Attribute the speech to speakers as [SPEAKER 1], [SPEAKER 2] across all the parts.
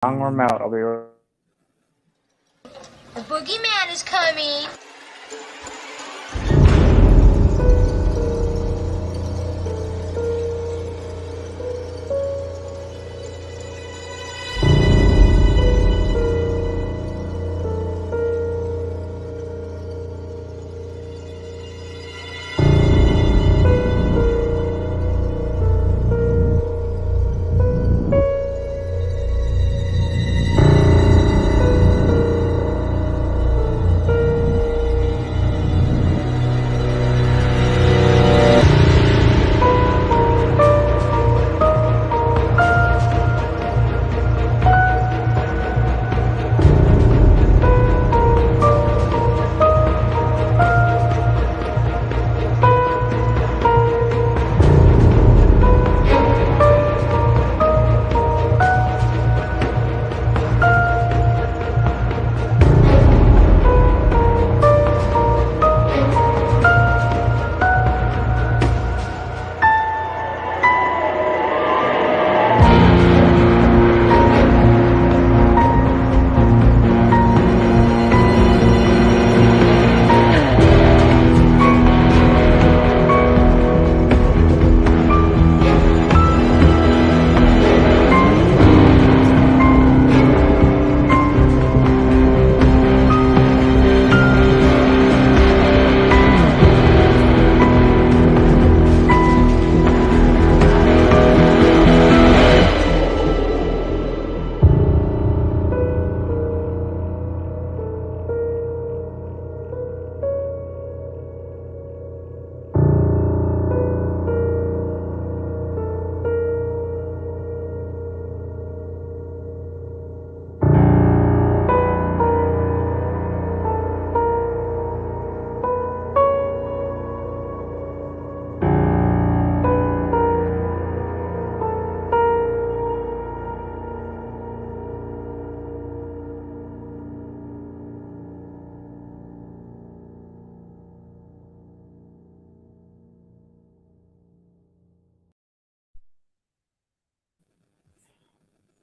[SPEAKER 1] Or melt. I'll be right.
[SPEAKER 2] The boogeyman is coming.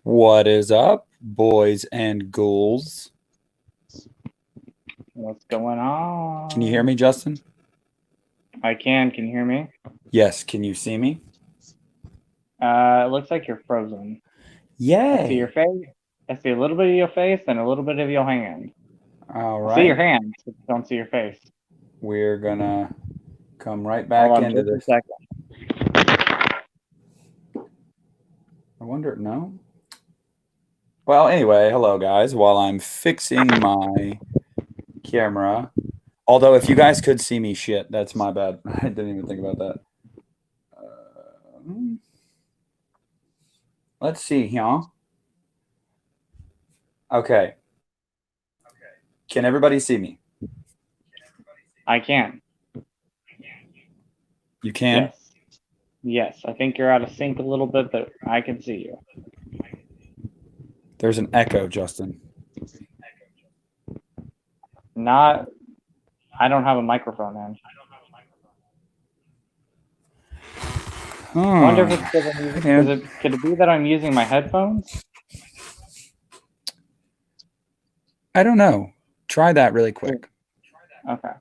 [SPEAKER 3] What is up, boys and ghouls?
[SPEAKER 1] What's going on?
[SPEAKER 3] Can you hear me, Justin?
[SPEAKER 1] I can. Can you hear me?
[SPEAKER 3] Yes. Can you see me?
[SPEAKER 1] It looks like you're frozen. I see your
[SPEAKER 3] Yay!
[SPEAKER 1] face. I see a little bit of your face and a little bit of your hand.
[SPEAKER 3] All
[SPEAKER 1] I see your
[SPEAKER 3] right.
[SPEAKER 1] hands, but don't see your face.
[SPEAKER 3] We're gonna come right
[SPEAKER 1] Hold
[SPEAKER 3] back
[SPEAKER 1] on
[SPEAKER 3] into
[SPEAKER 1] just a
[SPEAKER 3] this.
[SPEAKER 1] second.
[SPEAKER 3] I wonder, no? Well, anyway, hello, guys. While I'm fixing my camera, although if you guys could see me, shit, that's my bad. I didn't even think about that. Let's see here. Okay. Can everybody see me?
[SPEAKER 1] I can.
[SPEAKER 3] You can?
[SPEAKER 1] Yes. Yes. I think you're out of sync a little bit, but I can see you.
[SPEAKER 3] There's an echo, Justin.
[SPEAKER 1] Not. I don't have a microphone in. I wonder if it's because I'm using. Could it be that I'm using my headphones?
[SPEAKER 3] I don't know. Try that really quick.
[SPEAKER 1] Okay.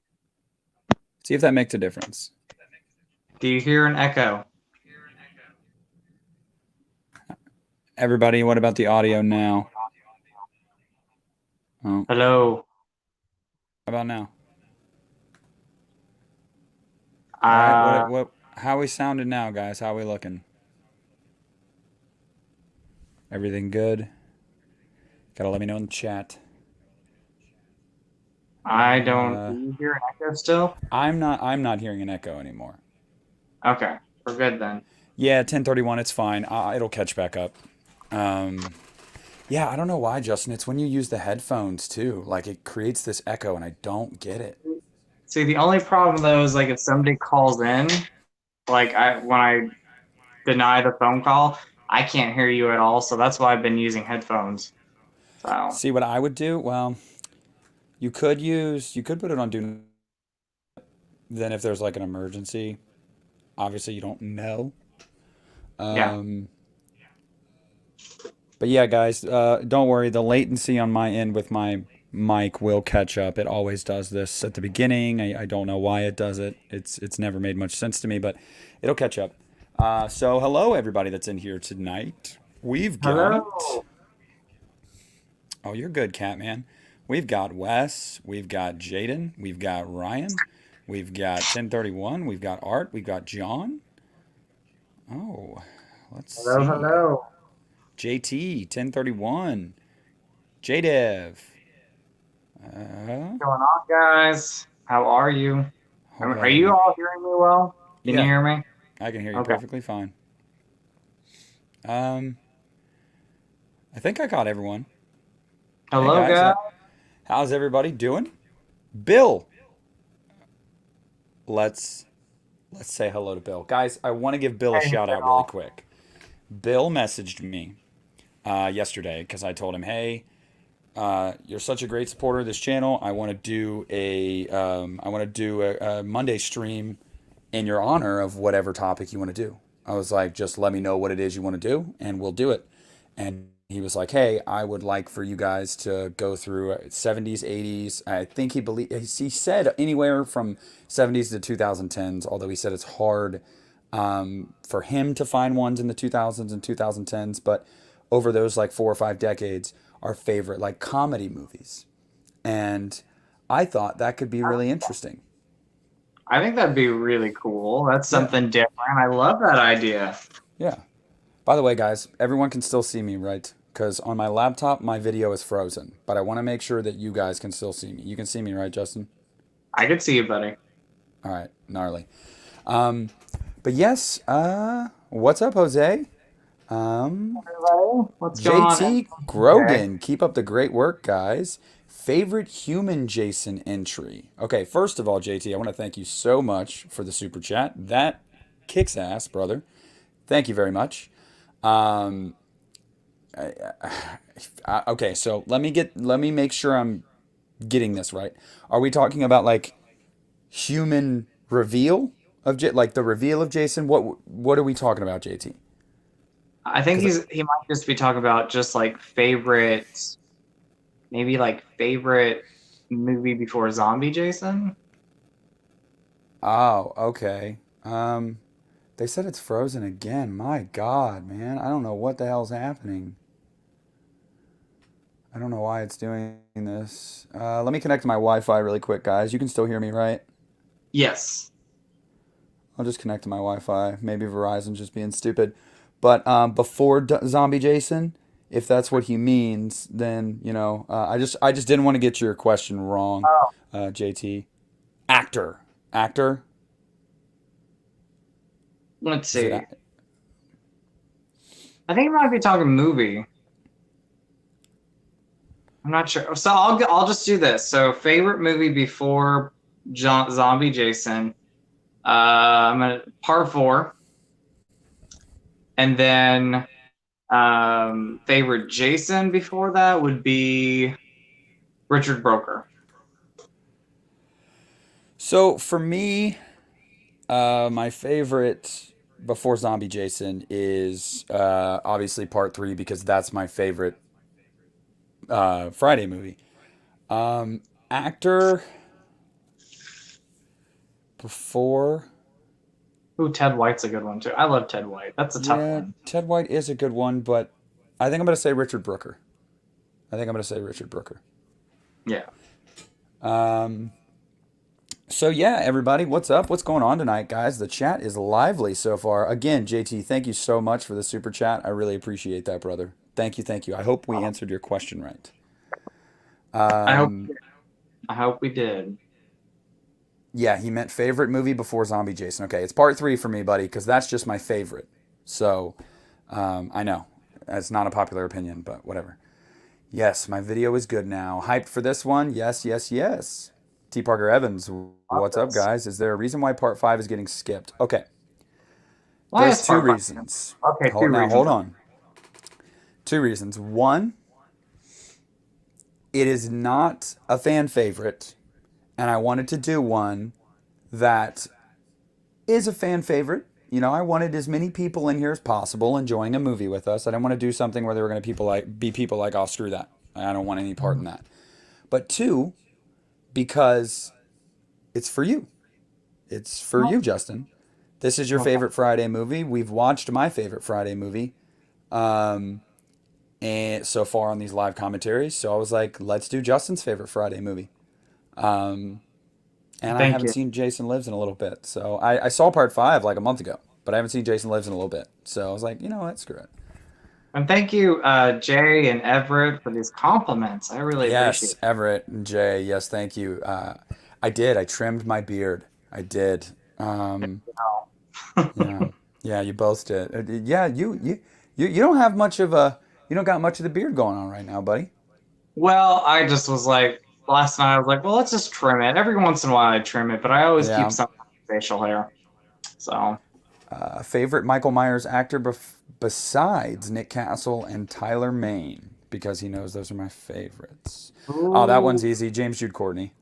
[SPEAKER 3] See if that makes a difference.
[SPEAKER 4] Do you hear an echo?
[SPEAKER 3] Everybody, what about the audio now? Oh,
[SPEAKER 4] Hello.
[SPEAKER 3] how about now? All right, how we sounding now, guys? How we looking? Everything good? Gotta let me know in the chat.
[SPEAKER 4] I don't. Do you hear an echo still?
[SPEAKER 3] I'm not hearing an echo anymore.
[SPEAKER 4] Okay, we're good then.
[SPEAKER 3] Yeah, 1031, it's fine. It'll catch back up. Yeah, I don't know why, Justin. It's when you use the headphones too. Like it creates this echo, and I don't get it.
[SPEAKER 4] See, the only problem though is like if somebody calls in, like when I deny the phone call, I can't hear you at all. So that's why I've been using headphones. So
[SPEAKER 3] See what I would do? Well, you could put it on do. Then if there's like an emergency, obviously you don't know.
[SPEAKER 4] yeah.
[SPEAKER 3] But yeah, guys, don't worry. The latency on my end with my mic will catch up. It always does this at the beginning. I don't know why it does it. It's never made much sense to me, but it'll catch up. So hello everybody that's in here tonight. We've got.
[SPEAKER 4] Hello.
[SPEAKER 3] Oh, you're good, Catman. We've got Wes. We've got Jaden. We've got Ryan. We've got 1031. We've got Art. We've got John. Oh, let's
[SPEAKER 4] Hello,
[SPEAKER 3] see.
[SPEAKER 4] hello.
[SPEAKER 3] JT 1031. JDev.
[SPEAKER 4] What's going on, guys? How are you?
[SPEAKER 3] Hold
[SPEAKER 4] Are you
[SPEAKER 3] on.
[SPEAKER 4] all hearing me well? Can you
[SPEAKER 3] Yeah,
[SPEAKER 4] hear me?
[SPEAKER 3] I can hear you
[SPEAKER 4] Okay.
[SPEAKER 3] perfectly fine. Um, I think I got everyone. Hey
[SPEAKER 4] Hello,
[SPEAKER 3] guys,
[SPEAKER 4] guys.
[SPEAKER 3] how's everybody doing? Bill, let's let's say hello to Bill. Guys, I want to give Bill a
[SPEAKER 4] Hey,
[SPEAKER 3] shout out really
[SPEAKER 4] Bill.
[SPEAKER 3] quick. Bill messaged me yesterday because I told him, hey, you're such a great supporter of this channel. I want to do a Monday stream in your honor of whatever topic you want to do. I was like, just let me know what it is you want to do, and we'll do it. And he was like, hey, I would like for you guys to go through 70s, 80s. I think he said anywhere from 70s to 2010s. Although he said it's hard for him to find ones in the 2000s and 2010s, but over those like 4 or 5 decades, our favorite like comedy movies. And I thought that could be really interesting.
[SPEAKER 4] I think that'd be really cool. That's
[SPEAKER 3] Yeah,
[SPEAKER 4] something different. I love that idea.
[SPEAKER 3] yeah. By the way, guys, everyone can still see me, right? Because on my laptop, my video is frozen. But I want to make sure that you guys can still see me. You can see me, right, Justin?
[SPEAKER 4] I could see you, buddy.
[SPEAKER 3] All right, gnarly. Um, but yes, what's up, Jose?
[SPEAKER 4] Hello. What's going on?
[SPEAKER 3] JT
[SPEAKER 4] Okay.
[SPEAKER 3] Grogan, keep up the great work, guys. Favorite human Jason entry? Okay, first of all, JT, I want to thank you so much for the super chat. That kicks ass, brother. Thank you very much. Um, okay, so let me make sure I'm getting this right. Are we talking about like human reveal of like the reveal of Jason? What are we talking about, JT?
[SPEAKER 4] I think
[SPEAKER 3] Because
[SPEAKER 4] he might just be talking about just like favorite, maybe like favorite movie before Zombie Jason.
[SPEAKER 3] oh, okay. They said it's frozen again. My God, man, I don't know what the hell's happening. I don't know why it's doing this. Let me connect to my Wi-Fi really quick, guys. You can still hear me, right?
[SPEAKER 4] Yes.
[SPEAKER 3] I'll just connect to my Wi-Fi. Maybe Verizon's just being stupid. But before Zombie Jason, if that's what he means, then I just didn't want to get your question wrong,
[SPEAKER 4] Oh,
[SPEAKER 3] JT. Actor.
[SPEAKER 4] let's
[SPEAKER 3] Is it?
[SPEAKER 4] see. I think he might be talking movie. I'm not sure. So I'll just do this. So favorite movie before Zombie Jason. I'm gonna part 4, and then favorite Jason before that would be Richard Broker.
[SPEAKER 3] So for me, my favorite before Zombie Jason is obviously part 3 because that's my favorite Friday movie. Actor before.
[SPEAKER 4] Ooh, Ted White's a good one too. I love Ted White. That's a tough
[SPEAKER 3] Yeah,
[SPEAKER 4] one.
[SPEAKER 3] Ted White is a good one, but I think I'm gonna say Richard Brooker. I think I'm gonna say Richard Brooker.
[SPEAKER 4] Yeah.
[SPEAKER 3] Um, so yeah, everybody, what's up? What's going on tonight, guys? The chat is lively so far. Again, JT, thank you so much for the super chat. I really appreciate that, brother. Thank you, thank you. I hope we answered your question right.
[SPEAKER 4] I hope
[SPEAKER 3] Um,
[SPEAKER 4] I hope we did.
[SPEAKER 3] yeah, he meant favorite movie before Zombie Jason. Okay, it's part 3 for me, buddy, because that's just my favorite. So, I know it's not a popular opinion, but whatever. Yes, my video is good now. Hyped for this one? Yes, yes, yes. T. Parker Evans,
[SPEAKER 4] Love
[SPEAKER 3] what's up,
[SPEAKER 4] this.
[SPEAKER 3] guys? Is there a reason why part 5 is getting skipped? Okay,
[SPEAKER 4] Why
[SPEAKER 3] there's
[SPEAKER 4] is
[SPEAKER 3] two
[SPEAKER 4] part 5?
[SPEAKER 3] reasons.
[SPEAKER 4] Okay, two
[SPEAKER 3] Now,
[SPEAKER 4] reasons.
[SPEAKER 3] hold on. Two reasons. One, it is not a fan favorite, and I wanted to do one that is a fan favorite, I wanted as many people in here as possible enjoying a movie with us. I didn't want to do something where they were going to be people like, oh, screw that. I don't want any part in that. But two, because it's for you. It's for you, Justin. This is your favorite Friday movie. We've watched my favorite Friday movie, and so far on these live commentaries. So I was like, let's do Justin's favorite Friday movie. And I
[SPEAKER 4] Thank
[SPEAKER 3] haven't
[SPEAKER 4] you.
[SPEAKER 3] seen Jason Lives in a little bit. So I saw part 5 like a month ago, but I haven't seen Jason Lives in a little bit. So I was like, you know what, screw it.
[SPEAKER 4] And thank you, Jay and Everett, for these compliments. I really appreciate
[SPEAKER 3] Yes,
[SPEAKER 4] it.
[SPEAKER 3] Everett and Jay. Yes, thank you. I did. I trimmed my beard. I did. Yeah, yeah. You both did. Yeah, you don't have much of a. You don't got much of the beard going on right now, buddy.
[SPEAKER 4] Well, I just was like, last night I was like, well, let's just trim it. Every once in a while I trim it, but I always keep
[SPEAKER 3] Yeah.
[SPEAKER 4] some facial hair. So,
[SPEAKER 3] Favorite Michael Myers actor besides Nick Castle and Tyler Mane, because he knows those are my favorites. Oh, that
[SPEAKER 4] ooh,
[SPEAKER 3] one's easy. James Jude Courtney.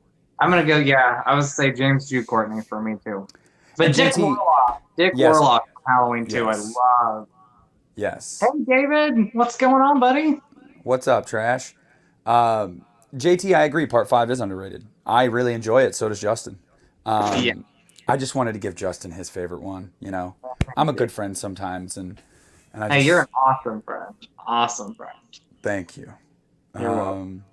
[SPEAKER 4] I'm gonna go. Yeah, I would say James Jude Courtney for me too.
[SPEAKER 3] And
[SPEAKER 4] But
[SPEAKER 3] JT.
[SPEAKER 4] Dick
[SPEAKER 3] Yes.
[SPEAKER 4] Warlock from Halloween too. I
[SPEAKER 3] Yes.
[SPEAKER 4] love. Hey,
[SPEAKER 3] Yes.
[SPEAKER 4] David, what's going on, buddy?
[SPEAKER 3] What's up, Trash? JT, I agree. Part 5 is underrated. I really enjoy it. So does Justin.
[SPEAKER 4] Yeah,
[SPEAKER 3] I just wanted to give Justin his favorite one. I'm a good friend sometimes, and I
[SPEAKER 4] hey, you're
[SPEAKER 3] just
[SPEAKER 4] an awesome friend. Awesome friend.
[SPEAKER 3] thank you.
[SPEAKER 4] You're welcome.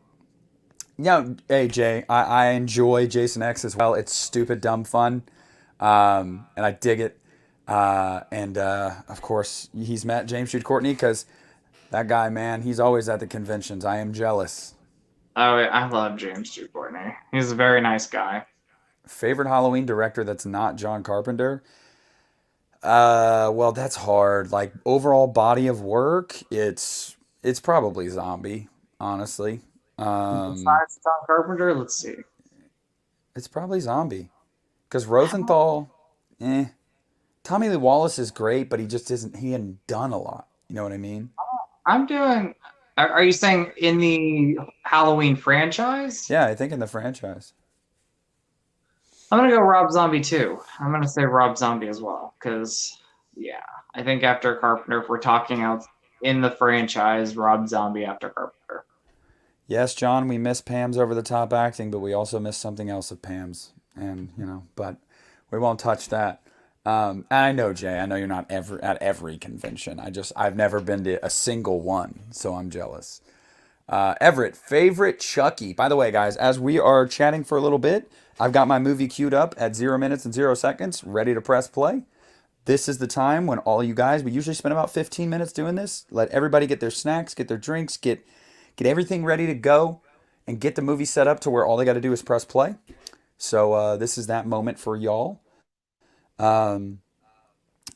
[SPEAKER 3] Yeah, hey Jay, I enjoy Jason X as well. It's stupid, dumb fun, and I dig it. And of course, he's met James Jude Courtney because that guy, man, he's always at the conventions. I am jealous.
[SPEAKER 4] Oh, I love James Jude Courtney. He's a very nice guy.
[SPEAKER 3] Favorite Halloween director that's not John Carpenter? Well, that's hard. Like overall body of work, it's probably Zombie, honestly.
[SPEAKER 4] Besides John Carpenter, let's see.
[SPEAKER 3] It's probably Zombie. Because Rosenthal, eh. Tommy Lee Wallace is great, but he just isn't. He hadn't done a lot. You know what I mean?
[SPEAKER 4] I'm doing. Are you saying in the Halloween franchise?
[SPEAKER 3] Yeah, I think in the franchise.
[SPEAKER 4] I'm gonna go Rob Zombie too. I'm gonna say Rob Zombie as well, because yeah, I think after Carpenter, if we're talking out in the franchise, Rob Zombie after Carpenter.
[SPEAKER 3] Yes, John, we miss Pam's over the top acting, but we also miss something else of Pam's, and but we won't touch that. And I know Jay. I know you're not ever at every convention. I've never been to a single one, so I'm jealous. Everett, favorite Chucky. By the way, guys, as we are chatting for a little bit, I've got my movie queued up at 0 minutes and 0 seconds, ready to press play. This is the time when all you guys, we usually spend about 15 minutes doing this. Let everybody get their snacks, get their drinks, get everything ready to go, and get the movie set up to where all they got to do is press play. So this is that moment for y'all. Um,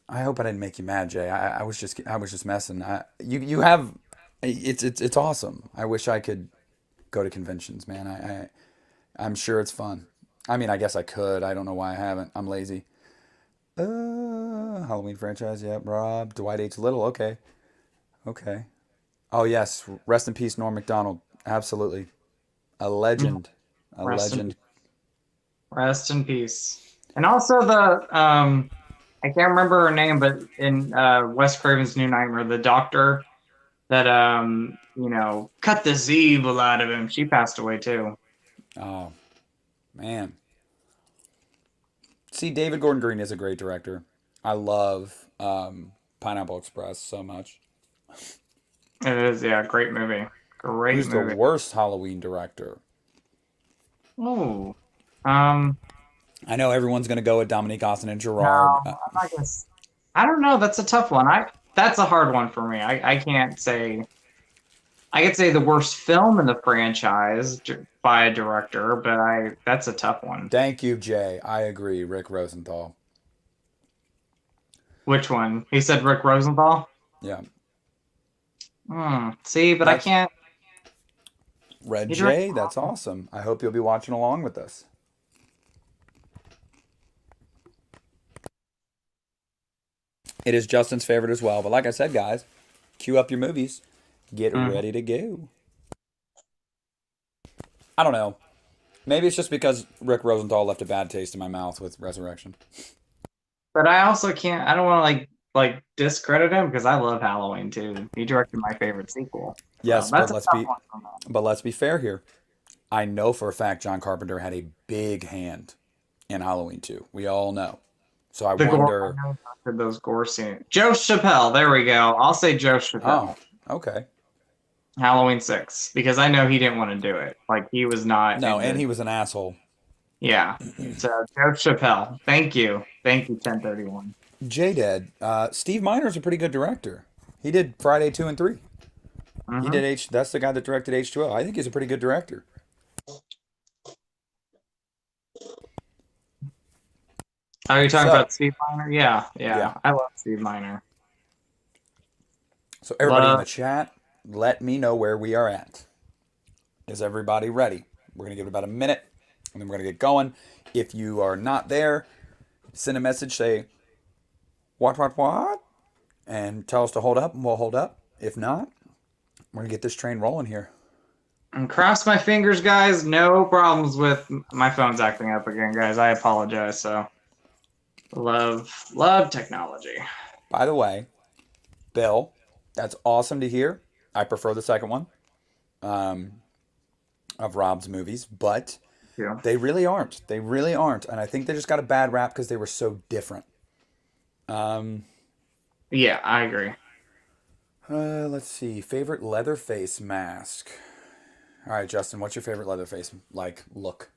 [SPEAKER 3] I hope I didn't make you mad, Jay. I was just messing. You have it's awesome. I wish I could go to conventions, man. I'm sure it's fun. I mean, I guess I could. I don't know why I haven't. I'm lazy. Halloween franchise, yep. Rob, Dwight H. Little, okay. Okay. Oh yes, rest in peace, Norm Macdonald. Absolutely. A legend. A
[SPEAKER 4] Rest in,
[SPEAKER 3] legend.
[SPEAKER 4] rest in peace. And also the I can't remember her name, but in Wes Craven's New Nightmare, the doctor that cut the evil out of him, she passed away too.
[SPEAKER 3] Oh, man. See, David Gordon Green is a great director. I love Pineapple Express so much.
[SPEAKER 4] It is, yeah, great movie. Great
[SPEAKER 3] Who's the
[SPEAKER 4] movie.
[SPEAKER 3] worst Halloween director?
[SPEAKER 4] Oh.
[SPEAKER 3] I know everyone's going to go with Dominique Austin and
[SPEAKER 4] No,
[SPEAKER 3] Gerard.
[SPEAKER 4] I'm not gonna. I don't know. That's a tough one. That's a hard one for me. I can't say. I could say the worst film in the franchise by a director, but that's a tough one.
[SPEAKER 3] Thank you, Jay. I agree. Rick Rosenthal.
[SPEAKER 4] Which one? He said Rick Rosenthal.
[SPEAKER 3] Yeah.
[SPEAKER 4] See, but I can't.
[SPEAKER 3] Red
[SPEAKER 4] He
[SPEAKER 3] Jay,
[SPEAKER 4] directed-
[SPEAKER 3] that's awesome. I hope you'll be watching along with us. It is Justin's favorite as well. But like I said, guys, cue up your movies. Get ready to go. I don't know. Maybe it's just because Rick Rosenthal left a bad taste in my mouth with Resurrection.
[SPEAKER 4] But I also can't. I don't want to like discredit him because I love Halloween too. He directed my favorite sequel. So
[SPEAKER 3] Yes,
[SPEAKER 4] that's a tough one for me.
[SPEAKER 3] but let's be fair here. I know for a fact John Carpenter had a big hand in Halloween 2. We all know. So I
[SPEAKER 4] The gore,
[SPEAKER 3] wonder.
[SPEAKER 4] I know he directed those gore scenes. Joe Chappelle. There we go. I'll say Joe Chappelle.
[SPEAKER 3] Oh, okay.
[SPEAKER 4] Halloween 6 because I know he didn't want to do it. Like he was not
[SPEAKER 3] No, and
[SPEAKER 4] into.
[SPEAKER 3] he was an asshole.
[SPEAKER 4] Yeah. So Joe Chappelle. Thank you. Thank you. 1031.
[SPEAKER 3] J-Dead. Steve Miner's a pretty good director. He did Friday 2 and 3. He
[SPEAKER 4] Mm-hmm.
[SPEAKER 3] did H. That's the guy that directed H2O. I think he's a pretty good director.
[SPEAKER 4] Are you talking
[SPEAKER 3] So-
[SPEAKER 4] about Steve Miner? Yeah.
[SPEAKER 3] Yeah.
[SPEAKER 4] I love Steve Miner.
[SPEAKER 3] So everybody in
[SPEAKER 4] Love-
[SPEAKER 3] the chat, let me know where we are at. Is everybody ready? We're gonna give it about a minute, and then we're gonna get going. If you are not there, send a message. Say what, and tell us to hold up, and we'll hold up. If not, we're gonna get this train rolling here.
[SPEAKER 4] And cross my fingers, guys. No problems with my phone's acting up again, guys. I apologize. So love technology.
[SPEAKER 3] By the way, Bill, that's awesome to hear. I prefer the second one of Rob's movies, but
[SPEAKER 4] Yeah.
[SPEAKER 3] they really aren't. They really aren't, and I think they just got a bad rap because they were so different.
[SPEAKER 4] Yeah, I agree.
[SPEAKER 3] Let's see. Favorite Leatherface mask. All right, Justin, what's your favorite Leatherface look?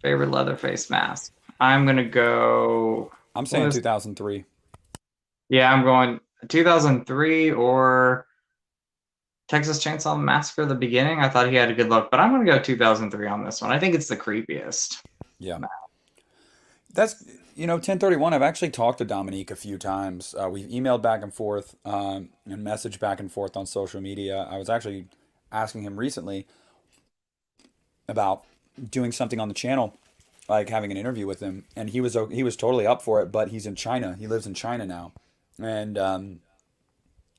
[SPEAKER 4] Favorite Leatherface mask. I'm gonna go.
[SPEAKER 3] I'm saying
[SPEAKER 4] What is-
[SPEAKER 3] 2003.
[SPEAKER 4] Yeah, I'm going 2003 or Texas Chainsaw Massacre: The Beginning. I thought he had a good look, but I'm gonna go 2003 on this one. I think it's the creepiest.
[SPEAKER 3] Yeah. That's 1031. I've actually talked to Dominique a few times. We've emailed back and forth and messaged back and forth on social media. I was actually asking him recently about doing something on the channel, like having an interview with him, and he was totally up for it. But he's in China. He lives in China now, and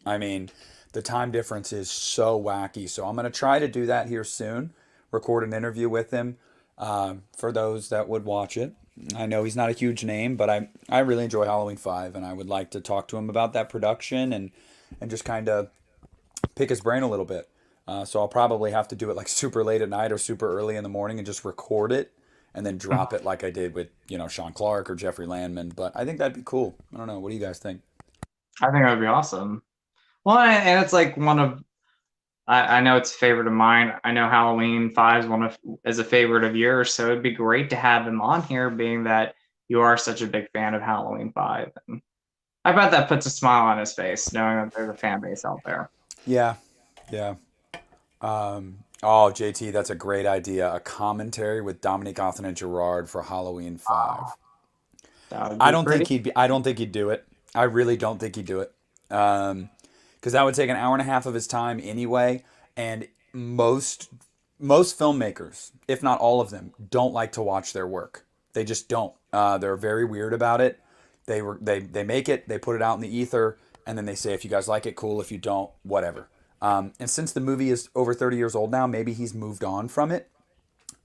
[SPEAKER 3] I mean, the time difference is so wacky. So I'm gonna try to do that here soon. Record an interview with him for those that would watch it. I know he's not a huge name, but I really enjoy Halloween 5, and I would like to talk to him about that production and just kind of pick his brain a little bit. So I'll probably have to do it like super late at night or super early in the morning and just record it and then drop it like I did with Sean Clark or Jeffrey Landman. But I think that'd be cool. I don't know. What do you guys think?
[SPEAKER 4] I think that would be awesome. Well, and it's like one of I know it's a favorite of mine. I know Halloween 5 is a favorite of yours, so it'd be great to have him on here, being that you are such a big fan of Halloween 5. And I bet that puts a smile on his face, knowing that there's a fan base out there.
[SPEAKER 3] Yeah, yeah. Oh, JT, that's a great idea. A commentary with Dominique Othen and Gerard for Halloween 5.
[SPEAKER 4] That would be
[SPEAKER 3] I don't
[SPEAKER 4] pretty.
[SPEAKER 3] think I don't think he'd do it. I really don't think he'd do it. Because that would take an hour and a half of his time anyway, and most filmmakers, if not all of them, don't like to watch their work. They just don't. They're very weird about it. They make it, they put it out in the ether, and then they say, if you guys like it, cool. If you don't, whatever. And since the movie is over 30 years old now, maybe he's moved on from it.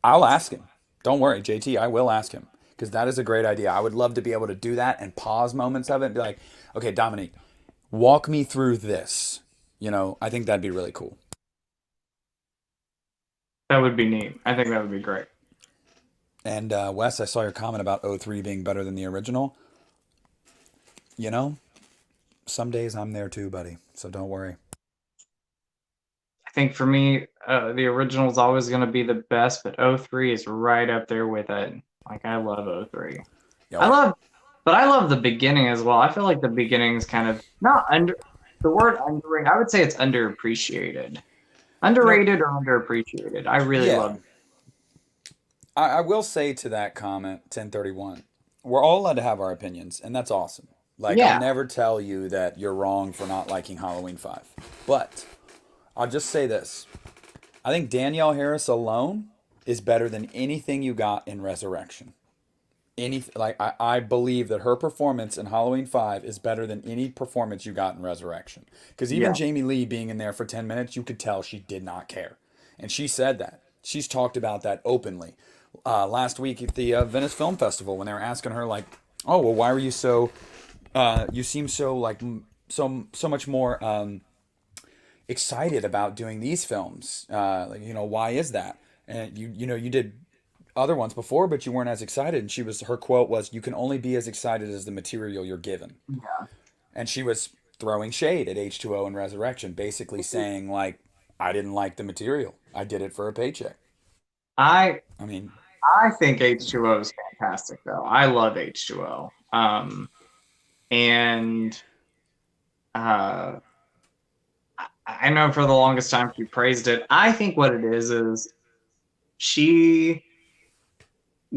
[SPEAKER 3] I'll ask him. Don't worry, JT. I will ask him because that is a great idea. I would love to be able to do that and pause moments of it and be like, okay, Dominique, walk me through this. I think that'd be really cool.
[SPEAKER 4] That would be neat. I think that would be great.
[SPEAKER 3] And Wes, I saw your comment about O3 being better than the original. Some days I'm there too, buddy. So don't worry.
[SPEAKER 4] I think for me, the original is always going to be the best, but 03 is right up there with it. Like, I love 03.
[SPEAKER 3] Yeah,
[SPEAKER 4] I love the beginning as well. I feel like the beginning is kind of not under the word underrated. I would say it's underappreciated. Underrated or underappreciated. I really love it.
[SPEAKER 3] I will say to that comment, 1031, we're all allowed to have our opinions, and that's awesome. Like,
[SPEAKER 4] Yeah.
[SPEAKER 3] I'll never tell you that you're wrong for not liking Halloween 5. But I'll just say this. I think Danielle Harris alone is better than anything you got in Resurrection. I believe that her performance in Halloween 5 is better than any performance you got in Resurrection. Because even Jamie Lee being in there for 10 minutes, you could tell she did not care. And she said that. She's talked about that openly. last week at the Venice Film Festival when they were asking her like, "Oh, well, why were you so? You seem so like so much more excited about doing these films. Like, why is that? And you did other ones before, but you weren't as excited." And her quote was, "You can only be as excited as the material you're given."
[SPEAKER 4] Yeah.
[SPEAKER 3] And she was throwing shade at H2O and Resurrection, basically saying like, "I didn't like the material. I did it for a paycheck."
[SPEAKER 4] I
[SPEAKER 3] I mean,
[SPEAKER 4] I think H2O is fantastic though. I love H2O. And uh I know for the longest time she praised it. I think what it is she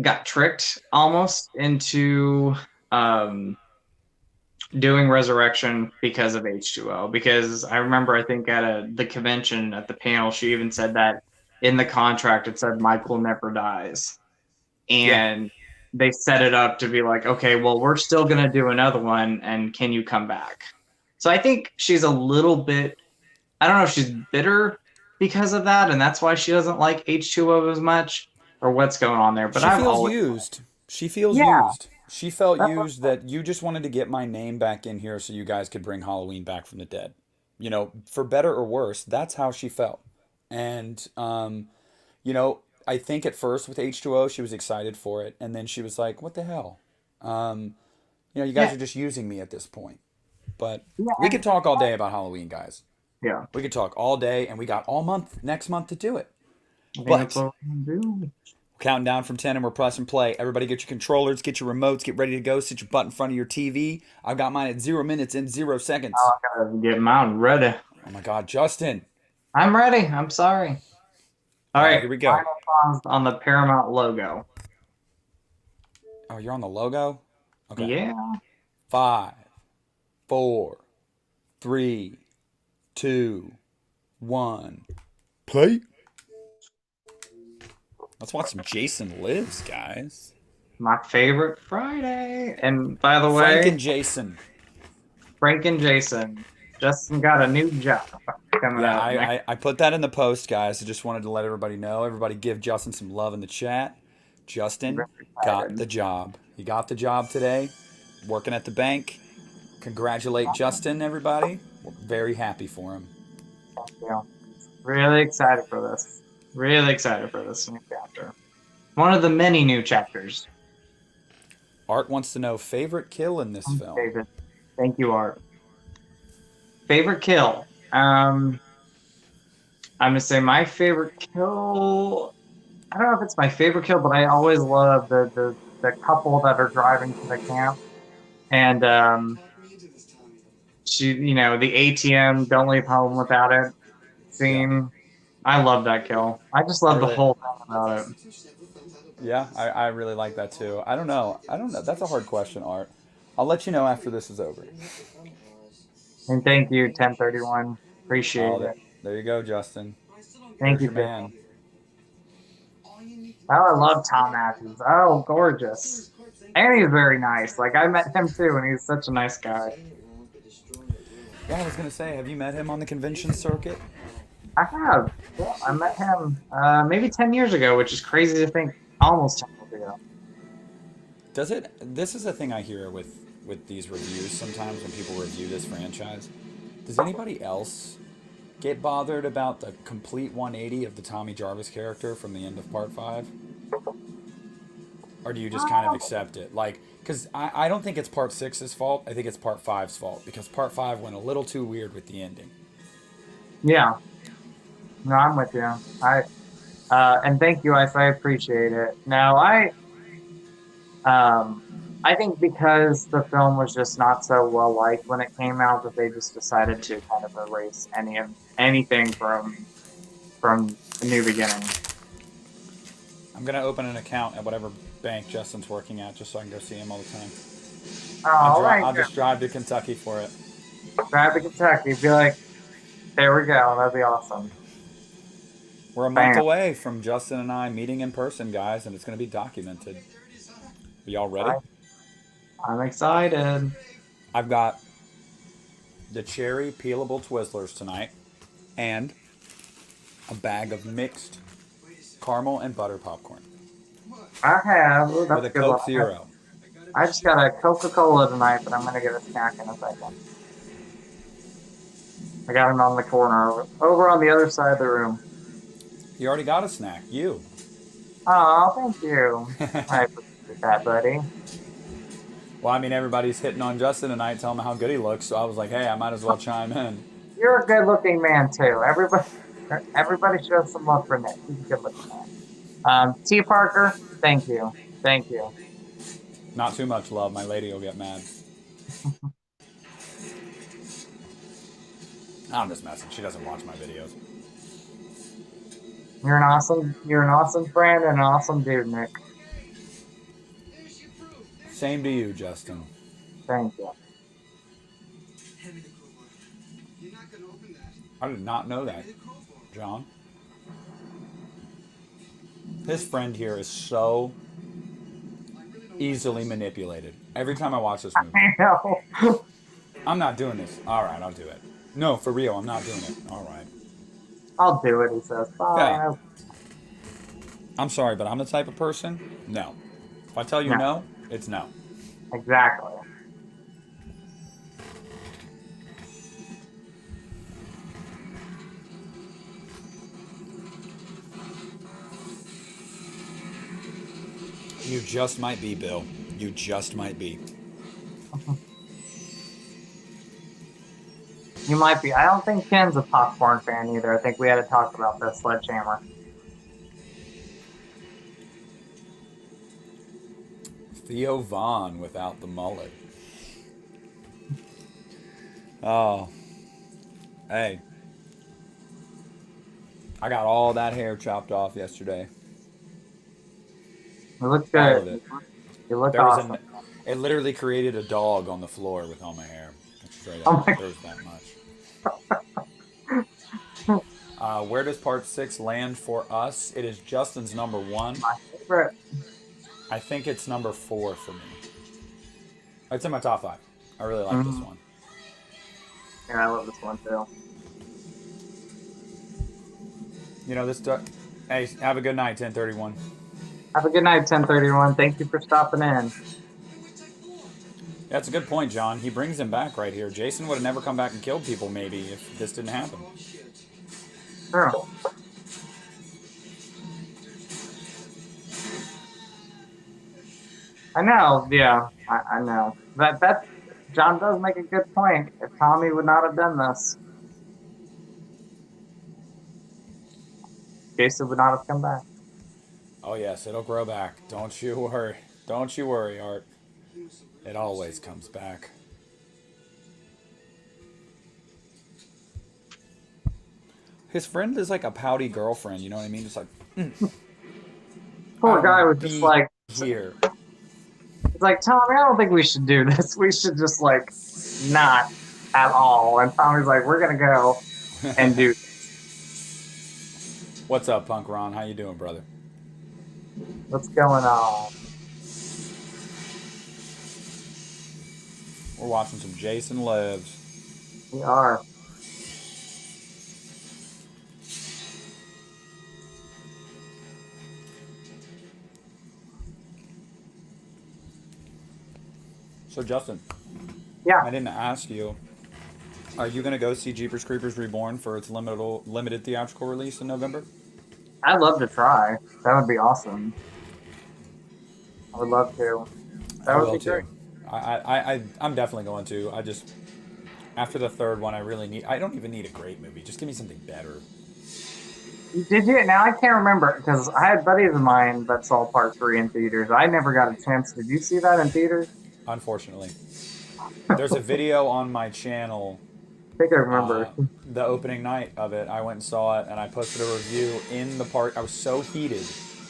[SPEAKER 4] got tricked almost into um doing Resurrection because of H2O. Because I remember, I think at the convention at the panel, she even said that in the contract it said Michael never dies,
[SPEAKER 3] yeah,
[SPEAKER 4] and they set it up to be like, okay, well, we're still gonna do another one, and can you come back? So I think she's a little bit. I don't know if she's bitter because of that, and that's why she doesn't like H2O as much, or what's going on there. But
[SPEAKER 3] she
[SPEAKER 4] I've
[SPEAKER 3] feels
[SPEAKER 4] always,
[SPEAKER 3] used. She feels
[SPEAKER 4] yeah,
[SPEAKER 3] used. She felt
[SPEAKER 4] that's
[SPEAKER 3] used that you just wanted to get my name back in here so you guys could bring Halloween back from the dead. For better or worse, that's how she felt. And I think at first with H2O, she was excited for it, and then she was like, "What the hell? You guys
[SPEAKER 4] yeah,
[SPEAKER 3] are just using me at this point." But
[SPEAKER 4] yeah,
[SPEAKER 3] we could talk all day about Halloween, guys.
[SPEAKER 4] yeah.
[SPEAKER 3] We could talk all day, and we got all month next month to do it.
[SPEAKER 4] I think that's
[SPEAKER 3] But
[SPEAKER 4] what we're gonna do.
[SPEAKER 3] counting down from 10 and we're pressing play. Everybody get your controllers, get your remotes, get ready to go. Sit your butt in front of your TV. I've got mine at 0 minutes and 0 seconds.
[SPEAKER 4] I gotta get mine ready.
[SPEAKER 3] Oh my God, Justin.
[SPEAKER 4] I'm ready. I'm sorry. All
[SPEAKER 3] All right,
[SPEAKER 4] right.
[SPEAKER 3] here we go.
[SPEAKER 4] Final thoughts on the Paramount logo.
[SPEAKER 3] Oh, you're on the logo? Okay.
[SPEAKER 4] Yeah.
[SPEAKER 3] 5, 4, 3, 2, 1. Play. Let's watch some Jason Lives, guys.
[SPEAKER 4] My favorite Friday. And by the
[SPEAKER 3] Frank
[SPEAKER 4] way,
[SPEAKER 3] and Jason.
[SPEAKER 4] Frank and Jason. Justin got a new job coming
[SPEAKER 3] Yeah,
[SPEAKER 4] out.
[SPEAKER 3] I put that in the post, guys. I just wanted to let everybody know. Everybody give Justin some love in the chat. Justin got the job. He got the job today, working at the bank. Congratulate Justin, everybody. We're very happy for him.
[SPEAKER 4] Yeah. Really excited for this. Really excited for this new chapter. One of the many new chapters.
[SPEAKER 3] Art wants to know favorite kill in this film.
[SPEAKER 4] David. Thank you, Art. Favorite kill. I'm gonna say my favorite kill. I don't know if it's my favorite kill, but I always love the couple that are driving to the camp, and the ATM, don't leave home without it scene. Yeah. I love that kill. I just love the whole thing about it.
[SPEAKER 3] Yeah, I really like that too. I don't know. That's a hard question, Art. I'll let you know after this is over.
[SPEAKER 4] And thank you, 1031. Appreciate it.
[SPEAKER 3] There you go, Justin.
[SPEAKER 4] Thank you, man. Oh, I love Tom Matthews. Oh, gorgeous. And he's very nice. Like, I met him too, and he's such a nice guy.
[SPEAKER 3] Yeah, I was going to say, have you met him on the convention circuit?
[SPEAKER 4] I have. Yeah, I met him maybe 10 years ago, which is crazy to think. Almost 10 years ago.
[SPEAKER 3] This is a thing I hear with these reviews sometimes when people review this franchise. Does anybody else get bothered about the complete 180 of the Tommy Jarvis character from the end of Part 5? Or do you just kind of accept it? Like, because I don't think it's Part 6's fault. I think it's Part 5's fault. Because Part 5 went a little too weird with the ending.
[SPEAKER 4] Yeah. No, I'm with you. And thank you, I appreciate it. Now, I think because the film was just not so well liked when it came out, that they just decided to kind of erase anything from the new beginning.
[SPEAKER 3] I'm gonna open an account at whatever bank Justin's working at, just so I can go see him all the time. I'll just drive to Kentucky for it.
[SPEAKER 4] Drive to Kentucky, be like, there we go. That'd be awesome.
[SPEAKER 3] We're a month away from Justin and I meeting in person, guys, and it's going to be documented. Are y'all ready?
[SPEAKER 4] I'm excited.
[SPEAKER 3] I've got the cherry peelable Twizzlers tonight and a bag of mixed caramel and butter popcorn.
[SPEAKER 4] I have. Ooh, that's
[SPEAKER 3] with a
[SPEAKER 4] a good one.
[SPEAKER 3] Coke Zero.
[SPEAKER 4] I just got a Coca-Cola tonight, but I'm gonna get a snack in a second. I got it on the corner, over on the other side of the room.
[SPEAKER 3] You already got a snack. You.
[SPEAKER 4] Oh, thank you. I appreciate that, buddy.
[SPEAKER 3] Well, I mean, everybody's hitting on Justin tonight, telling him how good he looks. So I was like, hey, I might as well chime in.
[SPEAKER 4] You're a good-looking man too. Everybody shows some love for Nick. He's a good-looking man. T. Parker, thank you, thank you.
[SPEAKER 3] Not too much love. My lady will get mad. I'm just messing. She doesn't watch my videos.
[SPEAKER 4] You're an awesome friend and an awesome dude, Nick.
[SPEAKER 3] Same to you, Justin.
[SPEAKER 4] Thank you.
[SPEAKER 3] I did not know that, John. His friend here is so easily manipulated. Every time I watch this movie.
[SPEAKER 4] I know.
[SPEAKER 3] I'm not doing this. All right, I'll do it. No, for real, I'm not doing it. All right.
[SPEAKER 4] I'll do it, he says. Fine.
[SPEAKER 3] Yeah. I'm sorry, but I'm the type of person. No. If I tell you no, it's no.
[SPEAKER 4] Exactly.
[SPEAKER 3] You just might be, Bill. You just might be.
[SPEAKER 4] You might be. I don't think Ken's a popcorn fan either. I think we had to talk about this Sledgehammer.
[SPEAKER 3] Theo Vaughn without the mullet. Oh. Hey. I got all that hair chopped off yesterday.
[SPEAKER 4] You look
[SPEAKER 3] All
[SPEAKER 4] good.
[SPEAKER 3] of it.
[SPEAKER 4] You look
[SPEAKER 3] There was
[SPEAKER 4] awesome.
[SPEAKER 3] it literally created a dog on the floor with all my hair. Straight
[SPEAKER 4] Oh
[SPEAKER 3] up.
[SPEAKER 4] my-
[SPEAKER 3] There's that much. Where does part 6 land for us? It is Justin's number 1.
[SPEAKER 4] My favorite.
[SPEAKER 3] I think it's number 4 for me. It's in my top 5. I really like this one.
[SPEAKER 4] Yeah, I love this one too.
[SPEAKER 3] You know, this... Hey, have a good night, 1031.
[SPEAKER 4] Have a good night, 1031. Thank you for stopping in.
[SPEAKER 3] That's a good point, John. He brings him back right here. Jason would have never come back and killed people, maybe, if this didn't happen.
[SPEAKER 4] Sure. I know, yeah, I know. That John does make a good point. If Tommy would not have done this, Jason would not have come back.
[SPEAKER 3] Oh, yes, it'll grow back. Don't you worry. Don't you worry, Art. It always comes back. His friend is like a pouty girlfriend, you know what I mean? Just like,
[SPEAKER 4] Poor guy was just like,
[SPEAKER 3] here.
[SPEAKER 4] it's like, Tommy, I don't think we should do this. We should just like not at all. And Tommy's like, we're gonna go and do.
[SPEAKER 3] What's up, Punk Ron? How you doing, brother?
[SPEAKER 4] What's going on?
[SPEAKER 3] We're watching some Jason Lives.
[SPEAKER 4] We are.
[SPEAKER 3] So, Justin.
[SPEAKER 4] Yeah.
[SPEAKER 3] I didn't ask you. Are you going to go see Jeepers Creepers Reborn for its limited theatrical release in November?
[SPEAKER 4] I'd love to try. That would be awesome. I would love to. That would be great.
[SPEAKER 3] I'm definitely going to. I just, after the third one, I don't even need a great movie. Just give me something better.
[SPEAKER 4] Did you? Now I can't remember because I had buddies of mine that saw part 3 in theaters. I never got a chance. Did you see that in theaters?
[SPEAKER 3] Unfortunately. There's a video on my channel.
[SPEAKER 4] I think I remember.
[SPEAKER 3] The opening night of it, I went and saw it, and I posted a review in the park. I was so heated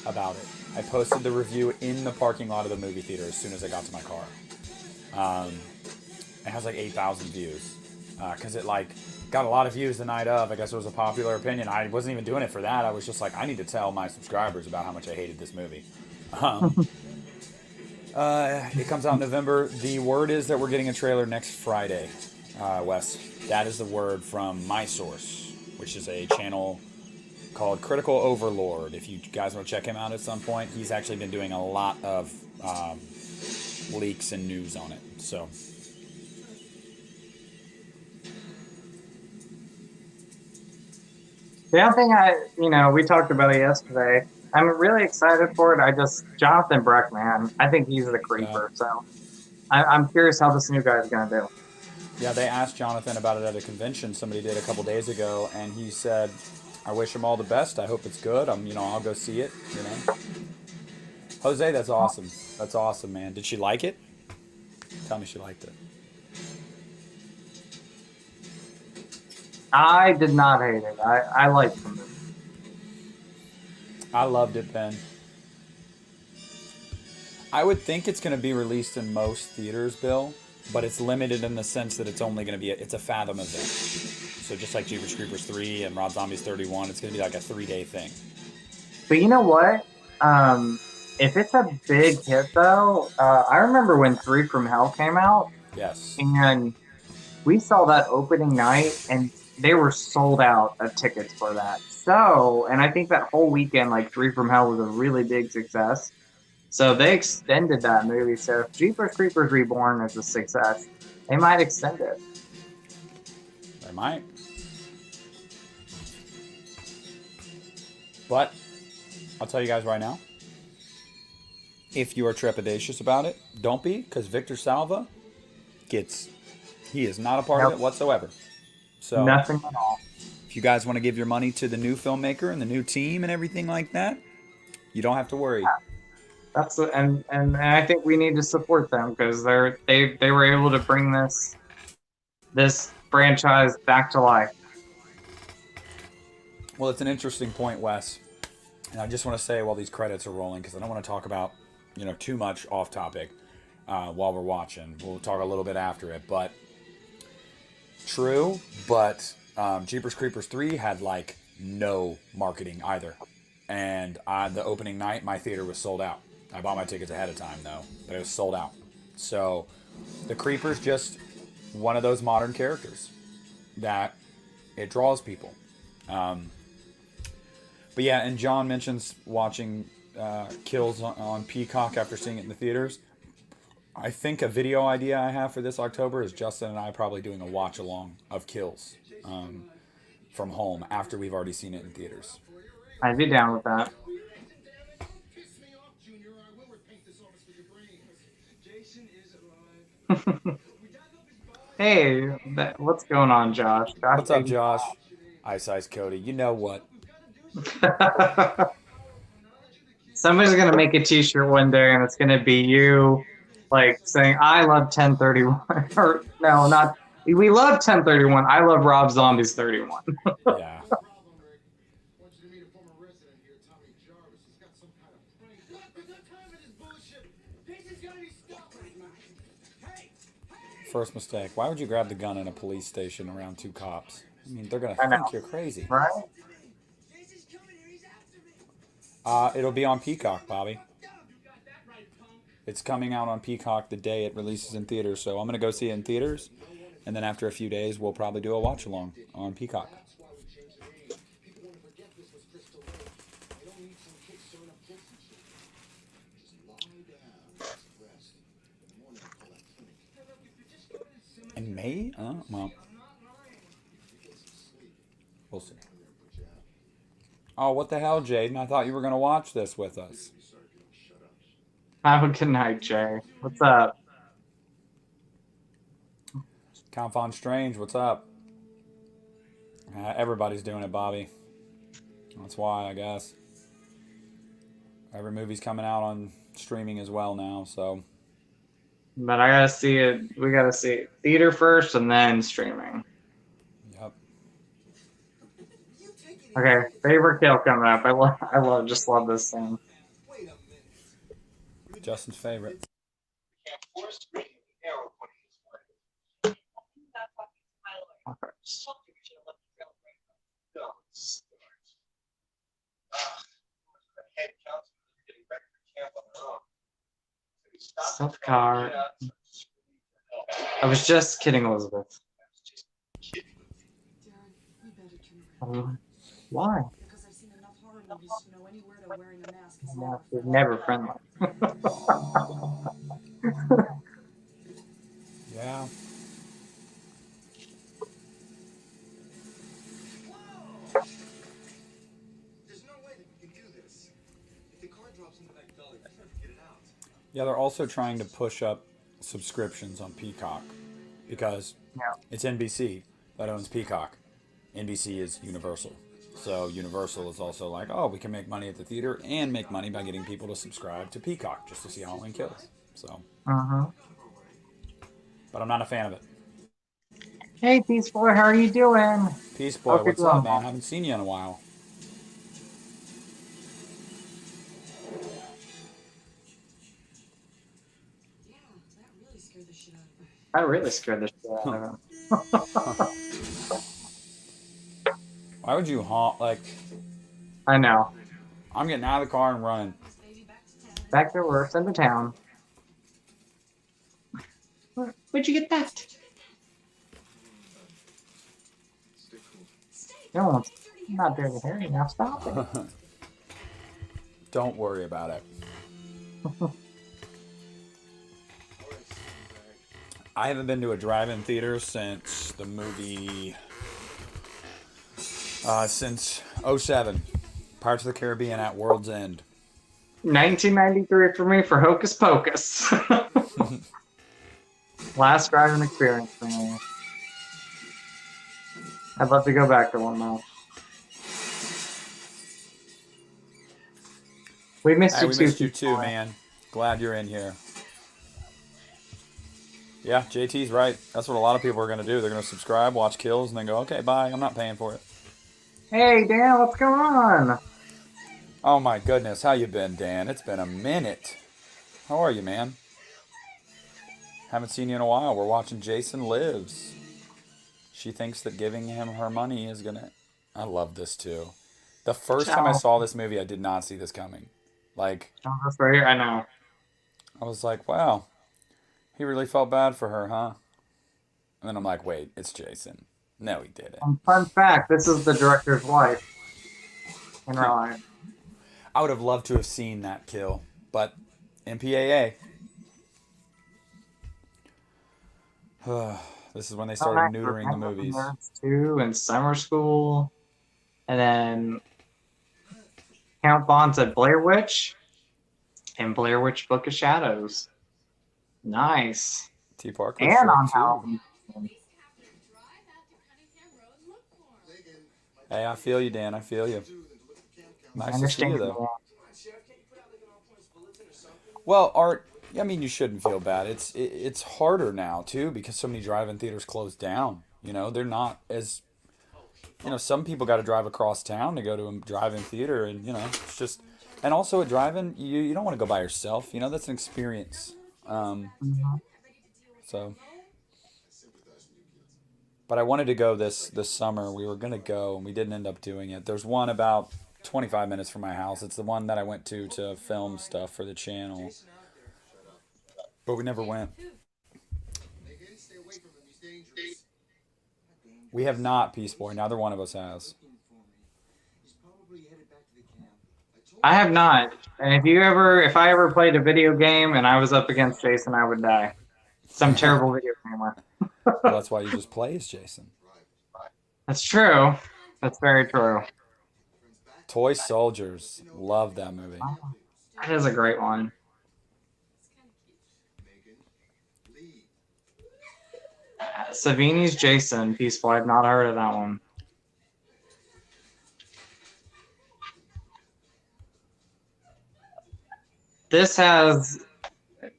[SPEAKER 3] about it. I posted the review in the parking lot of the movie theater as soon as I got to my car. It has like 8,000 views because it like got a lot of views the night of. I guess it was a popular opinion. I wasn't even doing it for that. I was just like, I need to tell my subscribers about how much I hated this movie. It comes out in November. The word is that we're getting a trailer next Friday, Wes. That is the word from my source, which is a channel called Critical Overlord. If you guys want to check him out at some point, he's actually been doing a lot of leaks and news on it. So.
[SPEAKER 4] The other thing we talked about it yesterday. I'm really excited for it. Jonathan Breck, man, I think he's the creeper.
[SPEAKER 3] Yeah.
[SPEAKER 4] So I'm curious how this new guy is going to do.
[SPEAKER 3] Yeah, they asked Jonathan about it at a convention somebody did a couple days ago, and he said, "I wish him all the best. I hope it's good. I'll go see it. Jose, that's awesome. That's awesome, man. Did she like it? Tell me she liked it.
[SPEAKER 4] I did not hate it. I liked the movie.
[SPEAKER 3] I loved it, Ben. I would think it's going to be released in most theaters, Bill, but it's limited in the sense that it's only going to be it's a Fathom event. So just like Jeepers Creepers 3 and Rob Zombie's 31, it's going to be like a 3-day thing.
[SPEAKER 4] But you know what? If it's a big hit, though, I remember when 3 from Hell came out.
[SPEAKER 3] Yes.
[SPEAKER 4] And we saw that opening night, and they were sold out of tickets for that. So, and I think that whole weekend, like 3 from Hell was a really big success. So they extended that movie. So if Jeepers Creepers Reborn is a success, they might extend it.
[SPEAKER 3] They might. But I'll tell you guys right now, if you are trepidatious about it, don't be, because Victor Salva he is not a part of it whatsoever. So
[SPEAKER 4] nothing at all.
[SPEAKER 3] If you guys want to give your money to the new filmmaker and the new team and everything like that, you don't have to worry.
[SPEAKER 4] And I think we need to support them because they were able to bring this franchise back to life.
[SPEAKER 3] Well, it's an interesting point, Wes. And I just want to say while these credits are rolling, because I don't want to talk about too much off topic while we're watching. We'll talk a little bit after it, but true. But Jeepers Creepers 3 had like no marketing either, and the opening night, my theater was sold out. I bought my tickets ahead of time though, but it was sold out. So the Creeper's just one of those modern characters that it draws people. But yeah, and John mentions watching Kills on Peacock after seeing it in the theaters. I think a video idea I have for this October is Justin and I probably doing a watch along of Kills from home after we've already seen it in theaters.
[SPEAKER 4] I'd be down with that. Hey, what's going on, Josh?
[SPEAKER 3] What's up, Josh? Ice Cody. You know what?
[SPEAKER 4] Somebody's gonna make a T-shirt one day, and it's gonna be you, like saying, "I love 1031," or no, not. We love 1031. I love Rob Zombie's 31.
[SPEAKER 3] Yeah. First mistake. Why would you grab the gun in a police station around 2 cops? I mean, they're gonna think you're crazy,
[SPEAKER 4] right?
[SPEAKER 3] It'll be on Peacock, Bobby. It's coming out on Peacock the day it releases in theaters, so I'm gonna go see it in theaters, and then after a few days, we'll probably do a watch along on Peacock. In May? Well, we'll see. Oh, what the hell, Jaden? I thought you were going to watch this with us.
[SPEAKER 4] Have a good night, Jay. What's up?
[SPEAKER 3] Count Von Strange, what's up? Everybody's doing it, Bobby. That's why, I guess. Every movie's coming out on streaming as well now, so...
[SPEAKER 4] But I gotta see it. We gotta see it theater first and then streaming.
[SPEAKER 3] Yep.
[SPEAKER 4] Okay, favorite kill coming up. Just love this thing.
[SPEAKER 3] Justin's favorite.
[SPEAKER 4] Stuff car. I was just kidding, Elizabeth. Why? Mask is never friendly.
[SPEAKER 3] Yeah. Yeah, they're also trying to push up subscriptions on Peacock because
[SPEAKER 4] Yeah.
[SPEAKER 3] it's NBC that owns Peacock. NBC is Universal. So Universal is also like, oh, we can make money at the theater and make money by getting people to subscribe to Peacock just to see Halloween Kills. So, but I'm not a fan of it.
[SPEAKER 4] Hey, Peace Boy, how are you doing?
[SPEAKER 3] Peace Boy,
[SPEAKER 4] Hope you're
[SPEAKER 3] what's up,
[SPEAKER 4] doing
[SPEAKER 3] man?
[SPEAKER 4] well.
[SPEAKER 3] Haven't seen you in a while.
[SPEAKER 4] That really scared the shit out of him.
[SPEAKER 3] Why would you honk? Like,
[SPEAKER 4] I know.
[SPEAKER 3] I'm getting out of the car and running.
[SPEAKER 4] Back to work, into town. Where'd you get that? No, I'm not there to hear you. Now stop it.
[SPEAKER 3] Don't worry about it. I haven't been to a drive-in theater since the movie, since 07, Pirates of the Caribbean at World's End.
[SPEAKER 4] 1993 for me for Hocus Pocus. Last driving experience for me. I'd love to go back to one though. We missed you
[SPEAKER 3] We
[SPEAKER 4] too.
[SPEAKER 3] missed you too, man. Glad you're in here. Yeah, JT's right. That's what a lot of people are going to do. They're going to subscribe, watch Kills, and then go, okay, bye. I'm not paying for it.
[SPEAKER 4] Hey, Dan, what's going on?
[SPEAKER 3] Oh, my goodness. How you been, Dan? It's been a minute. How are you, man? Haven't seen you in a while. We're watching Jason Lives. She thinks that giving him her money is going to... I love this, too. The first time I saw this movie, I did not see this coming. Like...
[SPEAKER 4] I know.
[SPEAKER 3] I was like, wow. He really felt bad for her, huh? And then I'm like, wait, it's Jason. No, he didn't.
[SPEAKER 4] Fun fact, this is the director's wife. In real life.
[SPEAKER 3] I would have loved to have seen that kill, but MPAA. This is when they started neutering the movies.
[SPEAKER 4] Too, in summer school. And then Count Vaughn said Blair Witch. And Blair Witch Book of Shadows. Nice.
[SPEAKER 3] T. Parker.
[SPEAKER 4] And on Halloween.
[SPEAKER 3] Hey, I feel you, Dan. I feel you. Nice to see you, though. Well, Art, I mean, you shouldn't feel bad. It's harder now, too, because so many drive-in theaters closed down. You know, they're not as... You know, some people got to drive across town to go to a drive-in theater, and, you know, it's just... And also at drive-in, you don't want to go by yourself. You know, that's an experience. So... But I wanted to go this summer. We were going to go, and we didn't end up doing it. There's one about 25 minutes from my house. It's the one that I went to film stuff for the channel. But we never went. We have not, Peace Boy. Neither one of us has.
[SPEAKER 4] I have not. And if I ever played a video game and I was up against Jason, I would die. Some terrible video gamer.
[SPEAKER 3] Well, that's why you just play as Jason.
[SPEAKER 4] That's true. That's very true.
[SPEAKER 3] Toy Soldiers. Love that movie.
[SPEAKER 4] That is a great one. Savini's Jason, Peaceful. I've not heard of that one. This has,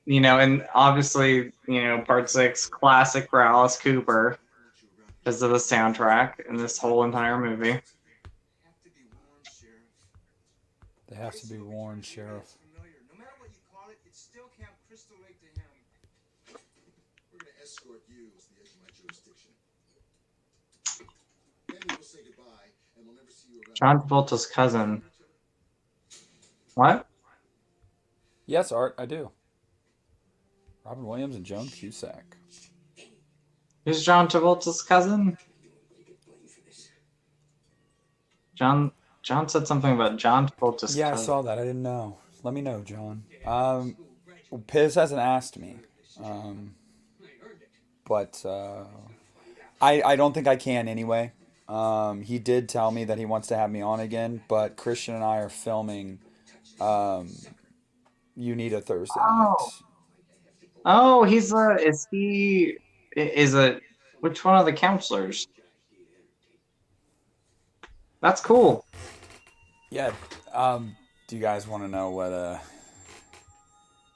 [SPEAKER 4] you know, and obviously, you know, part 6, classic for Alice Cooper because of the soundtrack in this whole entire movie.
[SPEAKER 3] They have to be warned, Sheriff.
[SPEAKER 5] No matter what you call it, it's still Camp Crystal Lake to him. We're going to escort you to the edge of my jurisdiction. Then we will say goodbye, and we'll never see you around.
[SPEAKER 4] John Travolta's cousin. What?
[SPEAKER 3] Yes, Art, I do. Robin Williams and Joan Cusack.
[SPEAKER 4] Who's John Travolta's cousin? John John said something about John Travolta's
[SPEAKER 3] Yeah, I
[SPEAKER 4] cousin.
[SPEAKER 3] saw that. I didn't know. Let me know, John. Piz hasn't asked me, um, but I don't think I can anyway. He did tell me that he wants to have me on again, but Christian and I are filming. Um, you need a Thursday
[SPEAKER 4] Oh,
[SPEAKER 3] night.
[SPEAKER 4] oh, is he, is it, which one of the counselors? That's cool.
[SPEAKER 3] Yeah. Do you guys want to know what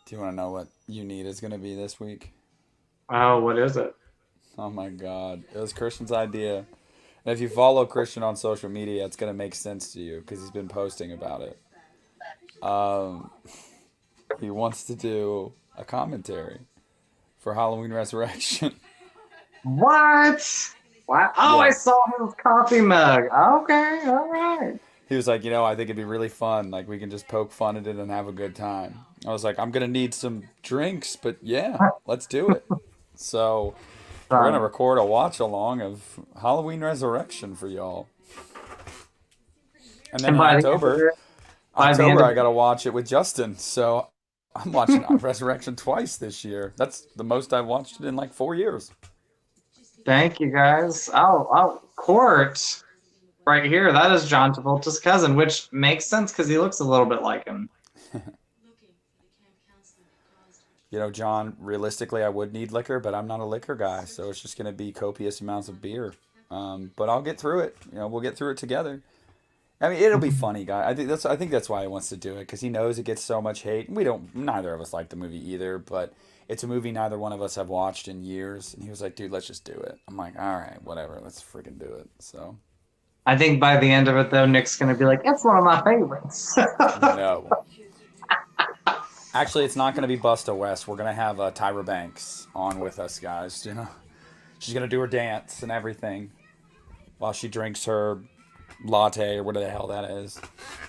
[SPEAKER 3] Do you want to know what you need is going to be this week?
[SPEAKER 4] Oh, what is it?
[SPEAKER 3] Oh my God, it was Christian's idea. And if you follow Christian on social media, it's going to make sense to you because he's been posting about it. Um, he wants to do a commentary for Halloween Resurrection.
[SPEAKER 4] What? Wow. Oh, I
[SPEAKER 3] Yeah.
[SPEAKER 4] saw his coffee mug. Okay, all right.
[SPEAKER 3] He was like, I think it'd be really fun. Like, we can just poke fun at it and have a good time. I was like, I'm going to need some drinks, but yeah, let's do it. So, we're going to
[SPEAKER 4] Fun.
[SPEAKER 3] record a watch along of Halloween Resurrection for y'all. And then
[SPEAKER 4] And
[SPEAKER 3] in
[SPEAKER 4] by the end of
[SPEAKER 3] October,
[SPEAKER 4] it, by the end of
[SPEAKER 3] I got to watch it with Justin. So, I'm watching Resurrection twice this year. That's the most I've watched it in like 4 years.
[SPEAKER 4] thank you guys. Oh, Court right here. That is John Travolta's cousin, which makes sense because he looks a little bit like him.
[SPEAKER 3] John, realistically, I would need liquor, but I'm not a liquor guy. So, it's just going to be copious amounts of beer. But I'll get through it. We'll get through it together. I mean, it'll be funny, guy. I think that's why he wants to do it because he knows it gets so much hate. We don't. Neither of us like the movie either, but it's a movie neither one of us have watched in years. And he was like, "Dude, let's just do it." I'm like, "All right, whatever. Let's freaking do it." So
[SPEAKER 4] I think by the end of it, though, Nick's going to be like, it's one of my favorites.
[SPEAKER 3] no, actually, it's not going to be Busta West. We're gonna have Tyra Banks on with us, guys. She's gonna do her dance and everything while she drinks her latte or whatever the hell that is.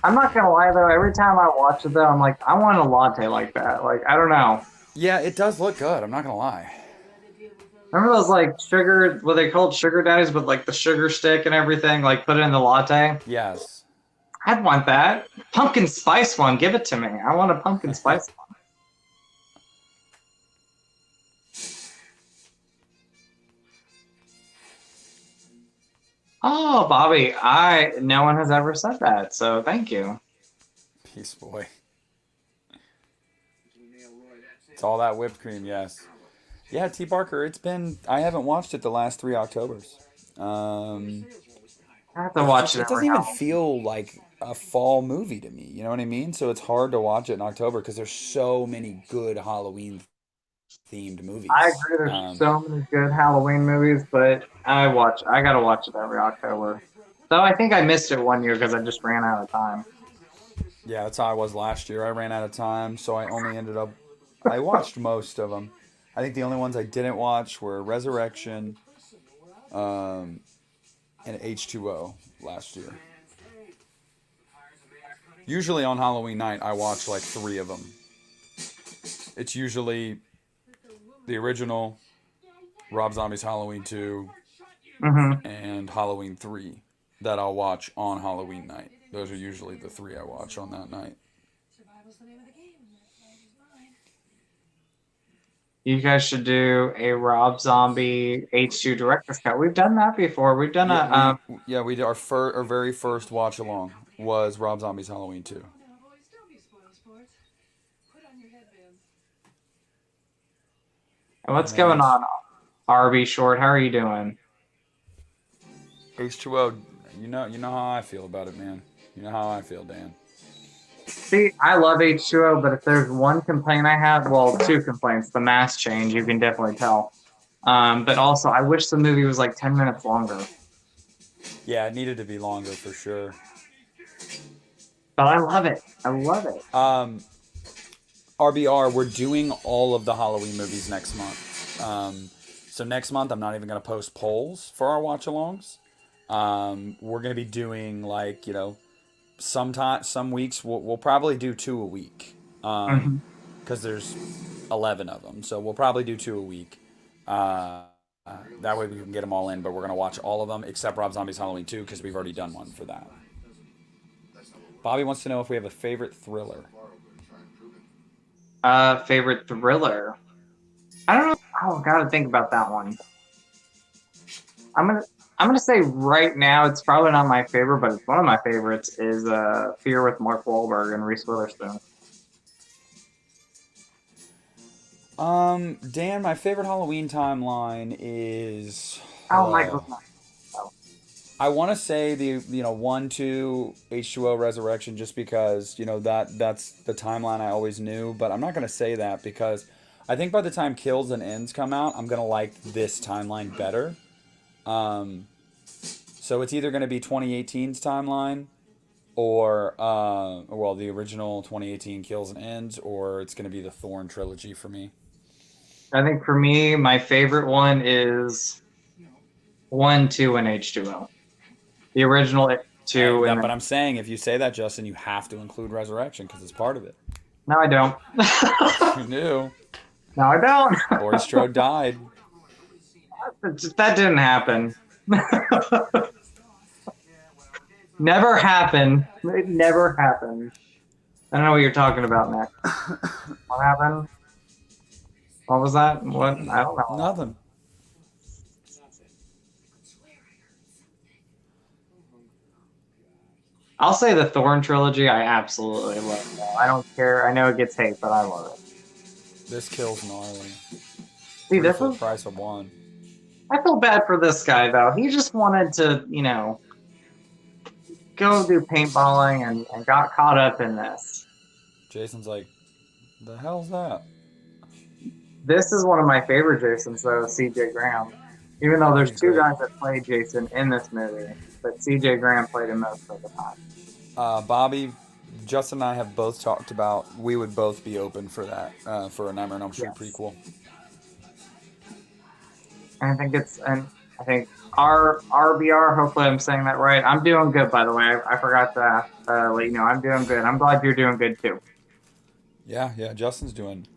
[SPEAKER 4] I'm not going to lie, though. Every time I watch it, though, I'm like, I want a latte like that. Like, I don't know.
[SPEAKER 3] Yeah, it does look good. I'm not gonna lie.
[SPEAKER 4] Remember those, like, sugar, what they called sugar daddies with, like, the sugar stick and everything? Like, put it in the latte?
[SPEAKER 3] Yes.
[SPEAKER 4] I'd want that. Pumpkin spice one. Give it to me. I want a pumpkin spice one. Oh, Bobby, no one has ever said that, so thank you.
[SPEAKER 3] Peace, boy. It's all that whipped cream, yes. Yeah, T. Barker, I haven't watched it the last 3 Octobers.
[SPEAKER 4] I have to watch it
[SPEAKER 3] It doesn't
[SPEAKER 4] every
[SPEAKER 3] even
[SPEAKER 4] now.
[SPEAKER 3] feel like a fall movie to me. You know what I mean? So it's hard to watch it in October because there's so many good Halloween themed
[SPEAKER 4] I
[SPEAKER 3] movies.
[SPEAKER 4] agree. There's so many good Halloween movies, but I gotta watch it every October. Though I think I missed it one year because I just ran out of time.
[SPEAKER 3] Yeah, that's how I was last year. I ran out of time, so I watched most of them. I think the only ones I didn't watch were Resurrection, and H2O last year. Usually on Halloween night, I watch like 3 of them. It's usually the original, Rob Zombie's Halloween 2,
[SPEAKER 4] Mm-hmm.
[SPEAKER 3] and Halloween 3 that I'll watch on Halloween night. Those are usually the 3 I watch on that night.
[SPEAKER 4] You guys should do a Rob Zombie H2 director's cut. We've done that before. We've done
[SPEAKER 3] We did our very first watch along was Rob Zombie's Halloween 2.
[SPEAKER 4] what's going on, RB Short? How are you doing?
[SPEAKER 3] H2O, you know how I feel about it, man. You know how I feel, Dan.
[SPEAKER 4] See, I love H2O, but if there's one complaint I have, well, 2 complaints. The mask change, you can definitely tell. But also, I wish the movie was like 10 minutes longer.
[SPEAKER 3] Yeah, it needed to be longer for sure.
[SPEAKER 4] But I love it. I love it.
[SPEAKER 3] RBR, we're doing all of the Halloween movies next month. So next month, I'm not even going to post polls for our watch-alongs. We're going to be doing some weeks we'll probably do 2 a week. Because there's 11 of them, so we'll probably do 2 a week. That way we can get them all in, but we're going to watch all of them except Rob Zombie's Halloween 2 because we've already done one for that. Bobby wants to know if we have a favorite thriller.
[SPEAKER 4] Favorite thriller? I don't know. Oh, gotta think about that one. I'm gonna say right now it's probably not my favorite, but it's one of my favorites. Is Fear with Mark Wahlberg and Reese Witherspoon.
[SPEAKER 3] Dan, my favorite Halloween timeline is.
[SPEAKER 4] Oh my goodness.
[SPEAKER 3] I want to say the 1, 2 H2O Resurrection just because that's the timeline I always knew, but I'm not gonna say that because I think by the time Kills and Ends come out, I'm gonna like this timeline better. So it's either gonna be 2018's timeline or well, the original 2018 Kills and Ends, or it's gonna be the Thorn trilogy for me.
[SPEAKER 4] I think for me, my favorite one is 1, 2, and H2O. The original 2 and
[SPEAKER 3] But I'm saying if you say that, Justin, you have to include Resurrection because it's part of it.
[SPEAKER 4] no, I don't.
[SPEAKER 3] You knew.
[SPEAKER 4] No, I don't.
[SPEAKER 3] Laurie Strode died.
[SPEAKER 4] That didn't happen. Never happened. It never happened. I don't know what you're talking about, Nick. What happened? What was that? What? I don't know.
[SPEAKER 3] Nothing.
[SPEAKER 4] I'll say the Thorn trilogy. I absolutely love it. I don't care. I know it gets hate, but I love it.
[SPEAKER 3] This kill's gnarly.
[SPEAKER 4] See, this
[SPEAKER 3] for the
[SPEAKER 4] is.
[SPEAKER 3] price of one.
[SPEAKER 4] I feel bad for this guy though. He just wanted to, go do paintballing and got caught up in this.
[SPEAKER 3] Jason's like, the hell's that?
[SPEAKER 4] This is one of my favorite Jasons though, C.J. Graham. Even though there's two
[SPEAKER 3] great.
[SPEAKER 4] guys that played Jason in this movie, but C.J. Graham played him most of the time.
[SPEAKER 3] Bobby, Justin and I have both talked about we would both be open for that, for a Nightmare on Elm Street prequel.
[SPEAKER 4] And I think our RBR, hopefully I'm saying that right. I'm doing good, by the way. I forgot to let you know. I'm doing good. I'm glad you're doing good too.
[SPEAKER 3] Yeah, Justin's doing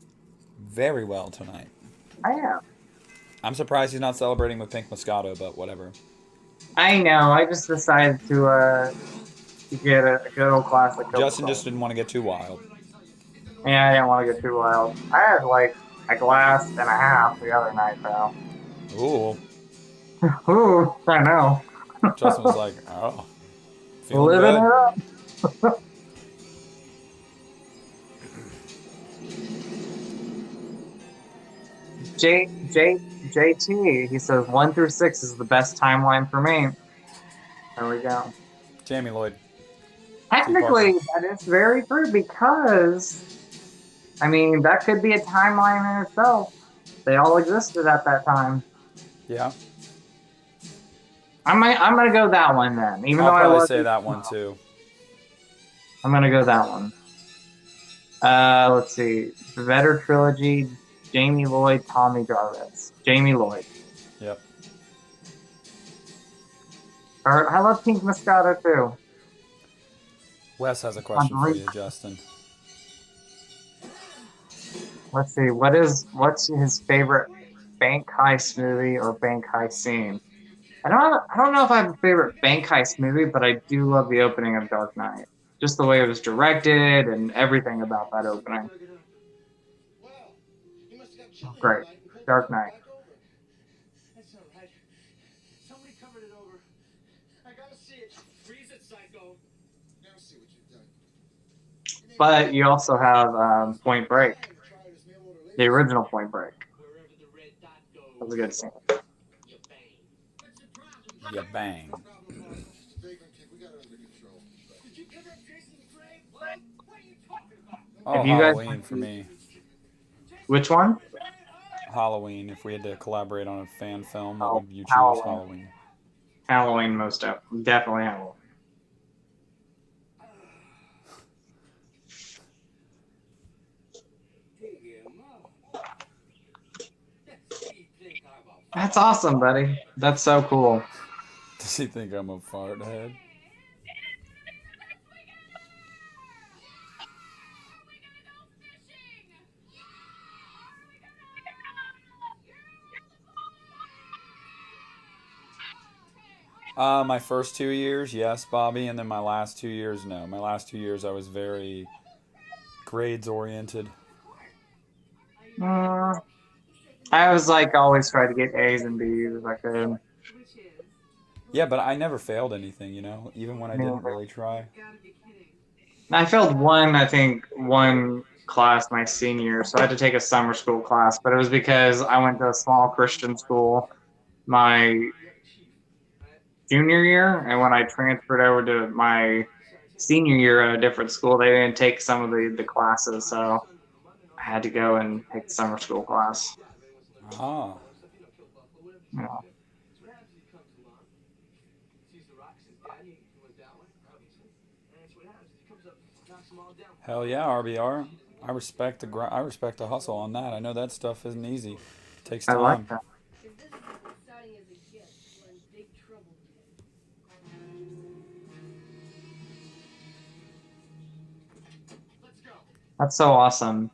[SPEAKER 3] very well tonight.
[SPEAKER 4] I am.
[SPEAKER 3] I'm surprised he's not celebrating with Pink Moscato, but whatever.
[SPEAKER 4] I know. I just decided to get a good old classic.
[SPEAKER 3] Justin just didn't want to get too wild.
[SPEAKER 4] Yeah, I didn't want to get too wild. I had like a glass and a half the other night, though.
[SPEAKER 3] Ooh.
[SPEAKER 4] Ooh, I know.
[SPEAKER 3] Justin was like, oh,
[SPEAKER 4] feeling living good. It up. JT, he says 1 through 6 is the best timeline for me. There we go.
[SPEAKER 3] Jamie Lloyd.
[SPEAKER 4] Technically, that is very true because, I mean, that could be a timeline in itself. They all existed at that time.
[SPEAKER 3] Yeah.
[SPEAKER 4] I'm gonna go that one then. Even
[SPEAKER 3] I'll
[SPEAKER 4] though
[SPEAKER 3] probably
[SPEAKER 4] I
[SPEAKER 3] say that one too.
[SPEAKER 4] I'm gonna go that one. Let's see. The Vetter trilogy. Jamie Lloyd, Tommy Jarvis. Jamie Lloyd.
[SPEAKER 3] Yep.
[SPEAKER 4] I love Pink Moscato too.
[SPEAKER 3] Wes has a question for you, Justin.
[SPEAKER 4] Let's see. What's his favorite bank heist movie or bank heist scene? I don't know if I have a favorite bank heist movie, but I do love the opening of Dark Knight. Just the way it was directed and everything about that opening. Great. Dark Knight.
[SPEAKER 5] That's all right. Somebody covered it over. I gotta see it. Freeze it, psycho. Now see what you've done.
[SPEAKER 4] But you also have Point Break. The original Point Break. That was a good scene.
[SPEAKER 3] You bang. Oh, Halloween for me.
[SPEAKER 4] Which one?
[SPEAKER 3] Halloween. If we had to collaborate on a fan film, what would you choose? Halloween.
[SPEAKER 4] Halloween, most definitely Halloween. That's awesome, buddy. That's so cool.
[SPEAKER 3] Does he think I'm a fart head? My first 2 years, yes, Bobby, and then my last 2 years, no. My last 2 years, I was very grades oriented.
[SPEAKER 4] Mm, I was like always try to get A's and B's if I could.
[SPEAKER 3] Yeah, but I never failed anything, even when I
[SPEAKER 4] Me
[SPEAKER 3] didn't
[SPEAKER 4] neither.
[SPEAKER 3] really try.
[SPEAKER 4] I failed one, I think, one class my senior year, so I had to take a summer school class, but it was because I went to a small Christian school my junior year, and when I transferred over to my senior year at a different school, they didn't take some of the classes, so I had to go and take the summer school class.
[SPEAKER 3] Ah.
[SPEAKER 4] Yeah.
[SPEAKER 3] Hell yeah, RBR. I respect the hustle on that. I know that stuff isn't easy. It takes
[SPEAKER 4] I like
[SPEAKER 3] time.
[SPEAKER 4] that. That's so awesome.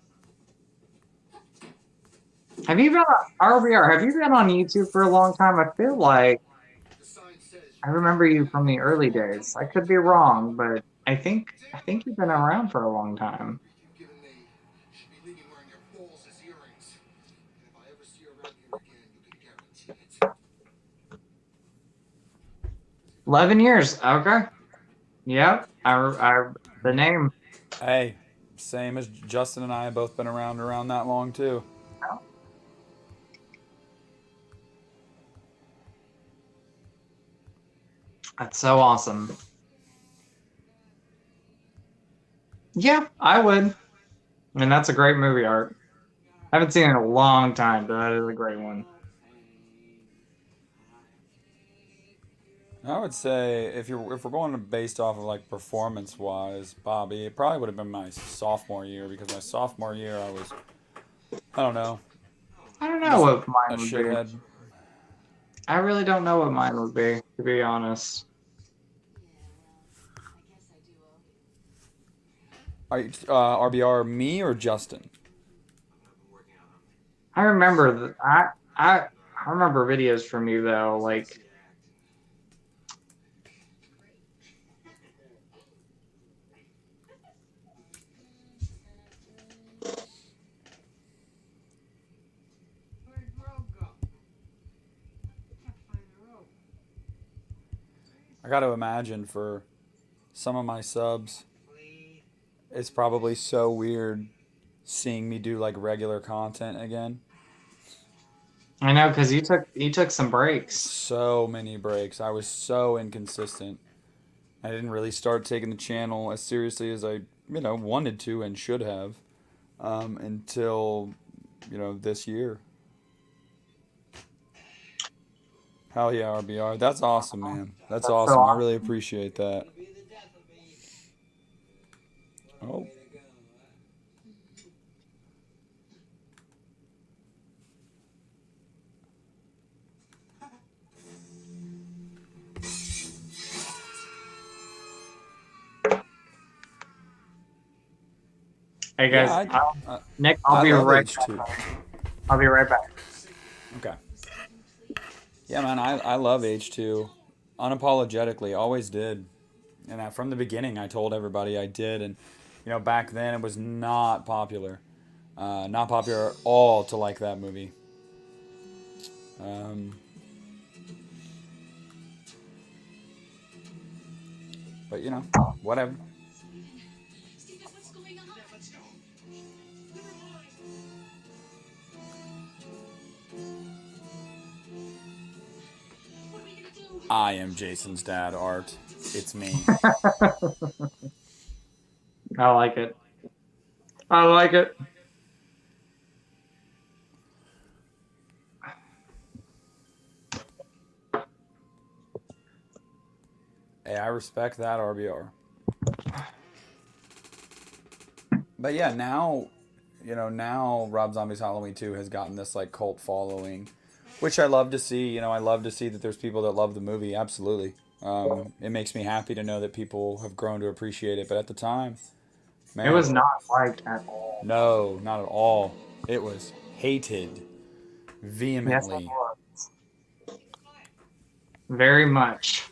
[SPEAKER 4] Have you been on RBR? Have you been on YouTube for a long time? I feel like I remember you from the early days. I could be wrong, but I think you've been around for a long time. 11 years. Okay. Yep. The name.
[SPEAKER 3] Hey, same as Justin and I have both been around that long too.
[SPEAKER 4] That's so awesome. Yeah, I would. And that's a great movie art. I haven't seen it in a long time, but that is a great one.
[SPEAKER 3] I would say if we're going based off of like performance wise, Bobby, it probably would have been my sophomore year because my sophomore year I don't know,
[SPEAKER 4] I don't know
[SPEAKER 3] just
[SPEAKER 4] what
[SPEAKER 3] a
[SPEAKER 4] mine would be.
[SPEAKER 3] shithead.
[SPEAKER 4] I really don't know what mine would be, to be honest.
[SPEAKER 3] Are you, RBR me or Justin?
[SPEAKER 4] I remember that I remember videos from you though, like
[SPEAKER 3] I got to imagine for some of my subs, it's probably so weird seeing me do like regular content again.
[SPEAKER 4] I know because you took some breaks.
[SPEAKER 3] So many breaks. I was so inconsistent. I didn't really start taking the channel as seriously as I, wanted to and should have until, this year. Hell yeah, RBR. That's awesome, man. That's
[SPEAKER 4] That's so
[SPEAKER 3] awesome. I
[SPEAKER 4] awesome.
[SPEAKER 3] really appreciate that. Oh.
[SPEAKER 4] Hey
[SPEAKER 3] Yeah,
[SPEAKER 4] guys, Nick,
[SPEAKER 3] I love H2.
[SPEAKER 4] I'll be right back.
[SPEAKER 3] Okay. Yeah, man, I love H2. Unapologetically, always did. And from the beginning, I told everybody I did. And, back then it was not popular. Not popular at all to like that movie. Um, but, whatever. I am Jason's dad, Art. It's me.
[SPEAKER 4] I like it. I like it.
[SPEAKER 3] Hey, I respect that, RBR. But yeah, now Rob Zombie's Halloween 2 has gotten this like cult following, which I love to see. I love to see that there's people that love the movie. Absolutely. It makes me happy to know that people have grown to appreciate it. But at the time,
[SPEAKER 4] It
[SPEAKER 3] man,
[SPEAKER 4] was not liked at all.
[SPEAKER 3] no, not at all. It was hated
[SPEAKER 4] Yes, it
[SPEAKER 3] vehemently.
[SPEAKER 4] was. Very much.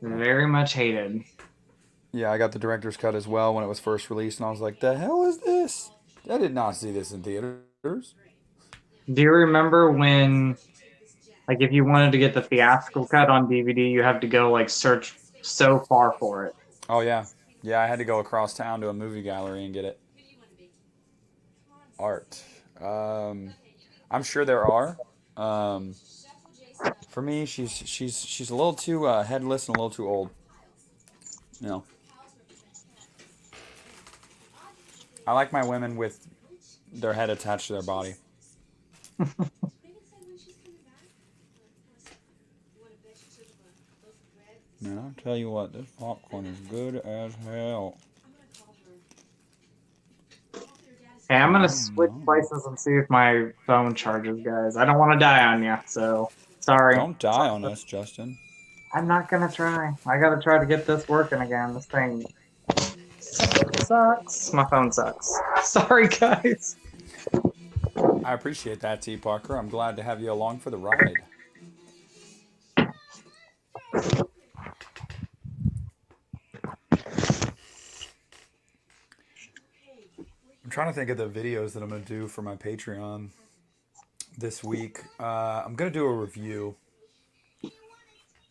[SPEAKER 4] Very much hated.
[SPEAKER 3] Yeah, I got the director's cut as well when it was first released, and I was like, "The hell is this? I did not see this in theaters."
[SPEAKER 4] Do you remember when, like, if you wanted to get the theatrical cut on DVD, you have to go like search so far for it?
[SPEAKER 3] Oh yeah, yeah. I had to go across town to a movie gallery and get it. Art. I'm sure there are. Um, for me, she's a little too headless and a little too old. You know, I like my women with their head attached to their body. Man, I'll tell you what, this popcorn is good as hell.
[SPEAKER 4] Hey, I'm gonna switch places and see if my phone charges, guys. I don't want to die on you, so sorry.
[SPEAKER 3] Don't die on us, Justin.
[SPEAKER 4] I'm not gonna try. I gotta try to get this working again. This thing sucks. My phone sucks. Sorry, guys.
[SPEAKER 3] I appreciate that, T. Parker. I'm glad to have you along for the ride. I'm trying to think of the videos that I'm going to do for my Patreon this week. I'm going to do a review,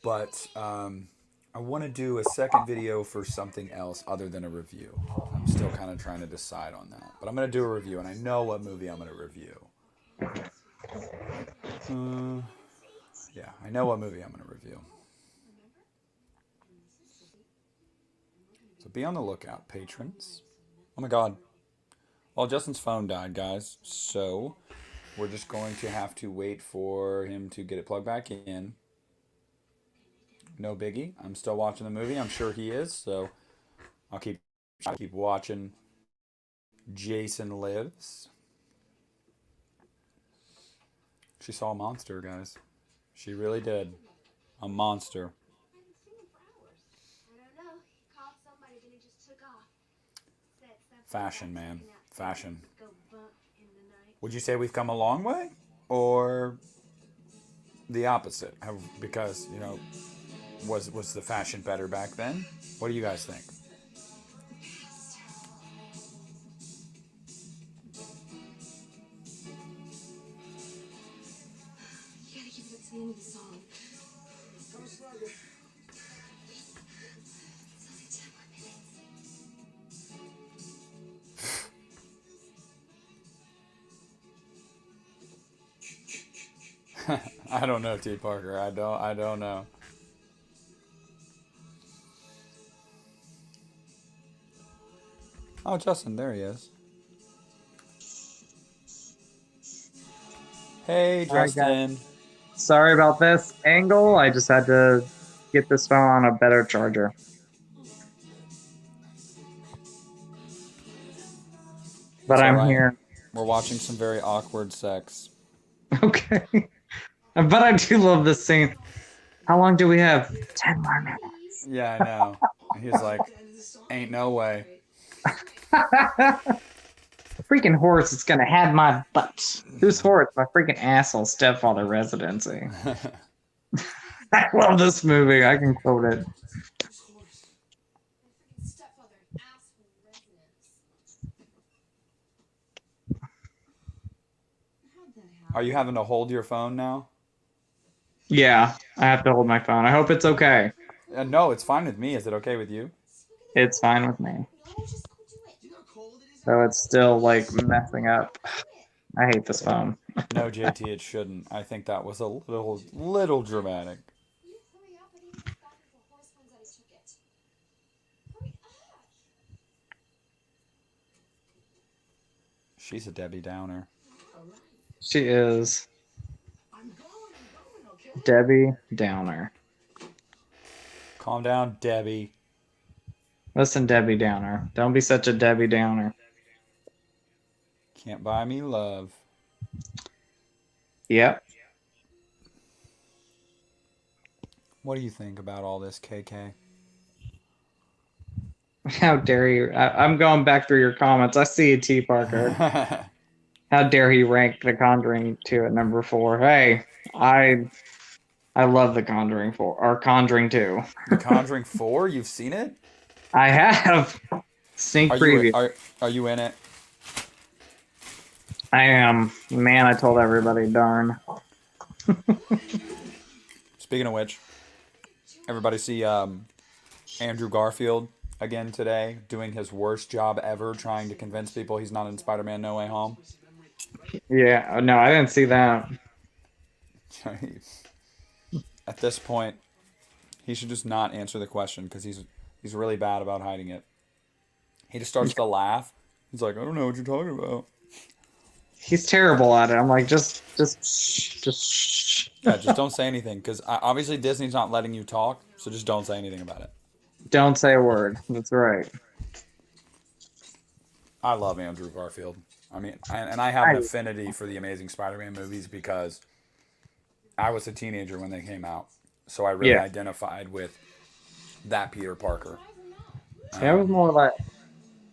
[SPEAKER 3] but I want to do a second video for something else other than a review. I'm still kind of trying to decide on that. But I'm going to do a review, and I know what movie I'm going to review. Yeah, I know what movie I'm going to review. So be on the lookout, patrons. Oh my god. Well, Justin's phone died, guys, so we're just going to have to wait for him to get it plugged back in. No biggie. I'm still watching the movie. I'm sure he is, so I'll keep watching Jason Lives. She saw a monster, guys. She really did. A monster. Fashion, man. Fashion. Would you say we've come a long way? Or the opposite? Because, you know, was the fashion better back then? What do you guys think?
[SPEAKER 2] You gotta keep it to the end of the song.
[SPEAKER 5] Come slugger.
[SPEAKER 2] It's only 10 more minutes.
[SPEAKER 3] I don't know, T. Parker. I don't know. Oh, Justin, there he is. Hey, Justin.
[SPEAKER 4] Sorry about this angle. I just had to get this phone on a better charger. But I'm here.
[SPEAKER 3] We're watching some very awkward sex.
[SPEAKER 4] Okay. But I do love this scene. How long do we have? 10 more minutes.
[SPEAKER 3] Yeah, I know. He's like, ain't no way.
[SPEAKER 4] Freaking horse is gonna have my butt. Whose horse? My freaking asshole stepfather residency. I love this movie. I can quote it.
[SPEAKER 3] Are you having to hold your phone now?
[SPEAKER 4] Yeah, I have to hold my phone. I hope it's okay.
[SPEAKER 3] No, it's fine with me. Is it okay with you?
[SPEAKER 4] It's fine with me. So it's still like messing up. I hate this phone.
[SPEAKER 3] No, JT, it shouldn't. I think that was a little dramatic. She's a Debbie Downer.
[SPEAKER 4] She is. Debbie Downer.
[SPEAKER 3] Calm down, Debbie.
[SPEAKER 4] Listen, Debbie Downer. Don't be such a Debbie Downer.
[SPEAKER 3] Can't buy me love.
[SPEAKER 4] Yep.
[SPEAKER 3] What do you think about all this, KK?
[SPEAKER 4] How dare you? I'm going back through your comments. I see you, T. Parker. How dare he rank The Conjuring 2 at number 4? Hey, I I love The Conjuring 4 or Conjuring 2.
[SPEAKER 3] The Conjuring 4, you've seen it?
[SPEAKER 4] I have sneak preview.
[SPEAKER 3] Are you in it?
[SPEAKER 4] I am. Man, I told everybody, darn.
[SPEAKER 3] Speaking of which, everybody see Andrew Garfield again today doing his worst job ever trying to convince people he's not in Spider-Man No Way Home.
[SPEAKER 4] Yeah, no, I didn't see that.
[SPEAKER 3] At this point, he should just not answer the question because he's really bad about hiding it. He just starts to laugh. He's like, I don't know what you're talking about.
[SPEAKER 4] He's terrible at it. I'm like, just shh.
[SPEAKER 3] Yeah, just don't say anything because obviously Disney's not letting you talk, so just don't say anything about it.
[SPEAKER 4] Don't say a word. That's right.
[SPEAKER 3] I love Andrew Garfield. I mean, and I have an affinity for the Amazing Spider-Man movies because I was a teenager when they came out, so I really identified with that Peter Parker.
[SPEAKER 4] Yeah, it was more like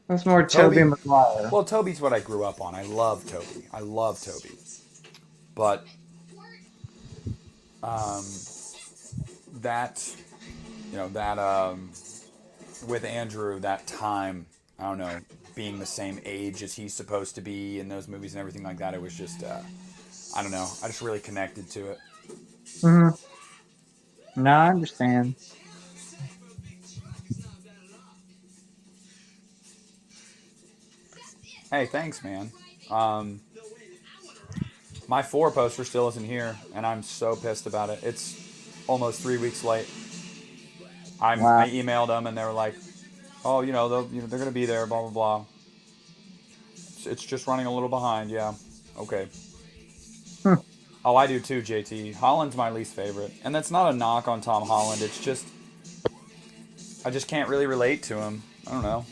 [SPEAKER 4] that's more Tobey Maguire.
[SPEAKER 3] Well, Tobey's what I grew up on. I love Tobey. But that with Andrew, that time, I don't know, being the same age as he's supposed to be in those movies and everything like that, it was just I don't know. I just really connected to it.
[SPEAKER 4] Mm-hmm. No, I understand.
[SPEAKER 3] Hey, thanks, man. My 4 poster still isn't here, and I'm so pissed about it. It's almost 3 weeks late. I emailed them, and they were like, "Oh, they're gonna be there, blah blah blah." It's just running a little behind. Yeah, okay. Oh, I do too, JT. Holland's my least favorite, and that's not a knock on Tom Holland. It's just I just can't really relate to him. I don't know.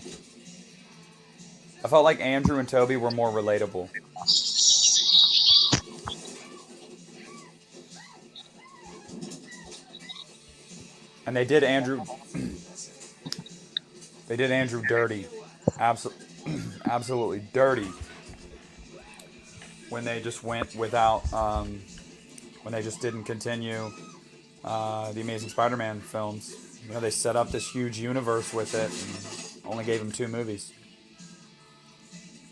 [SPEAKER 3] I felt like Andrew and Tobey were more relatable. And they did Andrew. They did Andrew dirty, absolutely dirty. When they just went without, when they just didn't continue the Amazing Spider-Man films. They set up this huge universe with it, and only gave him 2 movies.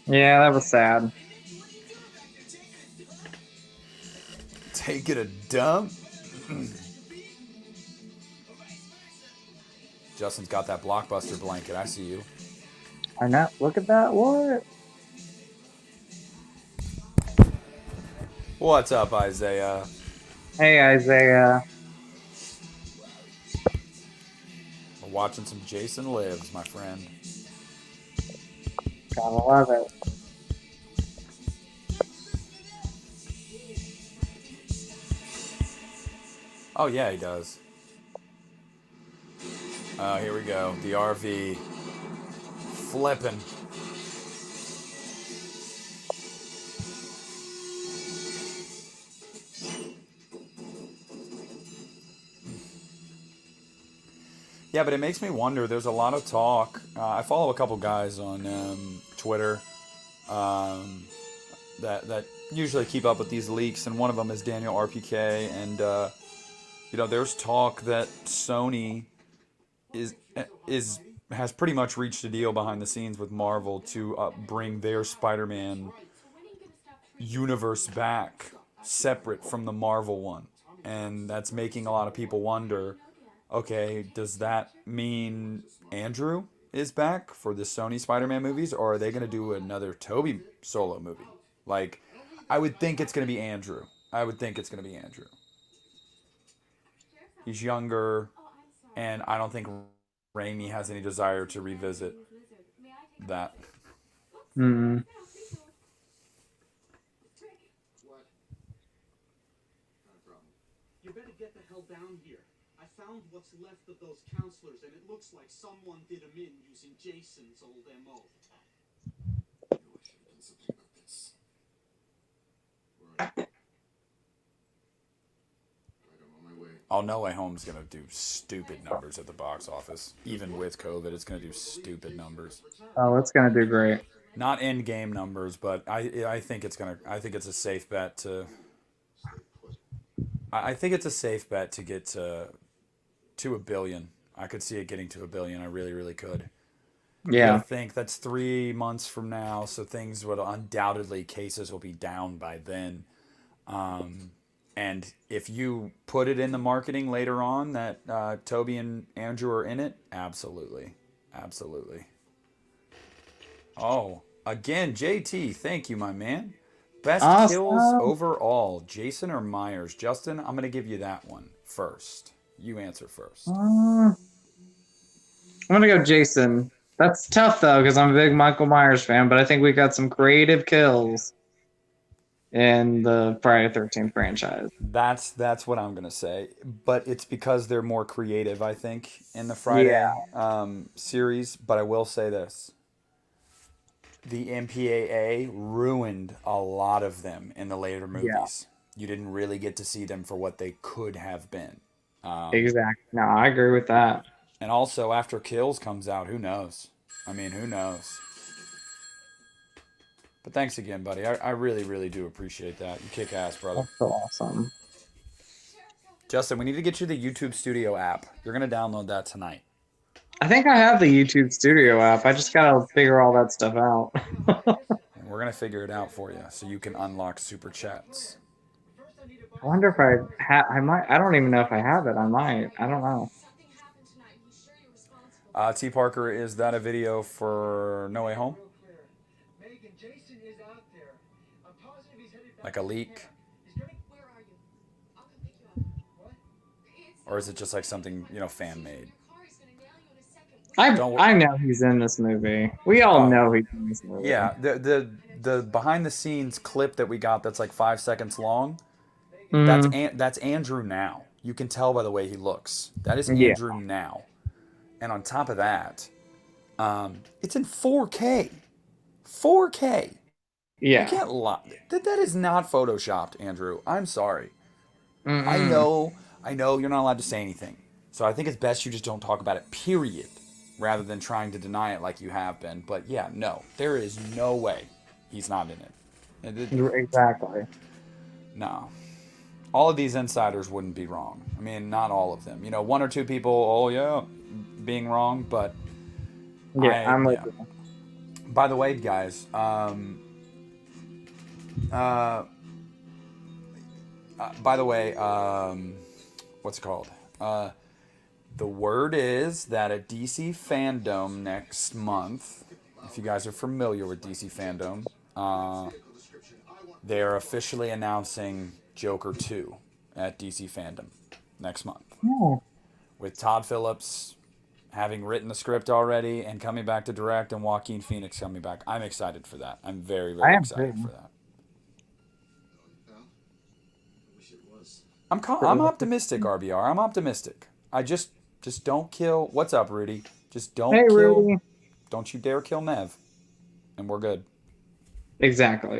[SPEAKER 4] Yeah, that was sad.
[SPEAKER 3] Take it a dump. Justin's got that Blockbuster blanket. I see you.
[SPEAKER 4] I know. Look at that. What?
[SPEAKER 3] What's up, Isaiah?
[SPEAKER 4] Hey, Isaiah.
[SPEAKER 3] We're watching some Jason Lives, my friend.
[SPEAKER 4] Gotta love it.
[SPEAKER 3] Oh, yeah, he does. Here we go. The RV. Flipping. Yeah, but it makes me wonder. There's a lot of talk. I follow a couple guys on Twitter that usually keep up with these leaks, and one of them is Daniel RPK. And there's talk that Sony has pretty much reached a deal behind the scenes with Marvel to bring their Spider-Man universe back separate from the Marvel one, and that's making a lot of people wonder. Okay, does that mean Andrew is back for the Sony Spider-Man movies, or are they going to do another Tobey solo movie? Like, I would think it's going to be Andrew. He's younger, and I don't think Raimi has any desire to revisit that.
[SPEAKER 4] Mm-hmm.
[SPEAKER 5] What? Not a problem. You better get the hell down here. I found what's left of those counselors, and it looks like someone did them in using Jason's old MO. I knew I should have done something about this. Where are you? I'm on my way.
[SPEAKER 3] Oh, No Way Home's going to do stupid numbers at the box office. Even with COVID, it's going to do stupid numbers.
[SPEAKER 4] Oh, it's gonna do great.
[SPEAKER 3] Not end game numbers, but I think it's a safe bet to I think it's a safe bet to get to a billion. I could see it getting to a billion. I really, really could. You got to
[SPEAKER 4] Yeah.
[SPEAKER 3] think that's 3 months from now, so things would undoubtedly cases will be down by then. And if you put it in the marketing later on that Toby and Andrew are in it, absolutely, absolutely. Oh, again, JT, thank you, my man. Best kills
[SPEAKER 4] Awesome.
[SPEAKER 3] overall, Jason or Myers? Justin, I'm gonna give you that one first. You answer first.
[SPEAKER 4] I'm gonna go Jason. That's tough though, because I'm a big Michael Myers fan, but I think we got some creative kills in the Friday the 13th franchise.
[SPEAKER 3] That's what I'm gonna say, but it's because they're more creative, I think, in the
[SPEAKER 4] Yeah.
[SPEAKER 3] Friday series. But I will say this: the MPAA ruined a lot of them in the later
[SPEAKER 4] Yeah.
[SPEAKER 3] movies. You didn't really get to see them for what they could have been.
[SPEAKER 4] Exactly. No, I agree with that.
[SPEAKER 3] And also, after Kills comes out, who knows? I mean, who knows? But thanks again, buddy. I really, really do appreciate that. You kick ass, brother.
[SPEAKER 4] That's so awesome.
[SPEAKER 3] Justin, we need to get you the YouTube Studio app. You're going to download that tonight.
[SPEAKER 4] I think I have the YouTube Studio app. I just gotta figure all that stuff out.
[SPEAKER 3] And we're going to figure it out for you so you can unlock super chats.
[SPEAKER 4] I wonder if I might. I don't even know if I have it. I might. I don't know.
[SPEAKER 2] Something happened tonight. You sure you're responsible?
[SPEAKER 3] T. Parker, is that a video for No Way Home?
[SPEAKER 5] Megan, Jason is out there. I'm positive he's headed back
[SPEAKER 3] Like a leak?
[SPEAKER 2] Where are you? I'll come pick you up.
[SPEAKER 5] What?
[SPEAKER 3] Or is it just like something, fan made?
[SPEAKER 2] Your car is gonna nail you in a second.
[SPEAKER 3] Don't wor-
[SPEAKER 4] I know he's in this movie. We all
[SPEAKER 3] Oh.
[SPEAKER 4] know he's in this movie.
[SPEAKER 3] Yeah, the behind the scenes clip that we got that's like 5 seconds long, that's Andrew now. You can tell by the way he looks. That is
[SPEAKER 4] Yeah.
[SPEAKER 3] Andrew now. And on top of that, it's in 4K. 4K.
[SPEAKER 4] Yeah.
[SPEAKER 3] You can't lie. That is not photoshopped, Andrew. I'm sorry.
[SPEAKER 4] Mm-mm.
[SPEAKER 3] I know you're not allowed to say anything. So I think it's best you just don't talk about it, period, rather than trying to deny it like you have been. But yeah, no, there is no way he's not in it.
[SPEAKER 4] Exactly.
[SPEAKER 3] No. All of these insiders wouldn't be wrong. I mean, not all of them. One or two people, oh yeah, being wrong, but
[SPEAKER 4] Yeah, I'm with
[SPEAKER 3] yeah.
[SPEAKER 4] you.
[SPEAKER 3] By the way, guys, what's it called? The word is that at DC Fandom next month, if you guys are familiar with DC Fandom, they are officially announcing Joker 2 at DC Fandom next month.
[SPEAKER 4] Oh.
[SPEAKER 3] With Todd Phillips having written the script already and coming back to direct, and Joaquin Phoenix coming back. I'm excited for that. I'm very, very excited for that. I'm optimistic, RBR. I'm optimistic. I just don't kill. What's up, Rudy? Just don't
[SPEAKER 4] Hey,
[SPEAKER 3] kill.
[SPEAKER 4] Rudy.
[SPEAKER 3] Don't you dare kill Nev, and we're good.
[SPEAKER 4] Exactly.
[SPEAKER 5] I'll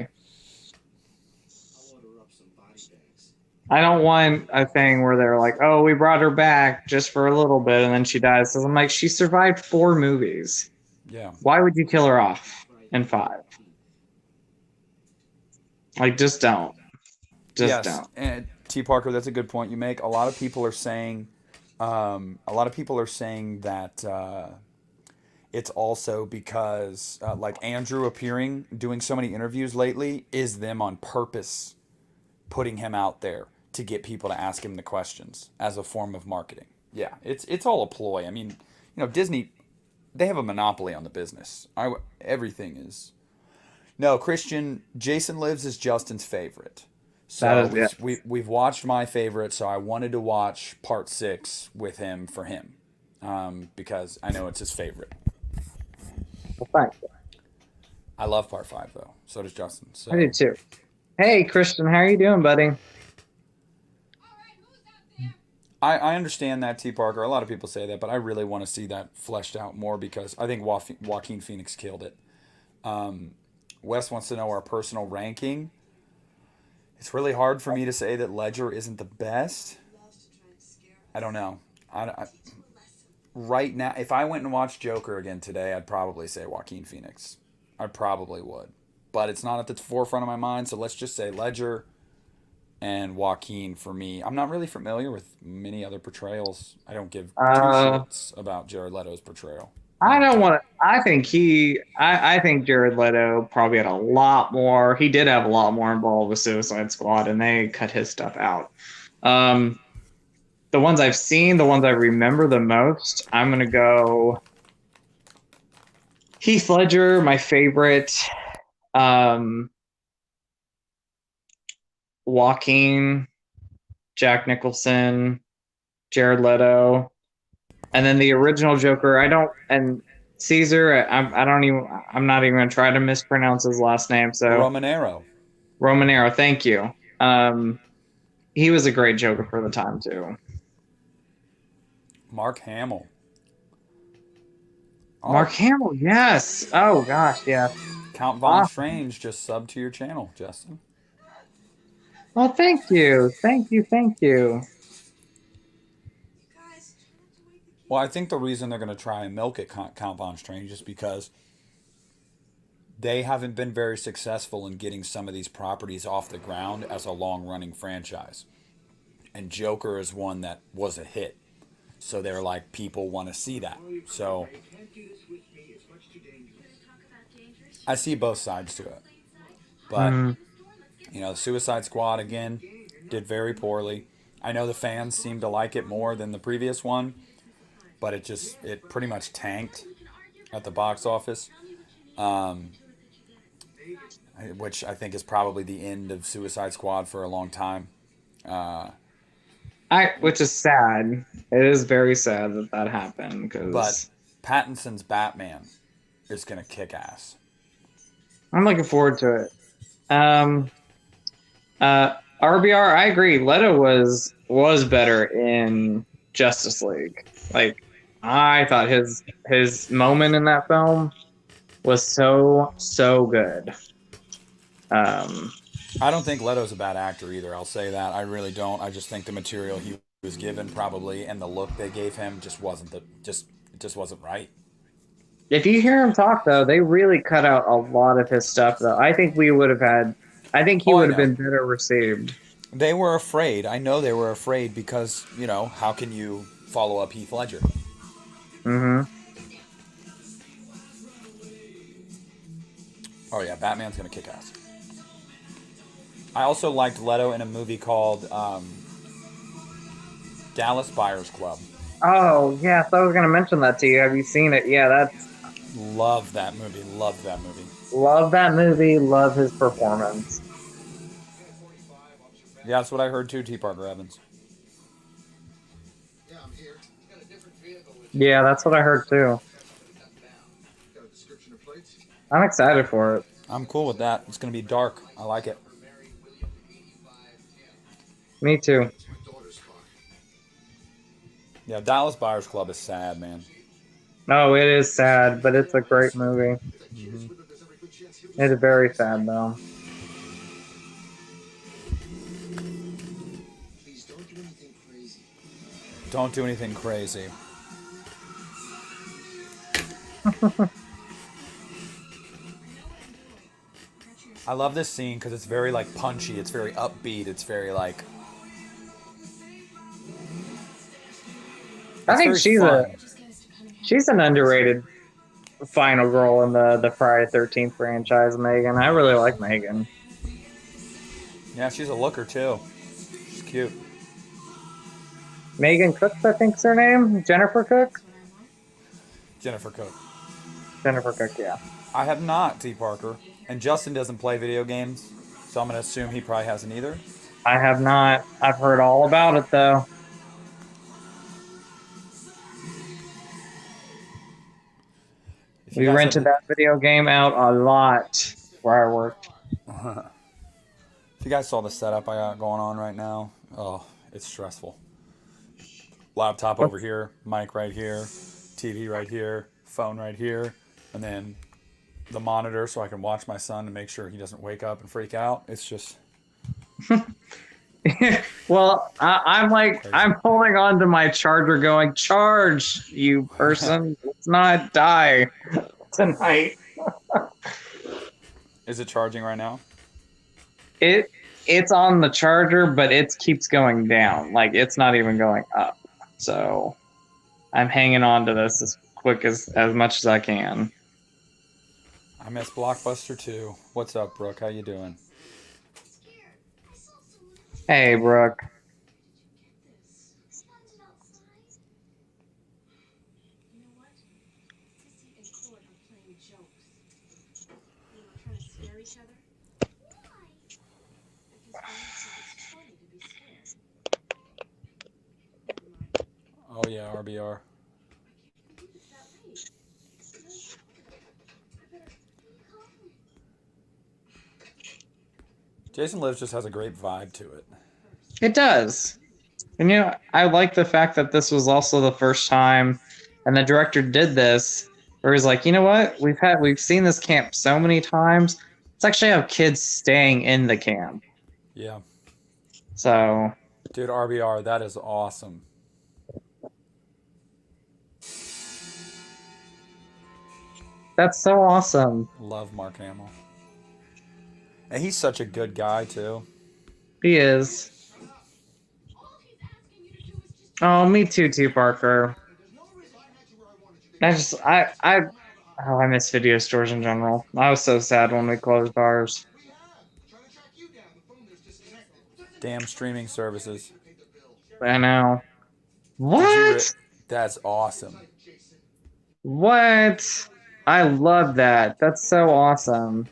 [SPEAKER 5] order up some body bags.
[SPEAKER 4] I don't want a thing where they're like, "Oh, we brought her back just for a little bit and then she dies." So I'm like, she survived 4 movies.
[SPEAKER 3] Yeah.
[SPEAKER 4] Why would you kill her off in 5? Like, just don't. Just don't.
[SPEAKER 3] And T. Parker, that's a good point you make. A lot of people are saying that it's also because like Andrew appearing, doing so many interviews lately, is them on purpose putting him out there to get people to ask him the questions as a form of marketing. Yeah, it's all a ploy. I mean, Disney, they have a monopoly on the business. Everything is. No, Christian, Jason Lives is Justin's favorite. So we've watched my favorite, so I wanted to watch part 6 with him for him, because I know it's his favorite.
[SPEAKER 4] Well, thanks.
[SPEAKER 3] I love part 5 though. So does Justin. So.
[SPEAKER 4] I do too. Hey, Christian, how are you doing, buddy?
[SPEAKER 3] I understand that, T. Parker. A lot of people say that, but I really want to see that fleshed out more because I think Joaquin Phoenix killed it. Wes wants to know our personal ranking. It's really hard for me to say that Ledger isn't the best. I don't know. Right now, if I went and watched Joker again today, I'd probably say Joaquin Phoenix. I probably would. But it's not at the forefront of my mind, so let's just say Ledger, and Joaquin for me. I'm not really familiar with many other portrayals. I don't give two
[SPEAKER 4] Uh,
[SPEAKER 3] shits about Jared Leto's portrayal.
[SPEAKER 4] I don't want to. I think Jared Leto probably had a lot more. He did have a lot more involved with Suicide Squad, and they cut his stuff out. The ones I've seen, the ones I remember the most, I'm gonna go Heath Ledger, my favorite. Joaquin, Jack Nicholson, Jared Leto, and then the original Joker. And Caesar. I'm not even gonna try to mispronounce his last name. So Romanero. Thank you. He was a great Joker for the time too.
[SPEAKER 3] Mark Hamill.
[SPEAKER 4] Mark Hamill, yes. Oh gosh, yeah.
[SPEAKER 3] Count Von Strange just subbed to your channel, Justin.
[SPEAKER 4] Well, thank you.
[SPEAKER 3] Well, I think the reason they're going to try and milk it, Count Von Strange, is because they haven't been very successful in getting some of these properties off the ground as a long-running franchise. And Joker is one that was a hit. So they're like, people want to see that. So I see both sides to it. But, Suicide Squad, again, did very poorly. I know the fans seem to like it more than the previous one, but it pretty much tanked at the box office, which I think is probably the end of Suicide Squad for a long time.
[SPEAKER 4] Which is sad. It is very sad that happened.
[SPEAKER 3] But Pattinson's Batman is going to kick ass.
[SPEAKER 4] I'm looking forward to it. RBR, I agree. Leto was better in Justice League. Like, I thought his moment in that film was so good.
[SPEAKER 3] I don't think Leto's a bad actor either. I'll say that. I really don't. I just think the material he was given probably and the look they gave him just wasn't right.
[SPEAKER 4] If you hear him talk though, they really cut out a lot of his stuff though. I think he would have been better received.
[SPEAKER 3] They were afraid. I know they were afraid because, how can you follow up Heath Ledger?
[SPEAKER 4] Mm-hmm.
[SPEAKER 3] Oh yeah, Batman's gonna kick ass. I also liked Leto in a movie called Dallas Buyers Club.
[SPEAKER 4] Oh yes, I was gonna mention that to you. Have you seen it? Yeah, that's.
[SPEAKER 3] Love that movie.
[SPEAKER 4] Love that movie. Love his performance.
[SPEAKER 3] Yeah, that's what I heard too, T. Parker Evans.
[SPEAKER 4] Yeah, that's what I heard too. I'm excited for it.
[SPEAKER 3] I'm cool with that. It's going to be dark. I like it.
[SPEAKER 4] Me too.
[SPEAKER 3] Yeah, Dallas Buyers Club is sad, man.
[SPEAKER 4] No, it is sad, but it's a great movie.
[SPEAKER 3] Mm-hmm.
[SPEAKER 4] It's very sad, though.
[SPEAKER 5] Please don't do anything crazy.
[SPEAKER 3] Don't do anything crazy. I love this scene because it's very like punchy. It's very upbeat. It's very like.
[SPEAKER 4] I think she's an underrated final girl in the Friday 13th franchise, Megan. I really like Megan.
[SPEAKER 3] Yeah, she's a looker too. She's cute.
[SPEAKER 4] Megan Cooks, I think's her name. Jennifer Cook.
[SPEAKER 3] Jennifer Cook.
[SPEAKER 4] Jennifer Cook, yeah.
[SPEAKER 3] I have not, T. Parker. And Justin doesn't play video games, so I'm going to assume he probably hasn't either.
[SPEAKER 4] I have not. I've heard all about it, though. We rented that video game out a lot where I worked.
[SPEAKER 3] If you guys saw the setup I got going on right now, oh, it's stressful. Laptop over here, mic right here, TV right here, phone right here, and then the monitor so I can watch my son and make sure he doesn't wake up and freak out. It's just...
[SPEAKER 4] Well, I'm holding on to my charger going, charge, you person. Let's not die tonight.
[SPEAKER 3] Is it charging right now?
[SPEAKER 4] it's on the charger, but it keeps going down. Like it's not even going up. So I'm hanging on to this as quick as much as I can.
[SPEAKER 3] I miss Blockbuster too. What's up, Brooke? How you doing?
[SPEAKER 4] Hey, Brooke.
[SPEAKER 2] You know what? Missy and Claude are playing jokes. They were trying to scare each other. Why? Because Barney said it's funny to be scared. Never mind.
[SPEAKER 3] Oh yeah, RBR.
[SPEAKER 2] I can't believe it's that late. I better go home.
[SPEAKER 3] Jason Lives just has a great vibe to it.
[SPEAKER 4] It does. And you know, I like the fact that this was also the first time, and the director did this, where he's like, you know what? We've seen this camp so many times. Let's actually have kids staying in the camp.
[SPEAKER 3] Yeah.
[SPEAKER 4] So,
[SPEAKER 3] Dude, RBR, that is awesome.
[SPEAKER 4] that's so awesome.
[SPEAKER 3] Love Mark Hamill. And he's such a good guy too.
[SPEAKER 4] He is. Oh, me too, Parker. I miss video stores in general. I was so sad when we closed ours.
[SPEAKER 3] Damn streaming services.
[SPEAKER 4] I know. What?
[SPEAKER 3] That's awesome.
[SPEAKER 4] What? I love that. That's so awesome.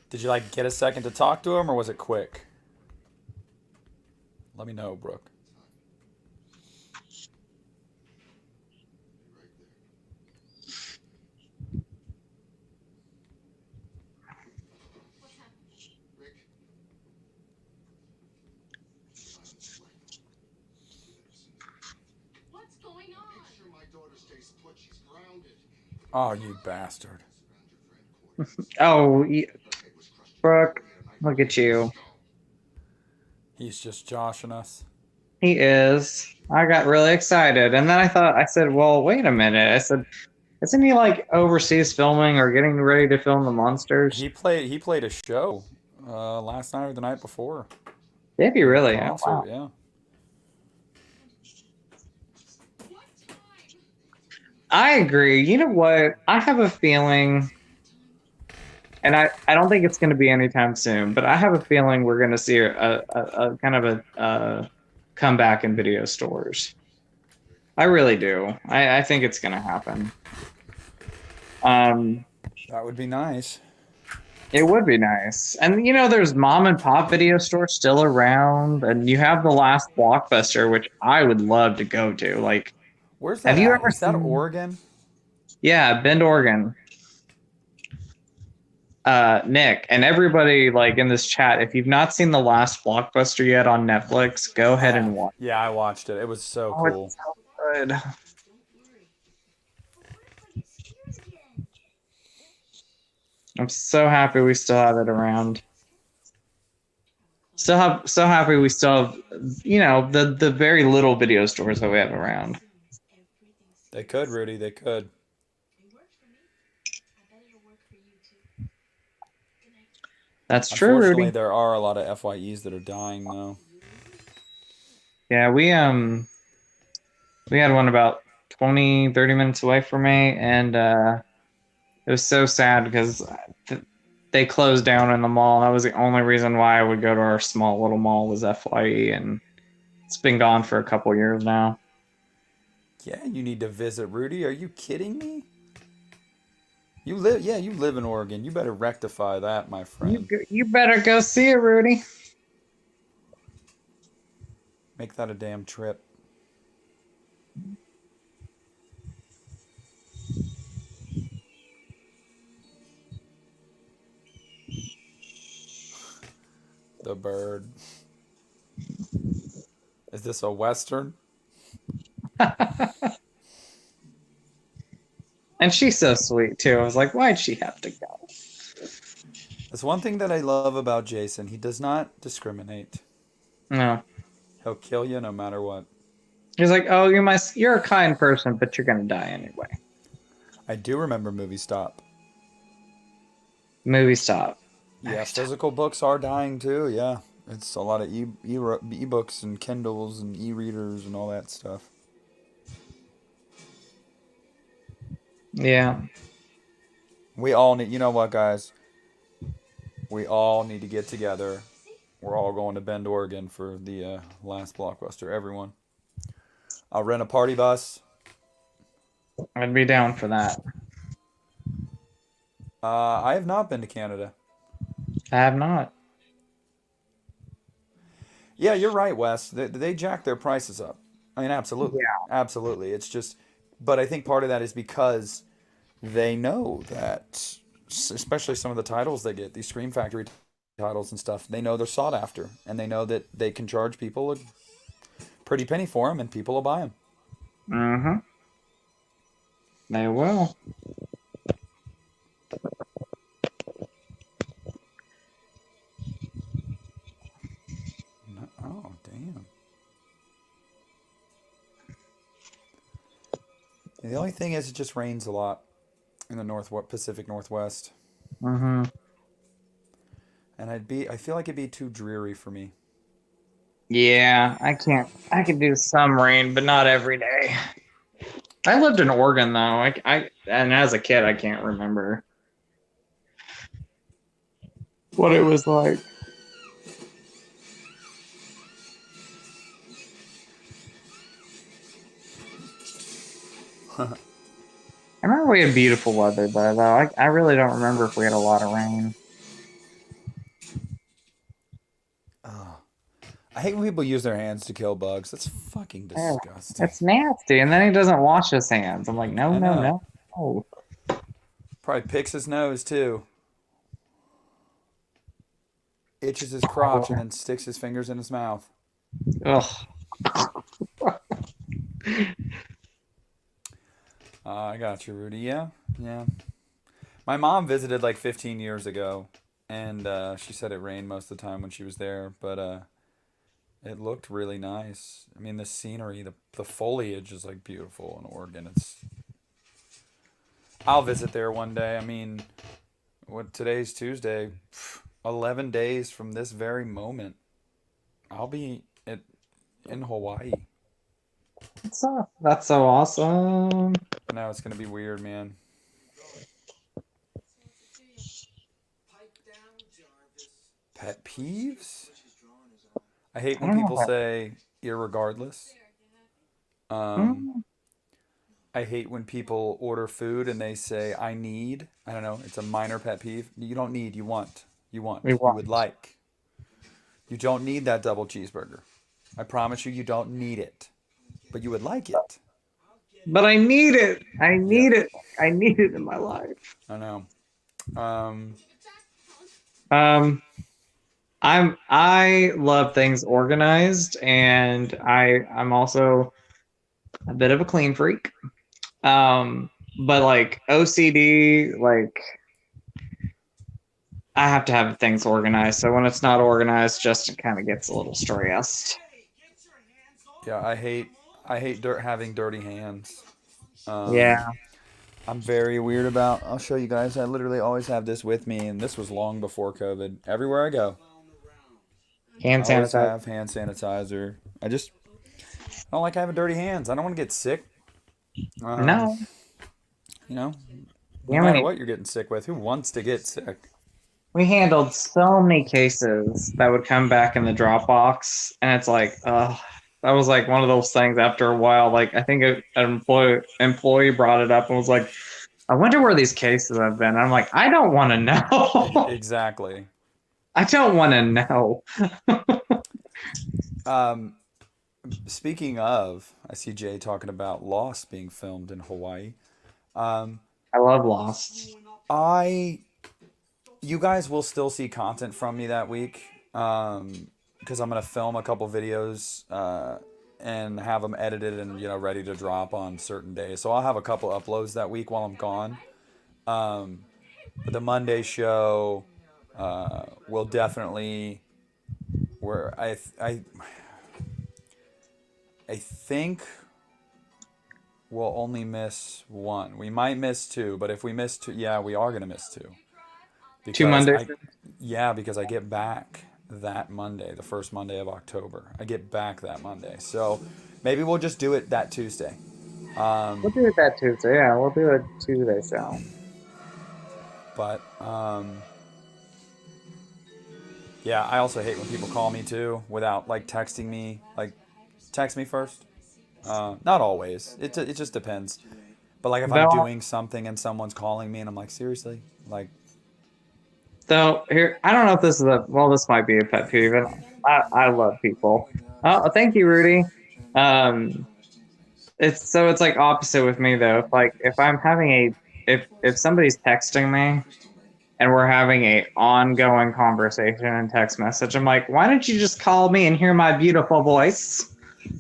[SPEAKER 3] Did you like get a second to talk to him, or was it quick? Let me know, Brooke.
[SPEAKER 2] What's going on?
[SPEAKER 3] Oh, you bastard.
[SPEAKER 4] Oh, Brooke, look at you.
[SPEAKER 3] He's just joshing us.
[SPEAKER 4] He is. I got really excited. And then I said, well, wait a minute. I said, isn't he like overseas filming or getting ready to film the monsters?
[SPEAKER 3] He played a show last night or the night before.
[SPEAKER 4] Did he really?
[SPEAKER 3] Concert,
[SPEAKER 4] Oh, wow.
[SPEAKER 3] yeah.
[SPEAKER 4] I agree. You know what? I have a feeling, and I don't think it's going to be anytime soon, but I have a feeling we're going to see a kind of a comeback in video stores. I really do. I think it's going to happen.
[SPEAKER 3] That would be nice.
[SPEAKER 4] It would be nice. And, you know, there's mom and pop video stores still around, and you have the last Blockbuster, which I would love to go to. Like,
[SPEAKER 3] where's that?
[SPEAKER 4] Have you
[SPEAKER 3] at?
[SPEAKER 4] ever
[SPEAKER 3] Is that
[SPEAKER 4] seen-
[SPEAKER 3] Oregon?
[SPEAKER 4] yeah, Bend, Oregon. Nick, and everybody like in this chat, if you've not seen the last Blockbuster yet on Netflix, go ahead and watch.
[SPEAKER 3] Yeah, I watched it. It was so
[SPEAKER 4] Oh,
[SPEAKER 3] cool.
[SPEAKER 4] it's so good.
[SPEAKER 2] Don't worry. But what if I get scared again?
[SPEAKER 4] I'm so happy we still have it around. So happy we still have, you know, the very little video stores that we have around.
[SPEAKER 3] They could, Rudy. They could.
[SPEAKER 2] It worked for me. I bet it'll work for you too. Good night.
[SPEAKER 4] That's true,
[SPEAKER 3] Unfortunately,
[SPEAKER 4] Rudy.
[SPEAKER 3] there are a lot of FYEs that are dying though.
[SPEAKER 4] Yeah, we had one about 20, 30 minutes away from me, and it was so sad because they closed down in the mall. That was the only reason why I would go to our small little mall was FYE, and it's been gone for a couple years now.
[SPEAKER 3] Yeah, you need to visit, Rudy. Are you kidding me? You live in Oregon. You better rectify that, my friend.
[SPEAKER 4] You better go see it, Rudy.
[SPEAKER 3] Make that a damn trip. The bird. Is this a Western?
[SPEAKER 4] And she's so sweet too. I was like, why'd she have to go?
[SPEAKER 3] That's one thing that I love about Jason. He does not discriminate.
[SPEAKER 4] No.
[SPEAKER 3] He'll kill you no matter what.
[SPEAKER 4] He's like, oh, you're a kind person, but you're gonna die anyway.
[SPEAKER 3] I do remember Movie Stop.
[SPEAKER 4] Movie stop.
[SPEAKER 3] Yeah, physical books are dying too, yeah. It's a lot of e-books and Kindles and e-readers and all that stuff.
[SPEAKER 4] Yeah.
[SPEAKER 3] We all need, you know what, guys? We all need to get together. We're all going to Bend, Oregon for the last Blockbuster. Everyone. I'll rent a party bus.
[SPEAKER 4] I'd be down for that.
[SPEAKER 3] I have not been to Canada.
[SPEAKER 4] I have not.
[SPEAKER 3] Yeah, you're right, Wes. They jack their prices up. I mean, absolutely.
[SPEAKER 4] Yeah.
[SPEAKER 3] Absolutely. It's just, but I think part of that is because they know that, especially some of the titles they get, these Scream Factory titles and stuff, they know they're sought after, and they know that they can charge people a pretty penny for them, and people will buy them.
[SPEAKER 4] Mm-hmm. They will.
[SPEAKER 3] Oh, damn. The only thing is, it just rains a lot in the Pacific Northwest,
[SPEAKER 4] Mm-hmm.
[SPEAKER 3] and I feel like it'd be too dreary for me.
[SPEAKER 4] Yeah, I can't. I could do some rain, but not every day. I lived in Oregon though. And as a kid, I can't remember what it was like. I remember we had beautiful weather though. I really don't remember if we had a lot of rain.
[SPEAKER 3] Oh, I hate when people use their hands to kill bugs. That's fucking
[SPEAKER 4] Oh,
[SPEAKER 3] disgusting.
[SPEAKER 4] it's nasty. And then he doesn't wash his hands. I'm like, no,
[SPEAKER 3] I
[SPEAKER 4] no,
[SPEAKER 3] know.
[SPEAKER 4] no. Oh,
[SPEAKER 3] Probably picks his nose too. Itches his crotch and then sticks his fingers in his mouth.
[SPEAKER 4] ugh.
[SPEAKER 3] I got you, Rudy. Yeah, yeah. My mom visited like 15 years ago, and she said it rained most of the time when she was there, but it looked really nice. I mean, the scenery, the foliage is like beautiful in Oregon. I'll visit there one day. I mean, today's Tuesday, 11 days from this very moment, I'll be in Hawaii.
[SPEAKER 4] That's so awesome.
[SPEAKER 3] But now it's gonna be weird, man. Pet peeves? I hate
[SPEAKER 4] I
[SPEAKER 3] when
[SPEAKER 4] don't know
[SPEAKER 3] people
[SPEAKER 4] what.
[SPEAKER 3] say irregardless.
[SPEAKER 4] Mm,
[SPEAKER 3] I hate when people order food and they say I need. I don't know. It's a minor pet peeve. You don't need. You want. You want.
[SPEAKER 4] we
[SPEAKER 3] You would
[SPEAKER 4] want.
[SPEAKER 3] like. You don't need that double cheeseburger. I promise you, you don't need it, but you would like it.
[SPEAKER 4] But I need it. I
[SPEAKER 3] Yeah,
[SPEAKER 4] need it. I need it in my life.
[SPEAKER 3] I know. Um,
[SPEAKER 4] Um, I love things organized, and I'm also a bit of a clean freak. But like OCD, like I have to have things organized. So when it's not organized, Justin kind of gets a little stressed.
[SPEAKER 3] yeah, I hate having dirty hands. Um,
[SPEAKER 4] Yeah,
[SPEAKER 3] I'm very weird about. I'll show you guys. I literally always have this with me, and this was long before COVID. Everywhere I go, I
[SPEAKER 4] hand
[SPEAKER 3] always
[SPEAKER 4] sanitizer.
[SPEAKER 3] have hand sanitizer. I don't like having dirty hands. I don't want to get sick. Um,
[SPEAKER 4] No,
[SPEAKER 3] you know, no
[SPEAKER 4] yeah,
[SPEAKER 3] matter what you're getting sick with, who wants to get sick?
[SPEAKER 4] we handled so many cases that would come back in the Dropbox, and it's like, that was like one of those things. After a while, like I think an employee brought it up and was like, "I wonder where these cases have been." And I'm like, I don't want to know.
[SPEAKER 3] Exactly.
[SPEAKER 4] I don't want to know.
[SPEAKER 3] Um, speaking of, I see Jay talking about Lost being filmed in Hawaii. Um,
[SPEAKER 4] I love Lost.
[SPEAKER 3] I, you guys will still see content from me that week, because I'm gonna film a couple videos, and have them edited and ready to drop on certain days. So I'll have a couple uploads that week while I'm gone. Um, but the Monday show, will definitely where I think we'll only miss one. We might miss two, but if we miss two, yeah, we are gonna miss two
[SPEAKER 4] Two
[SPEAKER 3] because
[SPEAKER 4] Mondays.
[SPEAKER 3] because I get back that Monday, the first Monday of October. I get back that Monday. So maybe we'll just do it that Tuesday.
[SPEAKER 4] We'll do it that Tuesday. Yeah, we'll do it Tuesday. So,
[SPEAKER 3] But yeah, I also hate when people call me too without like texting me. Like, text me first. Not always. It just depends. But like if I'm
[SPEAKER 4] though,
[SPEAKER 3] doing something and someone's calling me and I'm like, seriously, like,
[SPEAKER 4] though here, I don't know if this is a well. This might be a pet peeve, and I love people. Oh, thank you, Rudy. Um, it's like opposite with me though. If I'm having if somebody's texting me and we're having a ongoing conversation and text message, I'm like, why don't you just call me and hear my beautiful voice?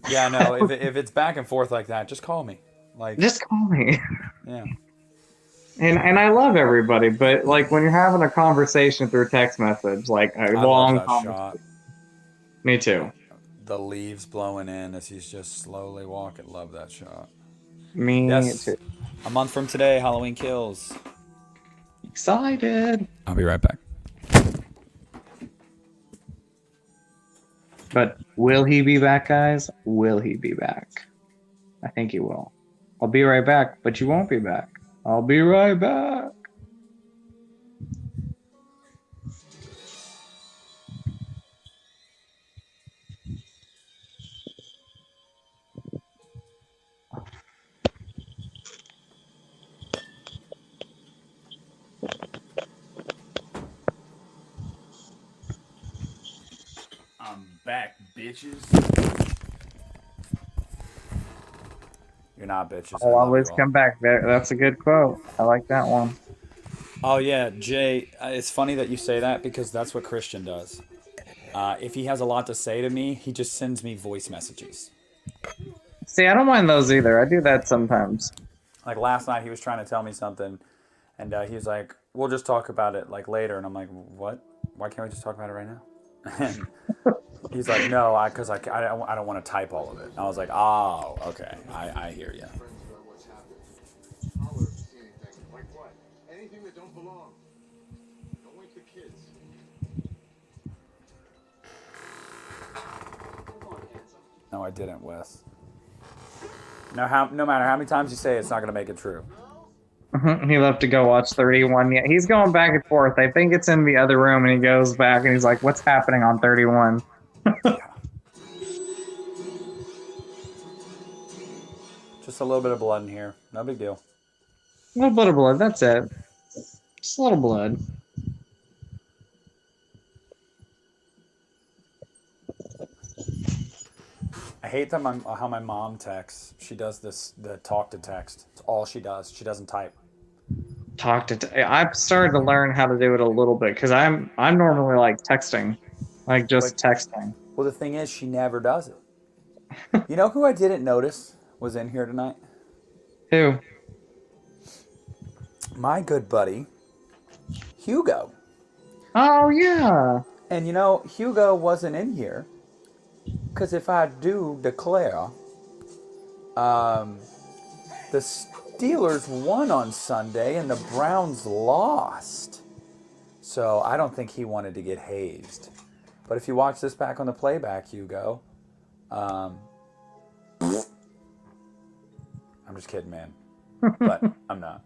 [SPEAKER 3] yeah, no, if it's back and forth like that, just call me. Like,
[SPEAKER 4] Just call me.
[SPEAKER 3] yeah.
[SPEAKER 4] And I love everybody, but like when you're having a conversation through text message, like a
[SPEAKER 3] I love
[SPEAKER 4] long
[SPEAKER 3] that
[SPEAKER 4] conversation.
[SPEAKER 3] shot.
[SPEAKER 4] Me too.
[SPEAKER 3] The leaves blowing in as he's just slowly walking. Love that shot.
[SPEAKER 4] Me
[SPEAKER 3] Yes.
[SPEAKER 4] too.
[SPEAKER 3] A month from today, Halloween Kills.
[SPEAKER 4] Excited.
[SPEAKER 3] I'll be right back.
[SPEAKER 4] But will he be back, guys? Will he be back? I think he will. I'll be right back, but you won't be back. I'll be right back.
[SPEAKER 3] I'm back, bitches. You're not bitches. I
[SPEAKER 4] I'll
[SPEAKER 3] love
[SPEAKER 4] always
[SPEAKER 3] you all.
[SPEAKER 4] come back. That's a good quote. I like that one.
[SPEAKER 3] Oh yeah, Jay. It's funny that you say that because that's what Christian does. If he has a lot to say to me, he just sends me voice messages.
[SPEAKER 4] See, I don't mind those either. I do that sometimes.
[SPEAKER 3] Like last night, he was trying to tell me something, and he was like, "We'll just talk about it like later." And I'm like, "What? Why can't we just talk about it right now?" And he's like, "No, because I don't want to type all of it." And I was like, "Oh, okay, I hear you."
[SPEAKER 5] Friends about what's happened. Holler if you see anything. Like what? Anything that don't belong. Don't wake the kids. Come on, handsome.
[SPEAKER 3] No, I didn't, Wes. No matter how many times you say it, it's not going to make it true.
[SPEAKER 4] He left to go watch 31. Yeah, he's going back and forth. I think it's in the other room, and he goes back and he's like, "What's happening on 31?"
[SPEAKER 3] Yeah. Just a little bit of blood in here. No big deal.
[SPEAKER 4] A little bit of blood. That's it. Just a little blood.
[SPEAKER 3] I hate that how my mom texts. She does the talk to text. It's all she does. She doesn't type.
[SPEAKER 4] I've started to learn how to do it a little bit because I'm normally like texting, like just texting.
[SPEAKER 3] Well, the thing is, she never does it. You know who I didn't notice was in here tonight?
[SPEAKER 4] Who?
[SPEAKER 3] My good buddy, Hugo.
[SPEAKER 4] Oh yeah.
[SPEAKER 3] And you know, Hugo wasn't in here because if I do declare, the Steelers won on Sunday and the Browns lost. So I don't think he wanted to get hazed. But if you watch this back on the playback, Hugo, I'm just kidding, man. But I'm not.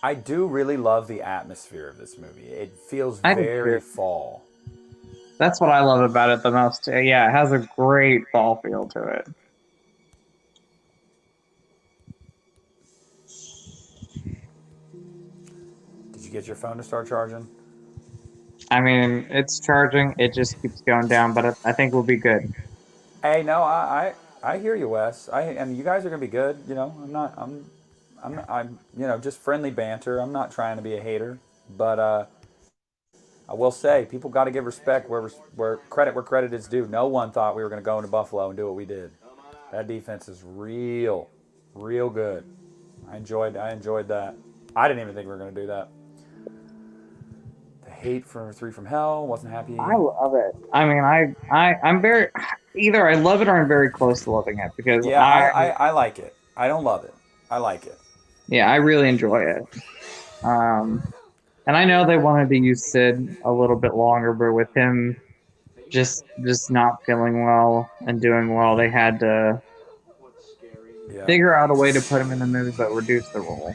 [SPEAKER 3] I do really love the atmosphere of this movie. It feels very fall.
[SPEAKER 4] That's what I love about it the most. Yeah, it has a great fall feel to it.
[SPEAKER 3] Did you get your phone to start charging?
[SPEAKER 4] I mean, it's charging. It just keeps going down, but I think we'll be good.
[SPEAKER 3] Hey, no, I hear you, Wes. And you guys are gonna be good. You know, I'm you know, just friendly banter. I'm not trying to be a hater, but I will say people got to give respect where credit is due. No one thought we were gonna go into Buffalo and do what we did. That defense is real good. I enjoyed that. I didn't even think we were gonna do that. The hate for 3 from Hell wasn't happy.
[SPEAKER 4] I love it. I mean, I'm very either I love it or I'm very close to loving it because
[SPEAKER 3] yeah, I like it. I don't love it. I like it.
[SPEAKER 4] Yeah, I really enjoy it. And I know they wanted to use Sid a little bit longer, but with him just not feeling well and doing well, they had to
[SPEAKER 3] Yeah.
[SPEAKER 4] figure out a way to put him in the movie but reduce the role.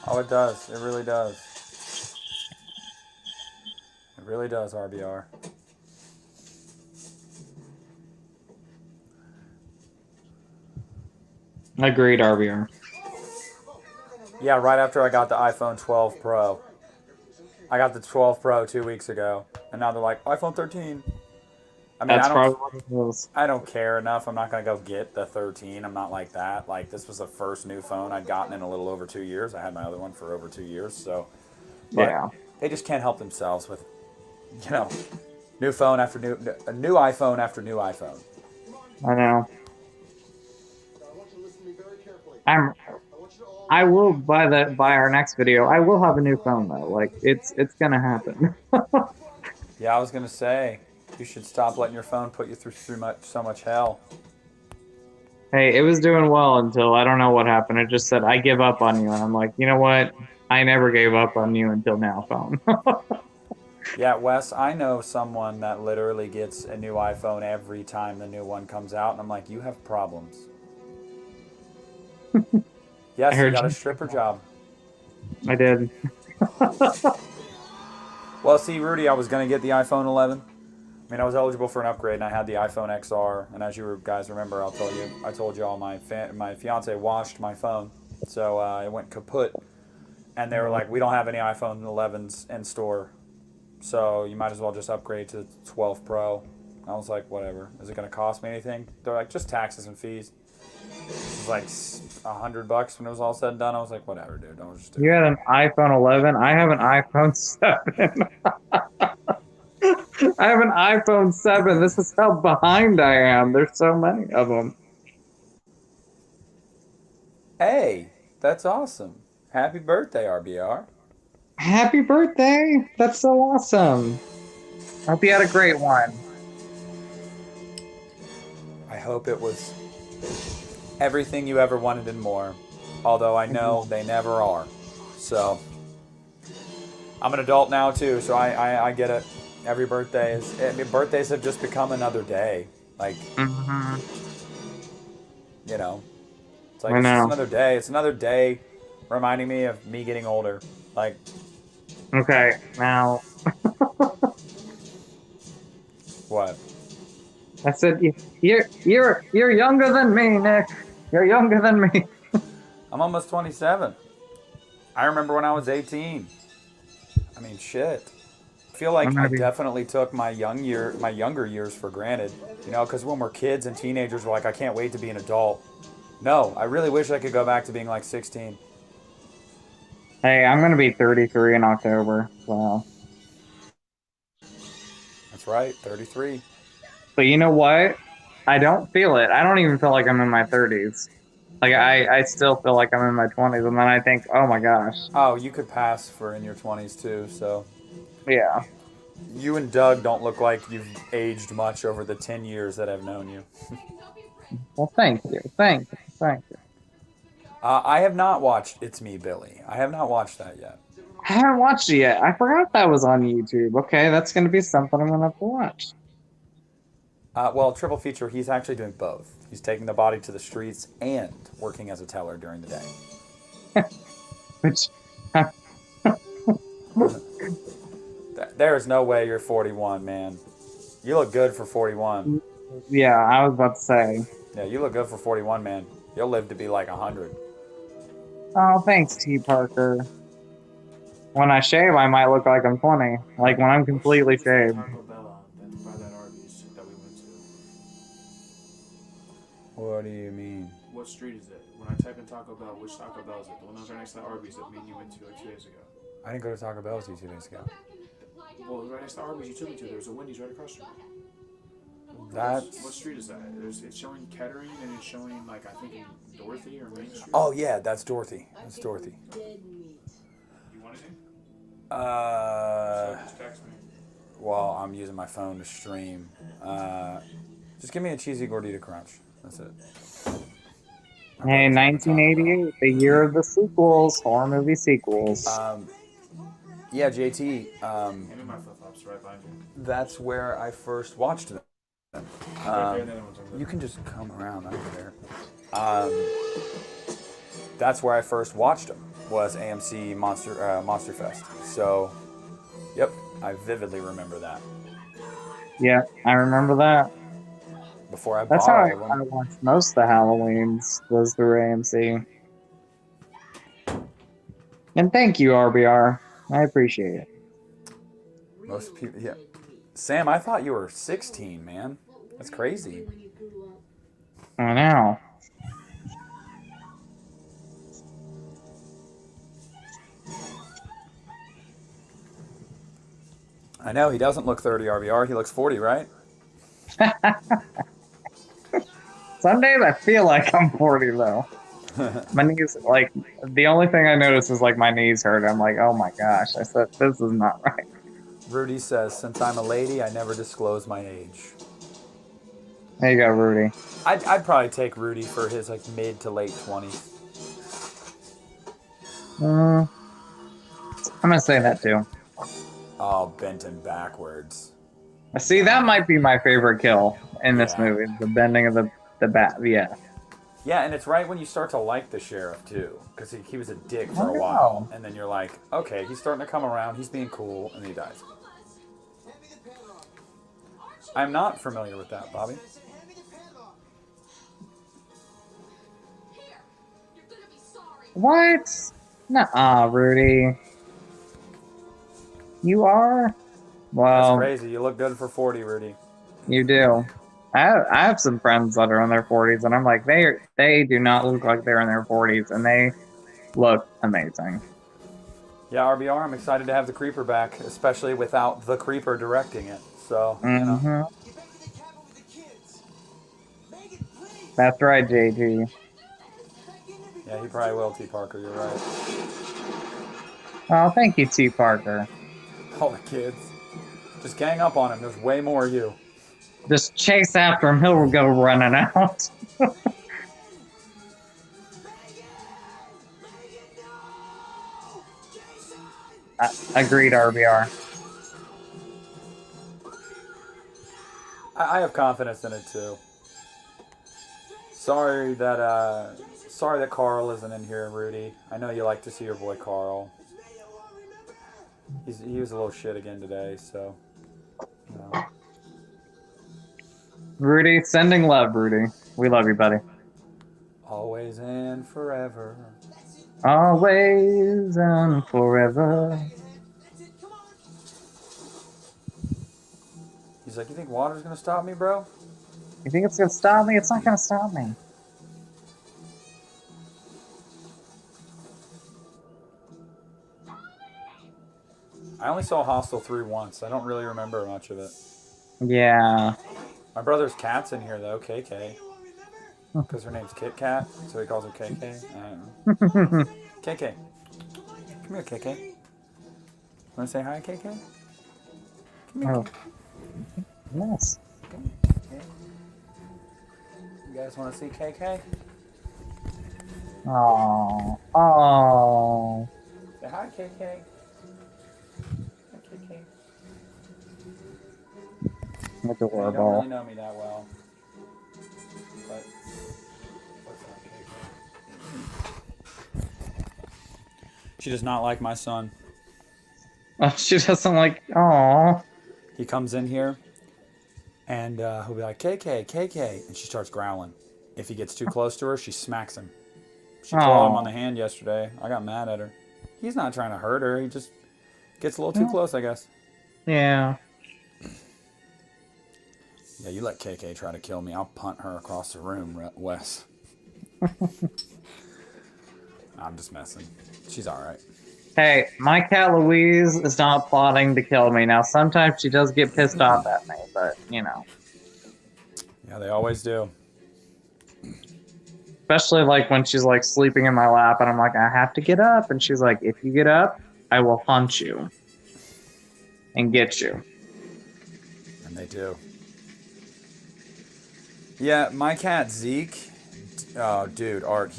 [SPEAKER 3] Oh, it does. It really does. It really does, RBR.
[SPEAKER 4] Agreed, RBR.
[SPEAKER 3] Yeah, right after I got the iPhone 12 Pro. I got the 12 Pro 2 weeks ago, and now they're like iPhone 13. I mean,
[SPEAKER 4] That's probably what it was.
[SPEAKER 3] I don't care enough. I'm not gonna go get the 13. I'm not like that. Like, this was the first new phone I'd gotten in a little over 2 years. I had my other one for over 2 years, so. But
[SPEAKER 4] Yeah.
[SPEAKER 3] they just can't help themselves with, new phone after new iPhone after new iPhone.
[SPEAKER 4] I know. I will by our next video. I will have a new phone though. Like it's gonna happen.
[SPEAKER 3] Yeah, I was gonna say you should stop letting your phone put you through so much hell.
[SPEAKER 4] Hey, it was doing well until I don't know what happened. It just said I give up on you, and I'm like, you know what? I never gave up on you until now, phone.
[SPEAKER 3] Yeah, Wes, I know someone that literally gets a new iPhone every time the new one comes out, and I'm like, you have problems. Yes,
[SPEAKER 4] I
[SPEAKER 3] you
[SPEAKER 4] heard
[SPEAKER 3] got a
[SPEAKER 4] you.
[SPEAKER 3] stripper job.
[SPEAKER 4] I did.
[SPEAKER 3] Well, see, Rudy, I was going to get the iPhone 11. I mean, I was eligible for an upgrade, and I had the iPhone XR. And as you guys remember, I told you all my fiance washed my phone, so it went kaput. And they were like, we don't have any iPhone 11s in store, so you might as well just upgrade to the 12 Pro. I was like, whatever. Is it going to cost me anything? They're like, just taxes and fees. It was like $100 when it was all said and done. I was like, whatever, dude. Don't just do
[SPEAKER 4] You
[SPEAKER 3] it.
[SPEAKER 4] had an iPhone 11. I have an iPhone 7. I have an iPhone 7. This is how behind I am. There's so many of them.
[SPEAKER 3] Hey, that's awesome. Happy birthday, RBR.
[SPEAKER 4] Happy birthday. That's so awesome. Hope you had a great one.
[SPEAKER 3] I hope it was everything you ever wanted and more. Although I know they never are. So, I'm an adult now too, so I get it. Every birthday is. I mean, birthdays have just become another day. Like, you know. It's like,
[SPEAKER 4] I
[SPEAKER 3] it's just
[SPEAKER 4] know.
[SPEAKER 3] another day. It's another day reminding me of me getting older. Like,
[SPEAKER 4] Okay, now
[SPEAKER 3] what?
[SPEAKER 4] I said you're younger than me, Nick. You're younger than me.
[SPEAKER 3] I'm almost 27. I remember when I was 18. I mean, shit. I feel
[SPEAKER 4] I'm
[SPEAKER 3] like
[SPEAKER 4] gonna
[SPEAKER 3] I
[SPEAKER 4] be
[SPEAKER 3] definitely took my younger years for granted. Because when we're kids and teenagers, we're like, I can't wait to be an adult. No, I really wish I could go back to being like 16.
[SPEAKER 4] Hey, I'm gonna be 33 in October. So
[SPEAKER 3] That's right, 33.
[SPEAKER 4] but you know what? I don't feel it. I don't even feel like I'm in my 30s. Like I still feel like I'm in my 20s, and then I think, oh my gosh.
[SPEAKER 3] Oh, you could pass for in your 20s too, so.
[SPEAKER 4] Yeah.
[SPEAKER 3] You and Doug don't look like you've aged much over the 10 years that I've known you.
[SPEAKER 4] Well, thank you. Thank you. Thank you.
[SPEAKER 3] I have not watched It's Me, Billy. I have not watched that yet.
[SPEAKER 4] I haven't watched it yet. I forgot that was on YouTube. Okay, that's gonna be something I'm gonna have to watch.
[SPEAKER 3] Well, triple feature, he's actually doing both. He's taking the body to the streets and working as a teller during the day.
[SPEAKER 4] Which
[SPEAKER 3] There is no way you're 41, man. You look good for 41.
[SPEAKER 4] yeah, I was about to say.
[SPEAKER 3] Yeah, you look good for 41, man. You'll live to be like 100.
[SPEAKER 4] Oh, thanks, T. Parker. When I shave, I might look like I'm 20. Like when I'm completely shaved.
[SPEAKER 6] Taco Bell than by that Arby's that we went to.
[SPEAKER 3] What do you mean?
[SPEAKER 6] What street is it? When I type in Taco Bell, which Taco Bell is it? The one that was right next to the Arby's that me and you went to like 2 days ago.
[SPEAKER 3] I didn't go to Taco Bell with you 2 days ago.
[SPEAKER 6] Well, it was right next to Arby's you took me to. There's a Wendy's right across from it. What street is that? It's showing Kettering and it's showing like I think in Dorothy or Main Street.
[SPEAKER 3] Oh yeah, that's Dorothy. That's Dorothy.
[SPEAKER 6] You want anything?
[SPEAKER 3] Uh,
[SPEAKER 6] Just text me.
[SPEAKER 3] well, I'm using my phone to stream. Just give me a cheesy gordita crunch. That's it.
[SPEAKER 4] Hey, 1988, the year of the sequels, horror movie sequels.
[SPEAKER 3] Yeah, JT.
[SPEAKER 6] Hand me my flip flops right behind you.
[SPEAKER 3] That's where I first watched them.
[SPEAKER 6] Right there, the other one's over there.
[SPEAKER 3] You can just come around. I don't care. That's where I first watched them. Was AMC Monster Fest. So, yep, I vividly remember that.
[SPEAKER 4] Yeah, I remember that.
[SPEAKER 3] Before I
[SPEAKER 4] That's
[SPEAKER 3] bought
[SPEAKER 4] how
[SPEAKER 3] all of them.
[SPEAKER 4] I watched most of the Halloweens, was through AMC. And thank you, RBR. I appreciate it.
[SPEAKER 3] Most people, yeah. Sam, I thought you were 16, man. That's crazy.
[SPEAKER 4] I know.
[SPEAKER 3] I know, he doesn't look 30, RBR. He looks 40, right?
[SPEAKER 4] Some days I feel like I'm 40, though. My knees, like, the only thing I notice is, like, my knees hurt. I'm like, oh my gosh. I said, this is not right.
[SPEAKER 3] Rudy says, since I'm a lady, I never disclose my age.
[SPEAKER 4] There you go, Rudy.
[SPEAKER 3] I'd probably take Rudy for his, like, mid to late 20s.
[SPEAKER 4] I'm going to say that, too.
[SPEAKER 3] Oh, Benton backwards.
[SPEAKER 4] See, that might be my favorite kill in this
[SPEAKER 3] Yeah.
[SPEAKER 4] movie. The bending of the bat. Yeah.
[SPEAKER 3] Yeah, and it's right when you start to like the sheriff, too. Because he was a dick for a
[SPEAKER 4] Oh,
[SPEAKER 3] while. And then you're like, okay, he's starting to come around. He's being cool. And then he dies. I'm not familiar with that, Bobby.
[SPEAKER 4] What? Nuh-uh, Rudy. You are? Well,
[SPEAKER 3] That's crazy. You look good for 40, Rudy.
[SPEAKER 4] you do. I have some friends that are in their 40s, and I'm like, they do not look like they're in their 40s, and they look amazing.
[SPEAKER 3] Yeah, RBR, I'm excited to have the Creeper back, especially without the Creeper directing it. So, you know.
[SPEAKER 4] Mm-hmm. That's right, JT.
[SPEAKER 3] Yeah, he probably will, T. Parker. You're right.
[SPEAKER 4] Oh, thank you, T. Parker.
[SPEAKER 3] All the kids. Just gang up on him. There's way more of you.
[SPEAKER 4] Just chase after him. He'll go running out. Agreed, RBR.
[SPEAKER 3] I have confidence in it, too. Sorry that Carl isn't in here, Rudy. I know you like to see your boy Carl. He was a little shit again today, so. You know.
[SPEAKER 4] Rudy, sending love, Rudy. We love you, buddy.
[SPEAKER 3] Always and forever.
[SPEAKER 4] Always and forever.
[SPEAKER 3] He's like, you think water's gonna stop me, bro?
[SPEAKER 4] You think it's gonna stop me? It's not gonna stop me.
[SPEAKER 3] I only saw Hostel 3 once. I don't really remember much of it.
[SPEAKER 4] Yeah.
[SPEAKER 3] My brother's cat's in here, though, KK. Because her name's Kit Kat, so he calls her KK. I don't know. KK. Come here, KK. Want to say hi, KK? Come here.
[SPEAKER 4] Oh. Yes.
[SPEAKER 3] You guys want to see KK?
[SPEAKER 4] Oh. Oh.
[SPEAKER 3] Say hi, KK. Hi, KK. You don't
[SPEAKER 4] Adorable.
[SPEAKER 3] really know me that well. But what's up, KK? She does not like my son.
[SPEAKER 4] Oh, she doesn't like. Oh.
[SPEAKER 3] He comes in here and he'll be like, KK, KK. And she starts growling. If he gets too close to her, she smacks him. She clawed him on the hand yesterday. I got mad at her. He's not trying to hurt her. He just gets a little too close, I guess.
[SPEAKER 4] Yeah.
[SPEAKER 3] Yeah, you let KK try to kill me. I'll punt her across the room, Wes. I'm just messing. She's all right.
[SPEAKER 4] Hey, my cat Louise is not plotting to kill me. Now, sometimes she does get pissed off at me, but, you know.
[SPEAKER 3] Yeah, they always do.
[SPEAKER 4] Especially, like, when she's, like, sleeping in my lap, and I'm like, I have to get up. And she's like, if you get up, I will hunt you. And get you.
[SPEAKER 3] And they do. Yeah, my cat Zeke, oh, dude, Art,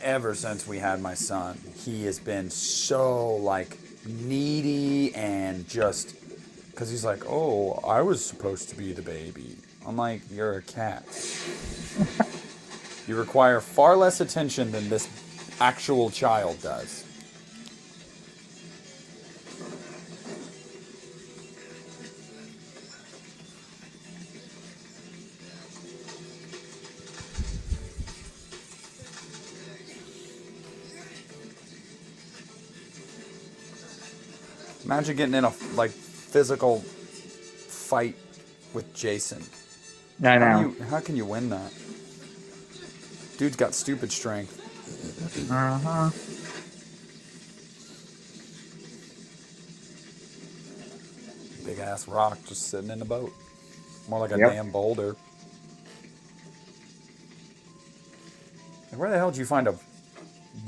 [SPEAKER 3] ever since we had my son, he has been so, like, needy and just, because he's like, oh, I was supposed to be the baby. I'm like, you're a cat. You require far less attention than this actual child does. Imagine getting in a like physical fight with Jason.
[SPEAKER 4] I know.
[SPEAKER 3] How can you win that? Dude's got stupid strength.
[SPEAKER 4] Uh-huh.
[SPEAKER 3] Big ass rock just sitting in the boat. More like a
[SPEAKER 4] Yep.
[SPEAKER 3] damn boulder. And where the hell did you find a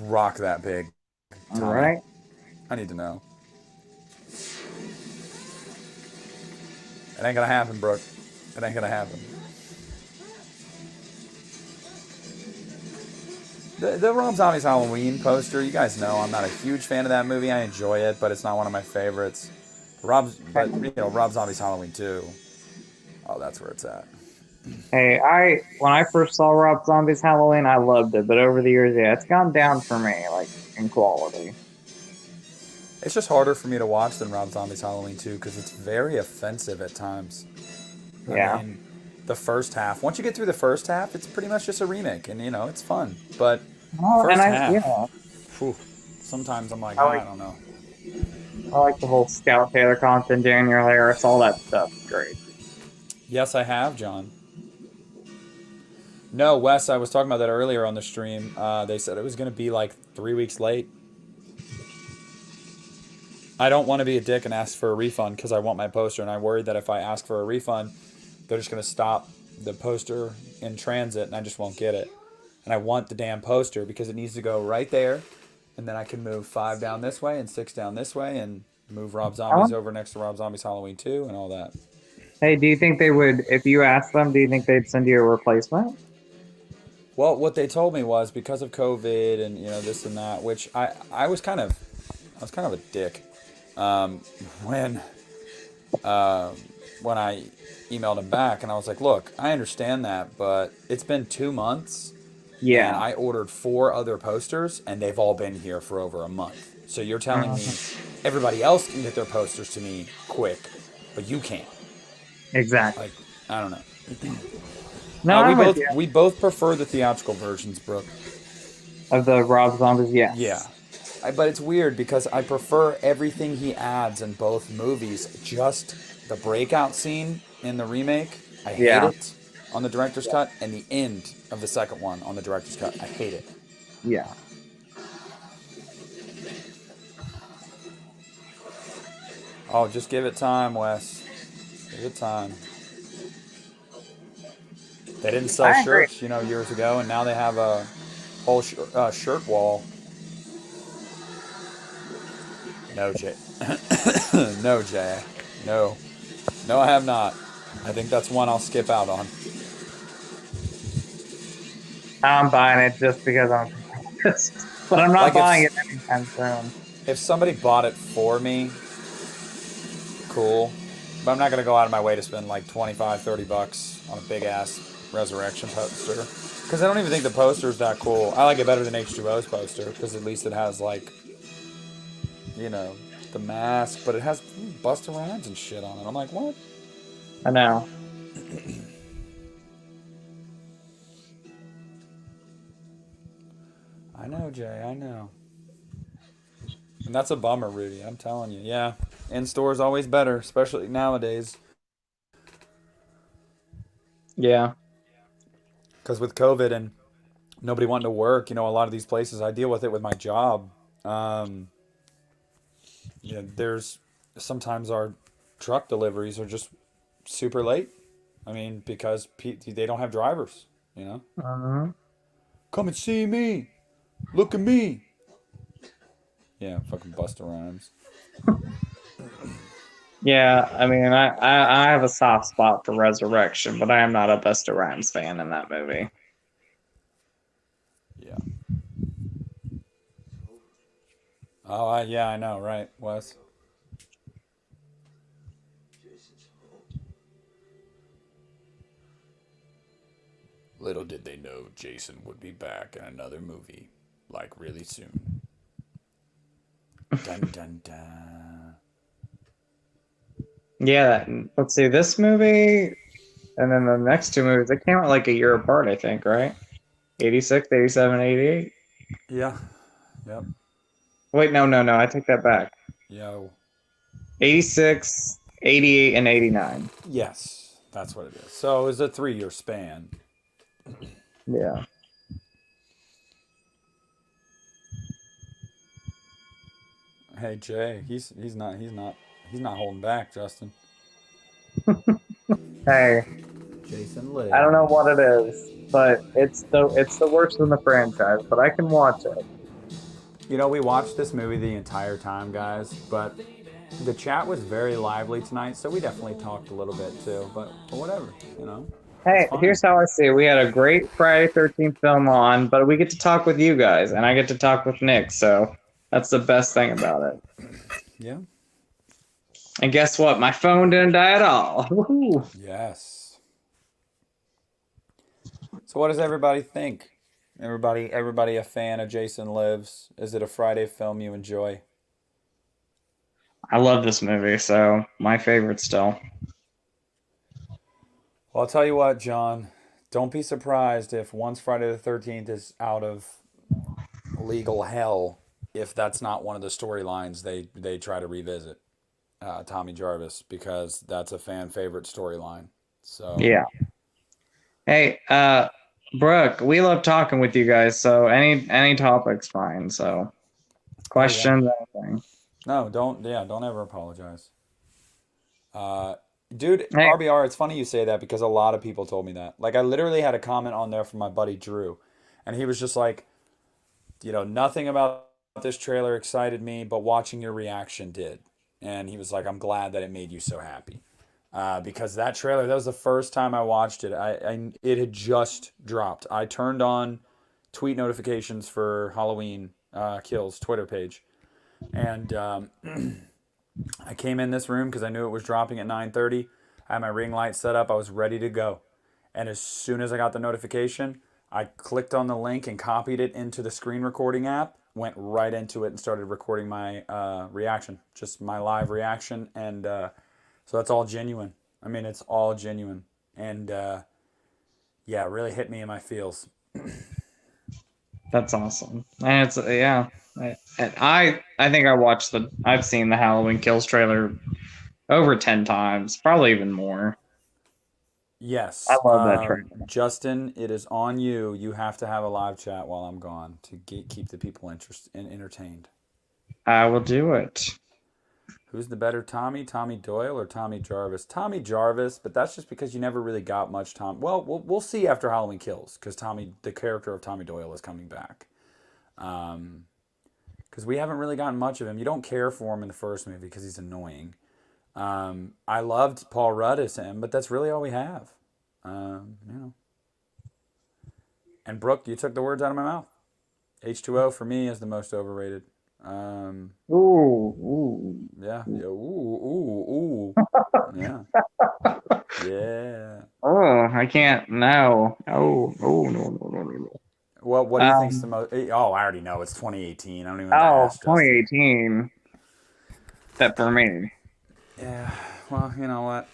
[SPEAKER 3] rock that big,
[SPEAKER 4] All
[SPEAKER 3] Tommy?
[SPEAKER 4] right.
[SPEAKER 3] I need to know. It ain't gonna happen, Brooke. It ain't gonna happen. The Rob Zombie's Halloween poster, you guys know I'm not a huge fan of that movie. I enjoy it, but it's not one of my favorites. Rob Zombie's Halloween 2. Oh, that's where it's at.
[SPEAKER 4] Hey, when I first saw Rob Zombie's Halloween, I loved it, but over the years, yeah, it's gone down for me, like in quality.
[SPEAKER 3] It's just harder for me to watch than Rob Zombie's Halloween 2 because it's very offensive at times.
[SPEAKER 4] Yeah.
[SPEAKER 3] I mean, the first half. Once you get through the first half, it's pretty much just a remake, and it's fun. But first half, whew, sometimes I'm like, I don't know.
[SPEAKER 4] I like the whole Scout Taylor content, Daniel Harris, all that stuff. Great.
[SPEAKER 3] Yes, I have, John. No, Wes, I was talking about that earlier on the stream. They said it was going to be like 3 weeks late. I don't want to be a dick and ask for a refund because I want my poster, and I worry that if I ask for a refund, they're just going to stop the poster in transit, and I just won't get it. And I want the damn poster because it needs to go right there, and then I can move 5 down this way and 6 down this way and move Rob Zombies over next to Rob Zombies Halloween 2 and all that.
[SPEAKER 4] Hey, do you think they would, if you asked them, do you think they'd send you a replacement?
[SPEAKER 3] Well, what they told me was because of COVID and this and that, which I was kind of a dick when I emailed him back, and I was like, look, I understand that, but it's been 2 months.
[SPEAKER 4] Yeah.
[SPEAKER 3] And I ordered 4 other posters, and they've all been here for over a month. So you're telling me everybody else can get their posters to me quick, but you can't.
[SPEAKER 4] Exactly.
[SPEAKER 3] Like, I don't know.
[SPEAKER 4] No,
[SPEAKER 3] we both prefer the theatrical versions, Brooke.
[SPEAKER 4] Of the Rob Zombies, yes.
[SPEAKER 3] Yeah. But it's weird because I prefer everything he adds in both movies. Just the breakout scene in the remake, I hate it on the director's cut, and the end of the second one on the director's cut, I hate it.
[SPEAKER 4] Yeah.
[SPEAKER 3] Oh, just give it time, Wes. Give it time. They didn't sell shirts, years ago, and now they have a whole shirt wall. No, Jay. No, Jay. No. No, I have not. I think that's one I'll skip out on.
[SPEAKER 4] I'm buying it just because I'm pissed. But I'm not buying it anytime soon.
[SPEAKER 3] If somebody bought it for me, cool. But I'm not going to go out of my way to spend like $25, $30 on a big-ass Resurrection poster. Because I don't even think the poster's that cool. I like it better than H2O's poster, because at least it has, like, the mask, but it has Busta Rhymes and shit on it. I'm like, what?
[SPEAKER 4] I know.
[SPEAKER 3] I know, Jay, I know. And that's a bummer, Rudy, I'm telling you. Yeah, in-store is always better, especially nowadays.
[SPEAKER 4] Yeah.
[SPEAKER 3] Because with COVID and nobody wanting to work, a lot of these places, I deal with it with my job. There's sometimes our truck deliveries are just super late. I mean, because they don't have drivers,
[SPEAKER 4] Uh-huh.
[SPEAKER 3] Come and see me. Look at me. Yeah, fucking Busta Rhymes.
[SPEAKER 4] Yeah, I mean, I have a soft spot for Resurrection, but I am not a Busta Rhymes fan in that movie.
[SPEAKER 3] Yeah. Oh, yeah, I know, right, Wes?
[SPEAKER 6] Jason's home.
[SPEAKER 3] Little did they know Jason would be back in another movie, like really soon. Dun dun dun.
[SPEAKER 4] Yeah, let's see, this movie and then the next two movies, they came out like a year apart, I think, right? 86, 87, 88.
[SPEAKER 3] Yeah. Yep.
[SPEAKER 4] Wait, no, I take that back.
[SPEAKER 3] Yo.
[SPEAKER 4] 86, 88, and 89.
[SPEAKER 3] Yes, that's what it is. So it was a 3-year span.
[SPEAKER 4] Yeah.
[SPEAKER 3] Hey Jay, he's not holding back, Justin.
[SPEAKER 4] Hey,
[SPEAKER 3] Jason
[SPEAKER 4] I don't know
[SPEAKER 3] lives.
[SPEAKER 4] what it is, but it's the worst in the franchise, but I can watch it.
[SPEAKER 3] You know, we watched this movie the entire time, guys, but the chat was very lively tonight, so we definitely talked a little bit too. But whatever, you know, it's
[SPEAKER 4] Hey,
[SPEAKER 3] fine.
[SPEAKER 4] here's how I see it. We had a great Friday 13th film on, but we get to talk with you guys, and I get to talk with Nick, so that's the best thing about it.
[SPEAKER 3] Yeah.
[SPEAKER 4] And guess what? My phone didn't die at all. Woohoo.
[SPEAKER 3] Yes. So what does everybody think? Everybody a fan of Jason Lives? Is it a Friday film you enjoy?
[SPEAKER 4] I love this movie, so my favorite still.
[SPEAKER 3] Well, I'll tell you what, John. Don't be surprised if once Friday the 13th is out of legal hell, if that's not one of the storylines they try to revisit Tommy Jarvis, because that's a fan favorite storyline. So
[SPEAKER 4] Yeah. Hey, Brooke, we love talking with you guys, so any topic's fine. So
[SPEAKER 3] oh yeah,
[SPEAKER 4] questions, anything.
[SPEAKER 3] no, don't ever apologize. Dude,
[SPEAKER 4] Hey,
[SPEAKER 3] RBR, it's funny you say that because a lot of people told me that. Like, I literally had a comment on there from my buddy Drew, and he was just like, you know, nothing about this trailer excited me, but watching your reaction did. And he was like, I'm glad that it made you so happy. Because that trailer, that was the first time I watched it. It had just dropped. I turned on tweet notifications for Halloween Kills Twitter page, and I came in this room because I knew it was dropping at 9:30. I had my ring light set up. I was ready to go. And as soon as I got the notification, I clicked on the link and copied it into the screen recording app, went right into it and started recording my reaction, just my live reaction. And so that's all genuine. I mean, it's all genuine. And yeah, it really hit me in my feels.
[SPEAKER 4] that's awesome. And it's yeah. I think I've seen the Halloween Kills trailer over 10 times, probably even more. I
[SPEAKER 3] Yes,
[SPEAKER 4] love that trailer.
[SPEAKER 3] Justin, it is on you. You have to have a live chat while I'm gone to keep the people interested and entertained.
[SPEAKER 4] I will do it.
[SPEAKER 3] Who's the better Tommy? Tommy Doyle or Tommy Jarvis? Tommy Jarvis, but that's just because you never really got much Tom. Well, we'll see after Halloween Kills because the character of Tommy Doyle is coming back. Because we haven't really gotten much of him. You don't care for him in the first movie because he's annoying. I loved Paul Rudd as him, but that's really all we have. You know. And Brooke, you took the words out of my mouth. H2O for me is the most overrated.
[SPEAKER 4] Ooh.
[SPEAKER 3] Yeah. Yeah. Ooh. Yeah. Yeah.
[SPEAKER 4] Oh, I can't. No. No.
[SPEAKER 3] Well, what do you think's the most? Oh, I already know. It's 2018. I don't even have to
[SPEAKER 4] Oh,
[SPEAKER 3] ask Justin.
[SPEAKER 4] 2018. That for me.
[SPEAKER 3] Yeah. Well, you know what?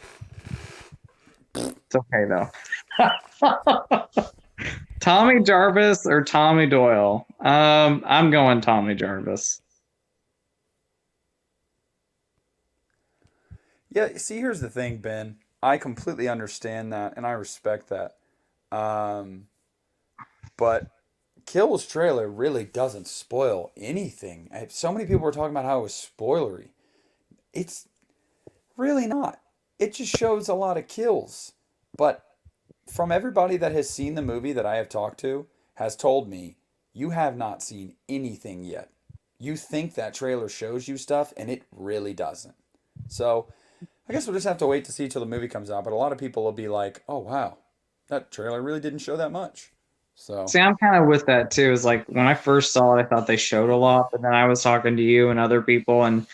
[SPEAKER 4] It's okay though. Tommy Jarvis or Tommy Doyle? I'm going Tommy Jarvis.
[SPEAKER 3] Yeah. See, here's the thing, Ben. I completely understand that, and I respect that. But Kill's trailer really doesn't spoil anything. So many people were talking about how it was spoilery. It's really not. It just shows a lot of kills. But from everybody that has seen the movie that I have talked to, has told me, you have not seen anything yet. You think that trailer shows you stuff, and it really doesn't. So I guess we'll just have to wait to see till the movie comes out. But a lot of people will be like, "Oh wow, that trailer really didn't show that much." So
[SPEAKER 4] See, I'm kind of with that too. Is like when I first saw it, I thought they showed a lot, but then I was talking to you and other people, and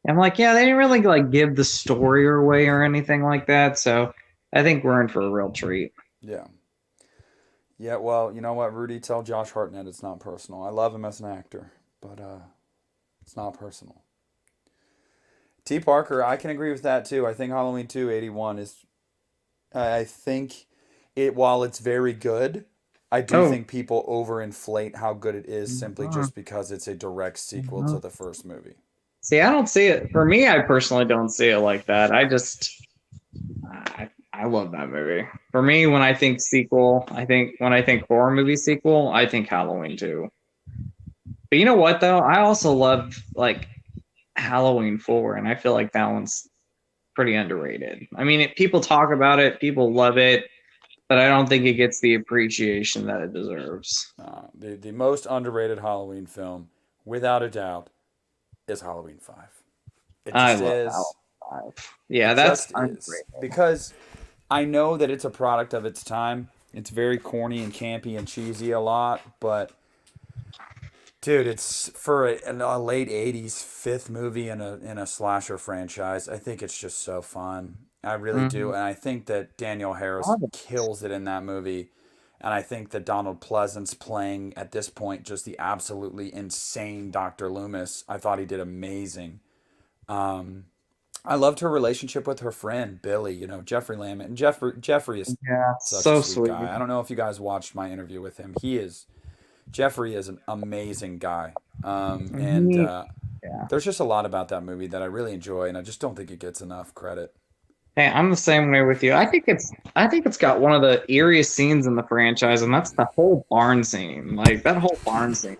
[SPEAKER 4] I'm like, yeah, they didn't really like give the story away or anything like that. So I think we're in for a real treat.
[SPEAKER 3] yeah, yeah. Well, you know what, Rudy? Tell Josh Hartnett it's not personal. I love him as an actor, but it's not personal. T. Parker, I can agree with that too. I think Halloween 281 is. I think it while it's very good, I do
[SPEAKER 4] Oh,
[SPEAKER 3] think people overinflate how good it is simply
[SPEAKER 4] uh,
[SPEAKER 3] just because it's a direct sequel
[SPEAKER 4] uh.
[SPEAKER 3] to the first movie.
[SPEAKER 4] See, I don't see it. For me, I personally don't see it like that. I love that movie. For me, when I think sequel, when I think horror movie sequel, I think Halloween 2. But you know what though? I also love like Halloween 4, and I feel like that one's pretty underrated. I mean, people talk about it, people love it, but I don't think it gets the appreciation that it deserves.
[SPEAKER 3] The most underrated Halloween film, without a doubt, is Halloween 5. It
[SPEAKER 4] I
[SPEAKER 3] just
[SPEAKER 4] love
[SPEAKER 3] is.
[SPEAKER 4] Halloween 5. Yeah,
[SPEAKER 3] It
[SPEAKER 4] that's
[SPEAKER 3] just is.
[SPEAKER 4] underrated.
[SPEAKER 3] Because I know that it's a product of its time. It's very corny and campy and cheesy a lot, but dude, it's for a late '80s fifth movie in a slasher franchise. I think it's just so fun. I really do,
[SPEAKER 4] Mhm.
[SPEAKER 3] and I think that Danielle
[SPEAKER 4] I
[SPEAKER 3] Harris
[SPEAKER 4] love it.
[SPEAKER 3] kills it in that movie, and I think that Donald Pleasance playing at this point just the absolutely insane Dr. Loomis. I thought he did amazing. Um, I loved her relationship with her friend Billy. You know, Jeffrey Lamont, and Jeffrey is
[SPEAKER 4] Yeah,
[SPEAKER 3] such a
[SPEAKER 4] so
[SPEAKER 3] sweet
[SPEAKER 4] sweet.
[SPEAKER 3] guy. I don't know if you guys watched my interview with him. Jeffrey is an amazing guy. And
[SPEAKER 4] He, yeah.
[SPEAKER 3] there's just a lot about that movie that I really enjoy, and I just don't think it gets enough credit.
[SPEAKER 4] Hey, I'm the same way with you. I think it's got one of the eeriest scenes in the franchise, and that's the whole barn scene. Like that whole barn scene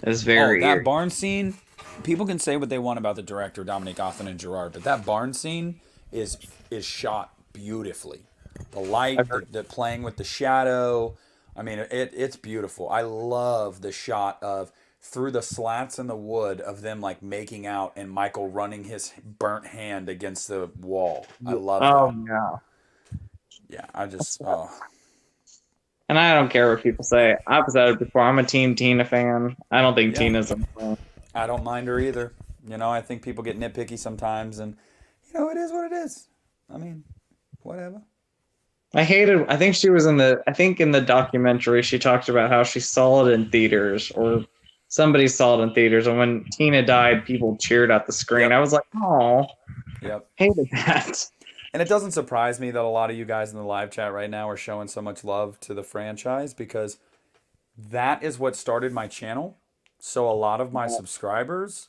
[SPEAKER 4] is
[SPEAKER 3] Oh,
[SPEAKER 4] very
[SPEAKER 3] that
[SPEAKER 4] eerie.
[SPEAKER 3] barn scene. People can say what they want about the director Dominic Othman and Gerard, but that barn scene is is shot beautifully. The light, the playing with the shadow. I mean, it's beautiful. I love the shot of through the slats in the wood of them like making out and Michael running his burnt hand against the wall. I love
[SPEAKER 4] Oh
[SPEAKER 3] that.
[SPEAKER 4] yeah.
[SPEAKER 3] Yeah, I just oh
[SPEAKER 4] And I don't care what people say. I've said it before. I'm a Team Tina fan. I don't think
[SPEAKER 3] yeah.
[SPEAKER 4] Tina's a.
[SPEAKER 3] I don't mind her either. You know, I think people get nitpicky sometimes, and you know, it is what it is. I mean, whatever.
[SPEAKER 4] I hated. I think she was in the. I think in the documentary she talked about how she saw it in theaters, or somebody saw it in theaters, and when Tina died, people cheered at the screen. I
[SPEAKER 3] Yep,
[SPEAKER 4] was like, oh,
[SPEAKER 3] yep.
[SPEAKER 4] hated that.
[SPEAKER 3] And it doesn't surprise me that a lot of you guys in the live chat right now are showing so much love to the franchise because that is what started my channel. So a lot of my subscribers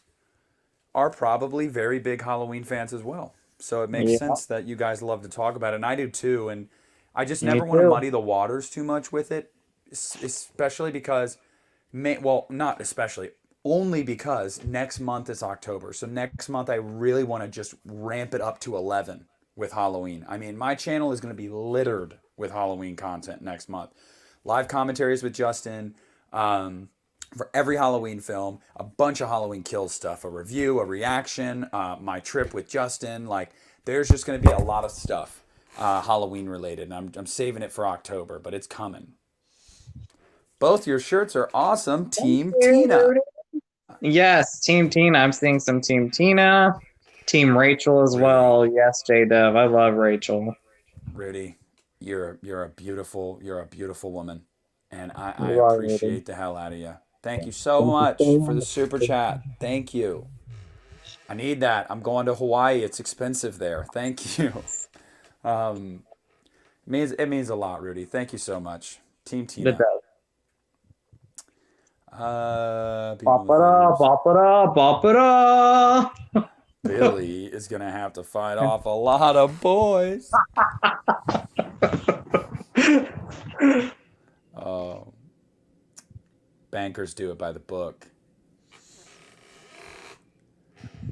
[SPEAKER 3] are probably very big Halloween fans as well. So it makes
[SPEAKER 4] Yeah,
[SPEAKER 3] sense that you guys love to talk about it, and I do too. And I just
[SPEAKER 4] me
[SPEAKER 3] never want to
[SPEAKER 4] too.
[SPEAKER 3] muddy the waters too much with it, especially because, well, not especially, only because next month is October. So next month I really want to just ramp it up to 11 with Halloween. I mean, my channel is going to be littered with Halloween content next month. Live commentaries with Justin. For every Halloween film, a bunch of Halloween Kills stuff, a review, a reaction, my trip with Justin. Like, there's just going to be a lot of stuff Halloween related, and I'm saving it for October, but it's coming. Both your shirts are awesome,
[SPEAKER 4] Thank
[SPEAKER 3] Team
[SPEAKER 4] you,
[SPEAKER 3] Tina.
[SPEAKER 4] Rudy. Yes, Team Tina. I'm seeing some Team Tina, Team Rachel as
[SPEAKER 3] Rudy,
[SPEAKER 4] well. Yes, J Dub. I love Rachel.
[SPEAKER 3] Rudy, you're a beautiful woman, and I
[SPEAKER 4] You are Rudy.
[SPEAKER 3] appreciate the hell out of you. Thank you so
[SPEAKER 4] Thank you
[SPEAKER 3] much
[SPEAKER 4] so
[SPEAKER 3] for the
[SPEAKER 4] much.
[SPEAKER 3] super chat. Thank you. I need that. I'm going to Hawaii. It's expensive there. Thank you. Um, it means a lot, Rudy. Thank you so much, Team
[SPEAKER 4] The
[SPEAKER 3] Tina.
[SPEAKER 4] dub.
[SPEAKER 3] People in the
[SPEAKER 4] Ba-ba-da,
[SPEAKER 3] theaters.
[SPEAKER 4] ba-ba-da, ba-ba-da.
[SPEAKER 3] Billy is gonna have to fight off a lot of boys. Oh, bankers do it by the book.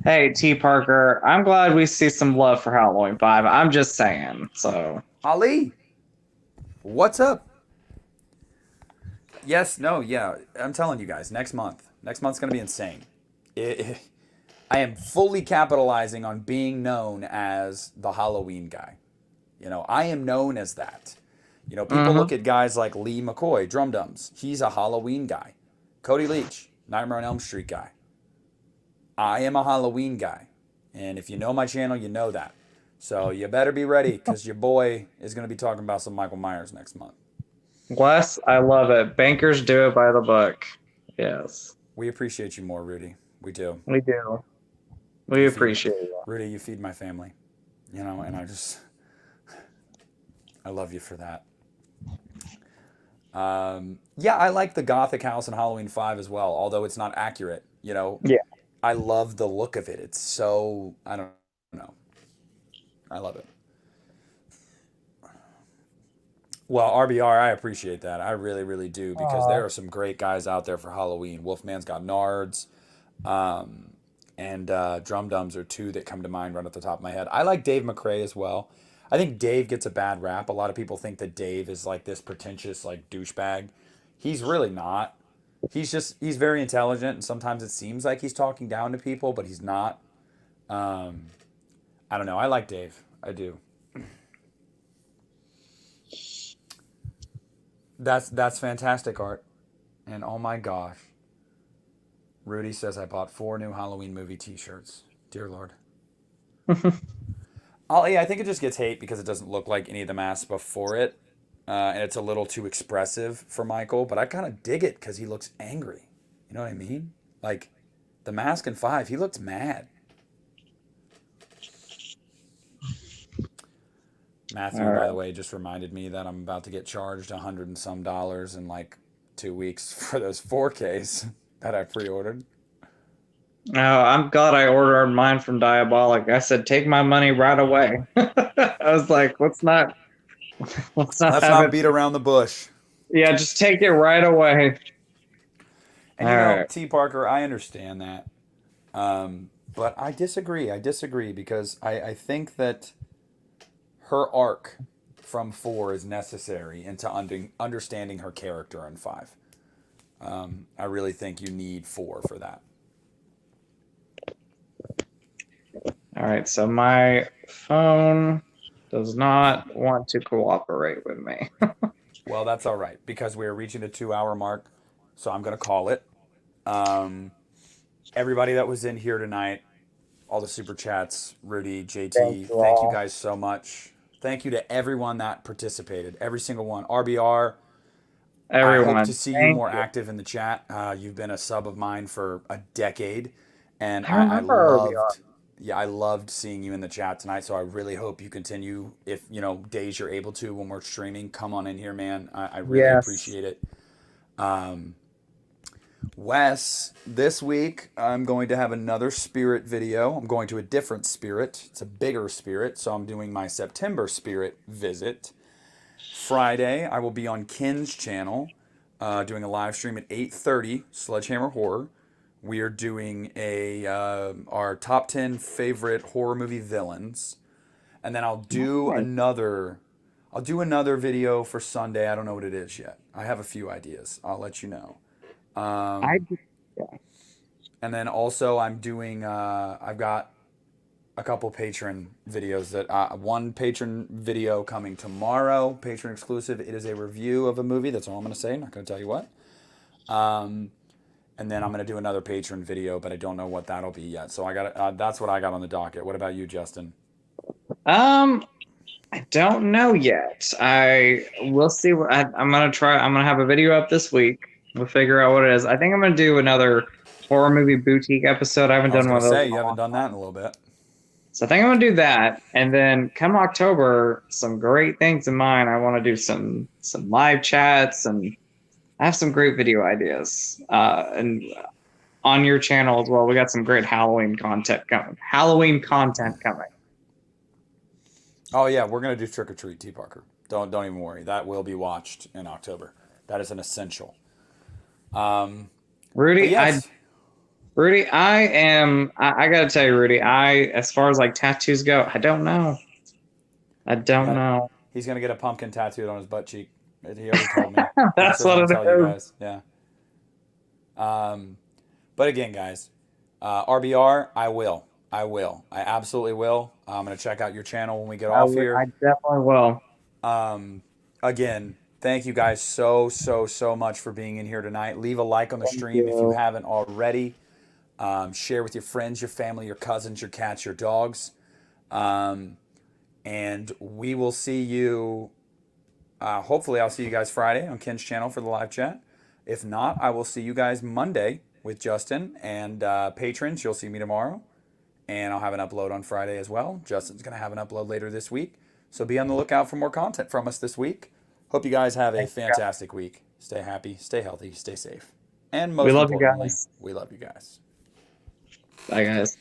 [SPEAKER 4] Hey, T. Parker, I'm glad we see some love for Halloween 5. I'm just saying. So,
[SPEAKER 3] Ali, what's up? Yes, no, yeah. I'm telling you guys, next month. Next month's gonna be insane. It, I am fully capitalizing on being known as the Halloween guy. You know, I am known as that. You know, people look
[SPEAKER 4] Mm-hmm.
[SPEAKER 3] at guys like Lee McCoy, Drum Dums. He's a Halloween guy. Cody Leach, Nightmare on Elm Street guy. I am a Halloween guy. And if you know my channel, you know that. So you better be ready because your boy is going to be talking about some Michael Myers next month.
[SPEAKER 4] Wes, I love it. Bankers do it by the book. Yes,
[SPEAKER 3] We appreciate you more, Rudy. We do.
[SPEAKER 4] we do. We
[SPEAKER 3] You
[SPEAKER 4] appreciate it.
[SPEAKER 3] Rudy, you feed my family. You know, and I love you for that. Yeah, I like the Gothic house in Halloween 5 as well, although it's not accurate. You know,
[SPEAKER 4] Yeah.
[SPEAKER 3] I love the look of it. It's so, I don't know. I love it. Well, RBR, I appreciate that. I really, really do because there are some great guys out there for Halloween. Wolfman's got Nards, and Drum Dums are two that come to mind right off the top of my head. I like Dave McRae as well. I think Dave gets a bad rap. A lot of people think that Dave is like this pretentious like douchebag. He's really not. He's very intelligent, and sometimes it seems like he's talking down to people, but he's not. I don't know. I like Dave. I do. That's fantastic art. And oh my gosh. Rudy says I bought 4 new Halloween movie t-shirts. Dear Lord. Yeah, I think it just gets hate because it doesn't look like any of the masks before it. And it's a little too expressive for Michael, but I kind of dig it because he looks angry. You know what I mean? Like, the mask in 5, he looked mad. Matthew, by the way, just reminded me that I'm about to get charged $100 and some in like 2 weeks for those 4Ks that I pre-ordered.
[SPEAKER 4] Oh, I'm glad I ordered mine from Diabolic. I said, take my money right away. I was like, let's not
[SPEAKER 3] beat around the bush.
[SPEAKER 4] Yeah, just take it right away.
[SPEAKER 3] And you know, T. Parker, I understand that. But I disagree. I disagree because I think that her arc from 4 is necessary into understanding her character in 5. I really think you need 4 for that.
[SPEAKER 4] All right, so my phone does not want to cooperate with me.
[SPEAKER 3] Well, that's all right because we're reaching the 2-hour mark, so I'm going to call it. Everybody that was in here tonight, all the super chats, Rudy, JT, thank you guys so much. Thank you to everyone that participated, every single one. RBR,
[SPEAKER 4] everyone.
[SPEAKER 3] I hope to see you more active in the chat. You've been a sub of mine for a decade, and I loved seeing you in the chat tonight. So I really hope you continue. If you know days you're able to when we're streaming, come on in here, man. I really appreciate it. Wes, this week I'm going to have another spirit video. I'm going to a different spirit. It's a bigger spirit, so I'm doing my September spirit visit. Friday, I will be on Ken's channel doing a live stream at 8:30, Sledgehammer Horror. We are doing our top 10 favorite horror movie villains. And then I'll do another video for Sunday. I don't know what it is yet. I have a few ideas. I'll let you know. And then also I'm doing, I've got a couple patron videos that, one patron video coming tomorrow, patron exclusive. It is a review of a movie. That's all I'm going to say. I'm not going to tell you what. And then I'm going to do another patron video, but I don't know what that'll be yet. So I got that's what I got on the docket. What about you, Justin?
[SPEAKER 4] I don't know yet. We'll see. I'm going to try. I'm going to have a video up this week. We'll figure out what it is. I think I'm going to do another horror movie boutique episode. I haven't done one of those.
[SPEAKER 3] You haven't done that in a little bit.
[SPEAKER 4] So I think I'm going to do that. And then come October, some great things in mind. I want to do some live chats, and I have some great video ideas. And on your channel as well, we got some great Halloween content coming.
[SPEAKER 3] Oh yeah, we're gonna do Trick or Treat, T. Parker. Don't even worry. That will be watched in October. That is an essential.
[SPEAKER 4] Rudy,
[SPEAKER 3] yes.
[SPEAKER 4] I gotta tell you, Rudy, as far as like tattoos go, I don't know. know.
[SPEAKER 3] He's gonna get a pumpkin tattooed on his butt cheek. He already told me.
[SPEAKER 4] That's what it is.
[SPEAKER 3] Yeah. But again, guys, RBR, I will. I absolutely will. I'm going to check out your channel when we get off here.
[SPEAKER 4] I definitely will.
[SPEAKER 3] Again, thank you guys so much for being in here tonight. Leave a like on the stream if you haven't already. Share with your friends, your family, your cousins, your cats, your dogs. And we will see you. Hopefully, I'll see you guys Friday on Ken's channel for the live chat. If not, I will see you guys Monday with Justin. And patrons, you'll see me tomorrow. And I'll have an upload on Friday as well. Justin's going to have an upload later this week. So be on the lookout for more content from us this week. Hope you guys have a fantastic week. Stay happy, stay healthy, stay safe. And most
[SPEAKER 4] We love you
[SPEAKER 3] importantly,
[SPEAKER 4] guys.
[SPEAKER 3] we love you guys.
[SPEAKER 4] Bye, guys.